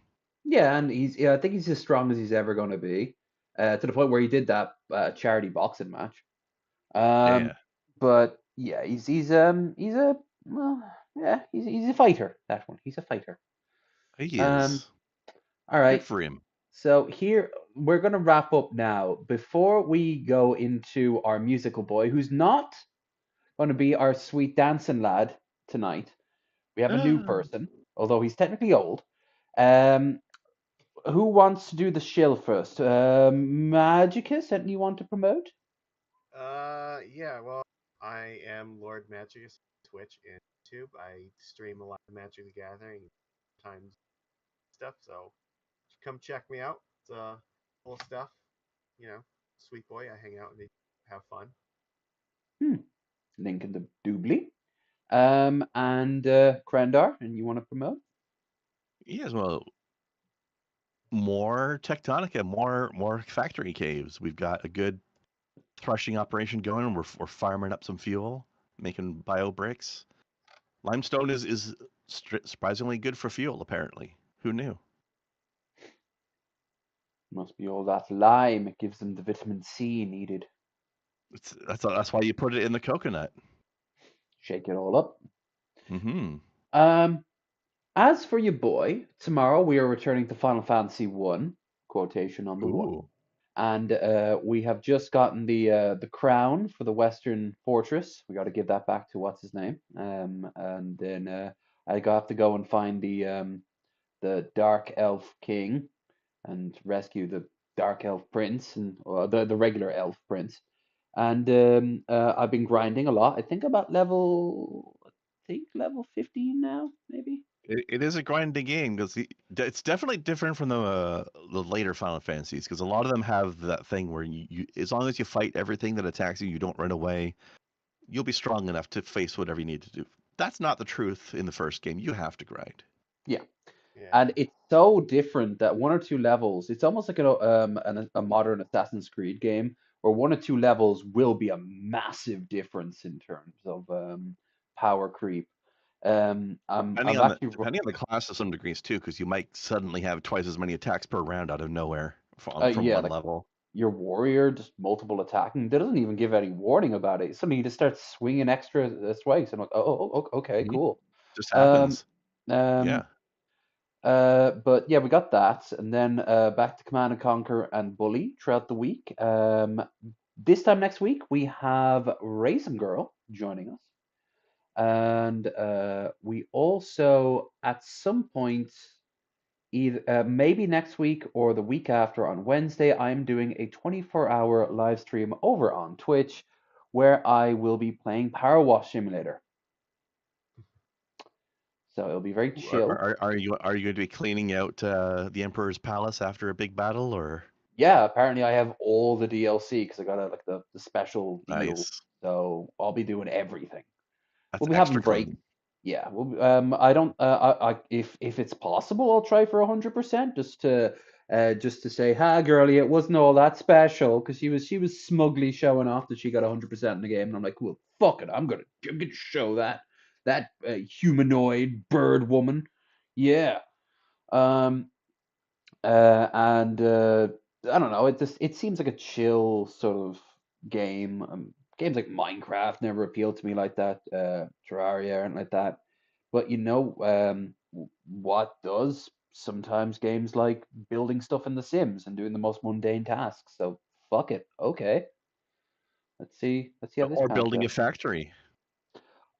Yeah, and I think he's as strong as he's ever going to be, to the point where he did that charity boxing match. Yeah. But yeah, he's a fighter. That one, he's a fighter. He is. All right. Good for him. So here we're going to wrap up now. Before we go into our musical boy, who's not going to be our sweet dancing lad tonight, we have a new person, although he's technically old. Who wants to do the shill first? Magicus, anything you want to promote? Yeah, well, I am Lord Majicus on Twitch and YouTube. I stream a lot of Magic the Gathering, times stuff, so come check me out. It's cool stuff. You know, sweet boy, I hang out and have fun. Link in the doobly. And Krendar, and you want to promote? Yes, well, more Tectonica, more factory caves. We've got a good threshing operation going. We're farming up some fuel, making bio bricks. Limestone is surprisingly good for fuel. Apparently, who knew? Must be all that lime. It gives them the vitamin C needed. That's why you put it in the coconut. Shake it all up. Mm-hmm. As for your boy, tomorrow we are returning to Final Fantasy 1, quotation on the one. And we have just gotten the crown for the Western Fortress. We got to give that back to what's his name. And then I have to go and find the Dark Elf King and rescue the Dark Elf Prince and the regular Elf Prince. And I've been grinding a lot. I think about level 15 now, maybe. It is a grinding game because it's definitely different from the later Final Fantasies, because a lot of them have that thing where you as long as you fight everything that attacks you, you don't run away, you'll be strong enough to face whatever you need to do. That's not the truth in the first game. You have to grind. Yeah. And it's so different that 1 or 2 levels, it's almost like a modern Assassin's Creed game, where 1 or 2 levels will be a massive difference in terms of power creep. Depending on the class to some degrees too, because you might suddenly have twice as many attacks per round out of nowhere from one level. Your warrior just multiple attacking, that doesn't even give any warning about it. Suddenly you just start swinging extra swings. I'm like, okay, cool. Just happens. Yeah. But yeah, we got that, and then back to Command and Conquer and Bully throughout the week. This time next week we have Raisin Girl joining us. And we also, at some point, either maybe next week or the week after on Wednesday, I'm doing a 24-hour live stream over on Twitch where I will be playing Power Wash Simulator. So it'll be very chill. Are you going to be cleaning out the Emperor's Palace after a big battle, or? Yeah, apparently I have all the DLC because I got the special deal. Nice. So I'll be doing everything. That's we'll be having break. Yeah. I don't. If it's possible, I'll try for 100%, just to say, "Ha, girlie, it wasn't all that special," because she was smugly showing off that she got 100% in the game, and I'm like, "Well, fuck it, I'm gonna show that humanoid bird woman." Yeah. And I don't know. It seems like a chill sort of game. Games like Minecraft never appealed to me like that. Terraria and like that. But what does? Sometimes games like building stuff in The Sims and doing the most mundane tasks. So fuck it. Okay. Let's see how this. Or building a factory.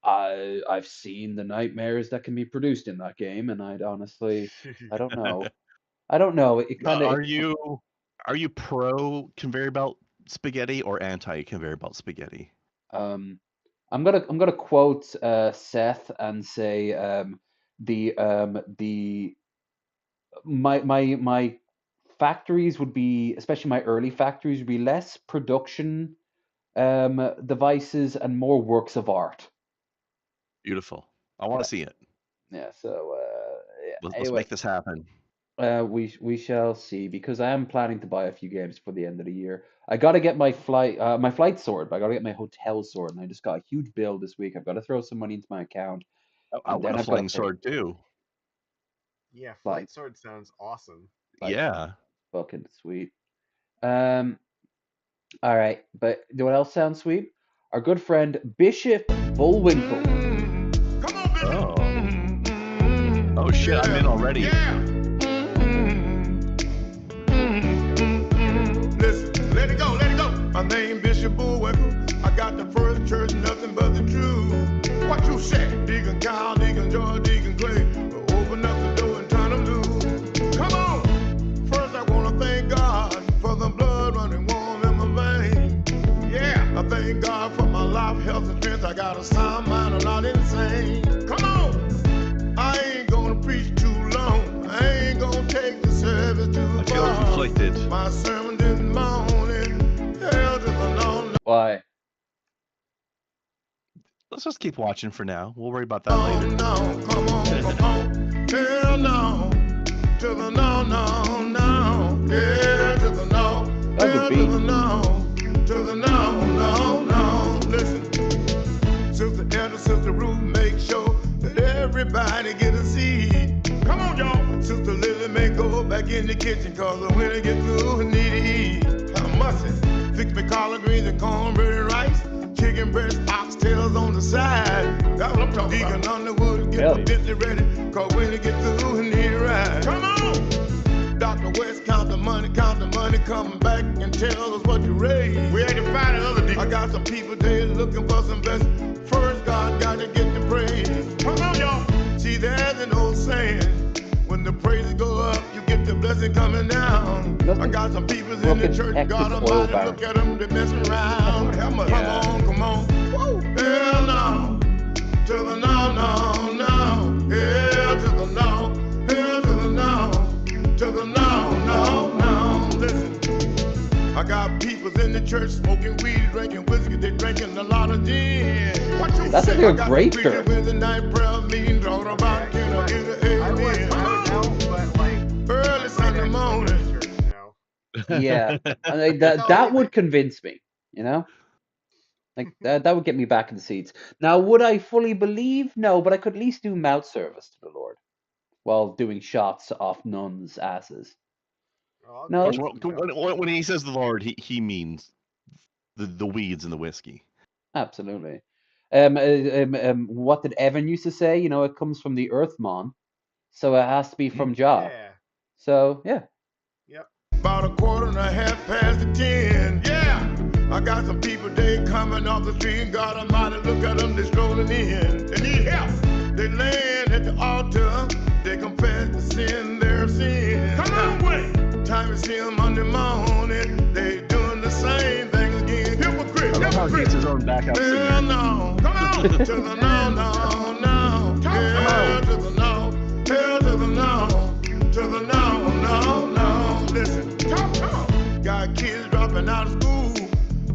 I've seen the nightmares that can be produced in that game, and I don't know. I don't know. It kind of. Are you pro conveyor belt spaghetti or anti conveyor belt spaghetti? I'm gonna quote Seth and say my factories would be, especially my early factories, would be less production devices and more works of art. Beautiful. I want to see it. Yeah. So Let's anyway, make this happen. we shall see, because I am planning to buy a few games for the end of the year. I got to get my flight sorted, but I got to get my hotel sorted, and I just got a huge bill this week. I've got to throw some money into my account, I and then want a I've got to flying sword too. Yeah, flight sword sounds awesome. Yeah. Fucking sweet. All right, but you know what else sounds sweet? Our good friend Bishop Bullwinkle. Oh shit, I'm in already. Listen, let it go, let it go. My name Bishop Bullwinkle. I got the first church, nothing but the truth. What you say? Deacon Kyle, Deacon George, Deacon Clay. Open up the door and turn them loose. Come on. First I want to thank God for the blood running warm in my veins. Yeah, I thank God for my life, health, and strength. I got a sound mind, I'm not insane. Come on. I ain't gonna preach too long. I ain't gonna take the service too far. I feel conflicted. My sermon this morning, hell to the Lord. Why? Let's just keep watching for now. We'll worry about that later. No, come on. Hell no. To the no, no, no. Yeah, to the no. Hell to the no. To the no, no, no. Listen. Sister Edna, Sister Ruth, make sure that everybody get a seat. Come on, y'all. Sister Lily may go back in the kitchen, cause when I get through, I need to eat. I must fix me collard greens and cornbread and rice. Chicken breast, oxtails on the side. That's what I'm talking about. Deacon Underwood, get the Bentley ready, cause when I get through, I need a ride. Come on! Dr. West, count the money, come back and tell us what you raised. We had to find another deacon. I got some people there looking for some blessing. First, God got to get the praise. Come on, y'all. See, there's an old saying, when the praises go up, you get the blessing coming down. I got some people in the church, God Almighty, look at them, they messing around. Come on. Woo. Hell no. To the no, no, no. Hell to the no. Hell to the no. To the no, no, no. Listen, I got people in the church smoking weed, drinking whiskey, they drinking a lot of gin. What you That's say? a great church. With the night prayer meeting, talking about, amen. Early Sunday morning. Yeah, that would convince me, you know? Like, that would get me back in the seats. Now, would I fully believe? No, but I could at least do mouth service to the Lord while doing shots off nuns' asses. No, when he says the Lord, he means the weeds and the whiskey. Absolutely. What did Evan used to say? You know, it comes from the Earth, man, so it has to be from Jah. Yeah. So yeah. Yep. About a quarter and a half past 10. Yeah. I got some people, they coming off the street. God Almighty, look at them, they strolling in. They need help. They laying at the altar. They confess to sin, their sin. Come on, wait. Time to see them Monday morning. They doing the same thing again. Hypocrite. I love how he gets his own back out singer. Hell no. Come on. To the no, no, no. Hell to the no. Hell to the no. To the no, no, no. Listen. Talk. Got kids dropping out of school,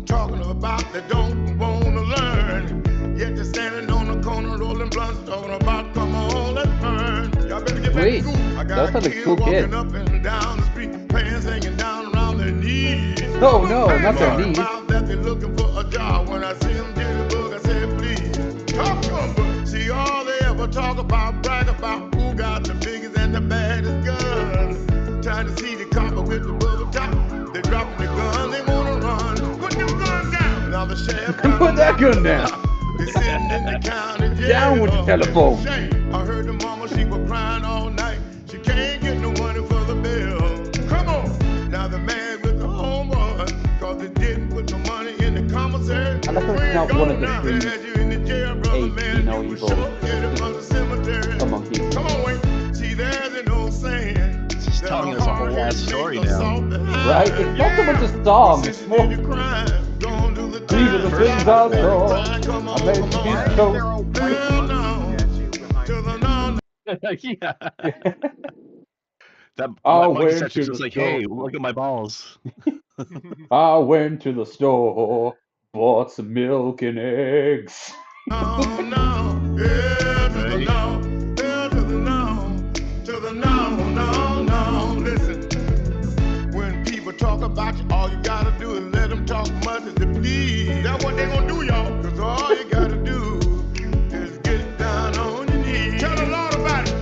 talking about they don't want to learn. Yet they're standing on the corner rolling blunts, talking about come on, let's burn. Y'all better get back to school. I got kids walking up and down the street, pants hanging down around their knees. Oh no, not their knees. About that they're looking for a job. When I see them get the book, I said please talk to them. But see, all they ever talk about, brag about who got the biggest and the baddest gun. Trying to see the copper with the bubble top. They dropping the gun, they wanna run. Put them guns down. Now the sheriff put that gun down. They sitting in the county jail. Down with the telephone. I heard the mama, she was crying all night. She can't get no money for the bill. Come on. Now the man with the homework, cause they didn't put the money in the commissary. I like how it's not one of the three. Come on, wait. See, there's an old saying. He's telling us a whole ass story now. Right? It's not so much a song. It's more. These are the things I saw. I made these coats. Yeah. That monkey section was like, hey, look at my balls. I went to the store, bought some milk and eggs. No, yeah, to the no, yeah, talk about you. All you gotta do is let them talk much as they please. That's what they gonna do, y'all. Cause all you gotta do is get down on your knees. Tell the Lord about it.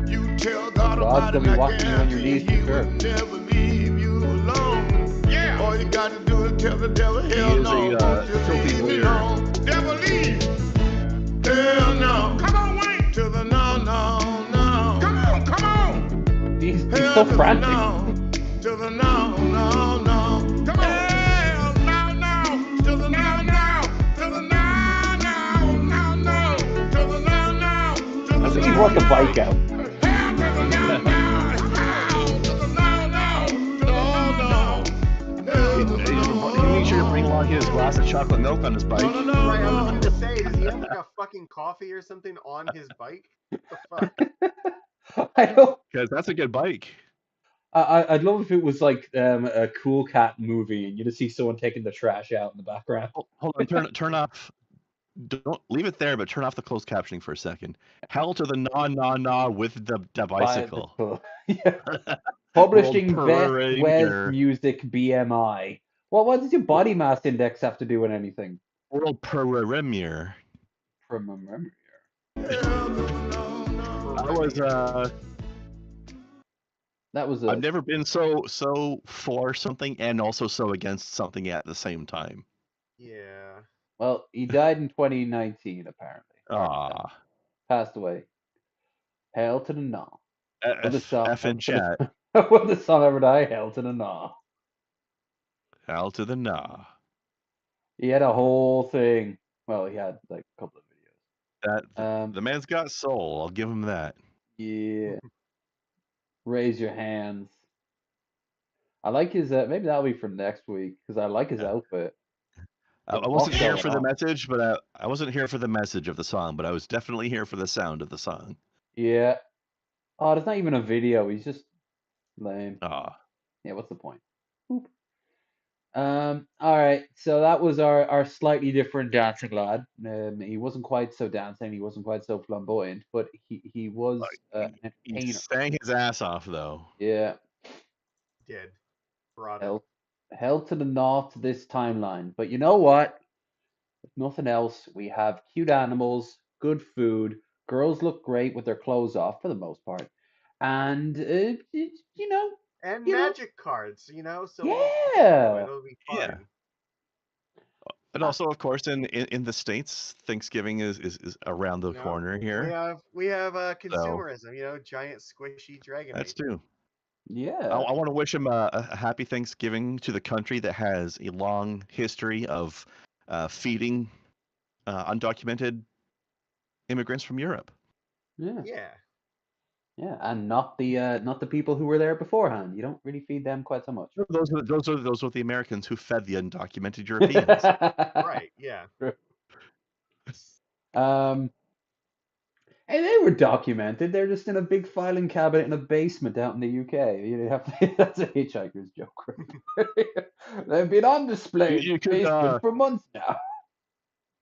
You tell God about it. God's gonna be watching you on your knees for sure. Never leave you alone. Yeah. All you gotta do is tell the devil, hell no. Won't you leave me alone? Devil leave. Hell no. Come on, wait. To the no, no, no. Come on, come on. He's so frantic. To the no, no, no. Come on. Hell no, no. To the no, no. To the no, no, no, no. To the no, no. To the no, no. I think he brought the bike out. He made sure to bring along his glass of chocolate milk on his bike. Right, I was going to say, does he have like a fucking coffee or something on his bike? What the fuck? I know. Because that's a good bike. I'd love if it was like a Cool Cat movie and you just see someone taking the trash out in the background. Hold on, turn off. Don't leave it there, but turn off the closed captioning for a second. Hell to the na with the bicycle. Yeah. Publishing Best Web Music BMI. Well, what does your body mass index have to do with anything? World premiere. Premiere. I've never been so for something and also so against something at the same time. Yeah. Well, he died in 2019, apparently. Passed away. Hail to the Nah. F in chat. Will the song ever die? Hail to the Nah. Hail to the Nah. He had a whole thing. Well, he had like a couple of videos. The man's got soul. I'll give him that. Yeah. Raise your hands. I like his. Maybe that'll be for next week because I like his outfit. I wasn't here for the message, but I wasn't here for the message of the song, but I was definitely here for the sound of the song. Yeah. Oh, there's not even a video. He's just lame. Yeah, what's the point? Oop. All right. So that was our slightly different dancing lad. He wasn't quite so dancing. He wasn't quite so flamboyant, but he was an entertainer. He sang his ass off, though. Yeah. Did. Brought it. Hell to the Nah to this timeline. But you know what? If nothing else, we have cute animals, good food, girls look great with their clothes off for the most part, and and magic cards, so yeah, it'll be fun. Yeah. And also, of course, in the States, Thanksgiving is around the corner here. We have consumerism, giant squishy dragon. That's true. Yeah. I want to wish him a happy Thanksgiving to the country that has a long history of feeding undocumented immigrants from Europe. Yeah. Yeah. Yeah, and not the people who were there beforehand. You don't really feed them quite so much. Those were the Americans who fed the undocumented Europeans. Right. Yeah. Hey, they were documented. They're just in a big filing cabinet in a basement out in the UK. That's a hitchhiker's joke. They've been on display in the basement for months now.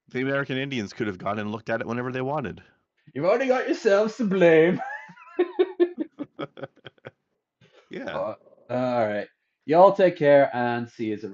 The American Indians could have gone and looked at it whenever they wanted. You've only got yourselves to blame. Yeah. All right. Y'all take care and see you around.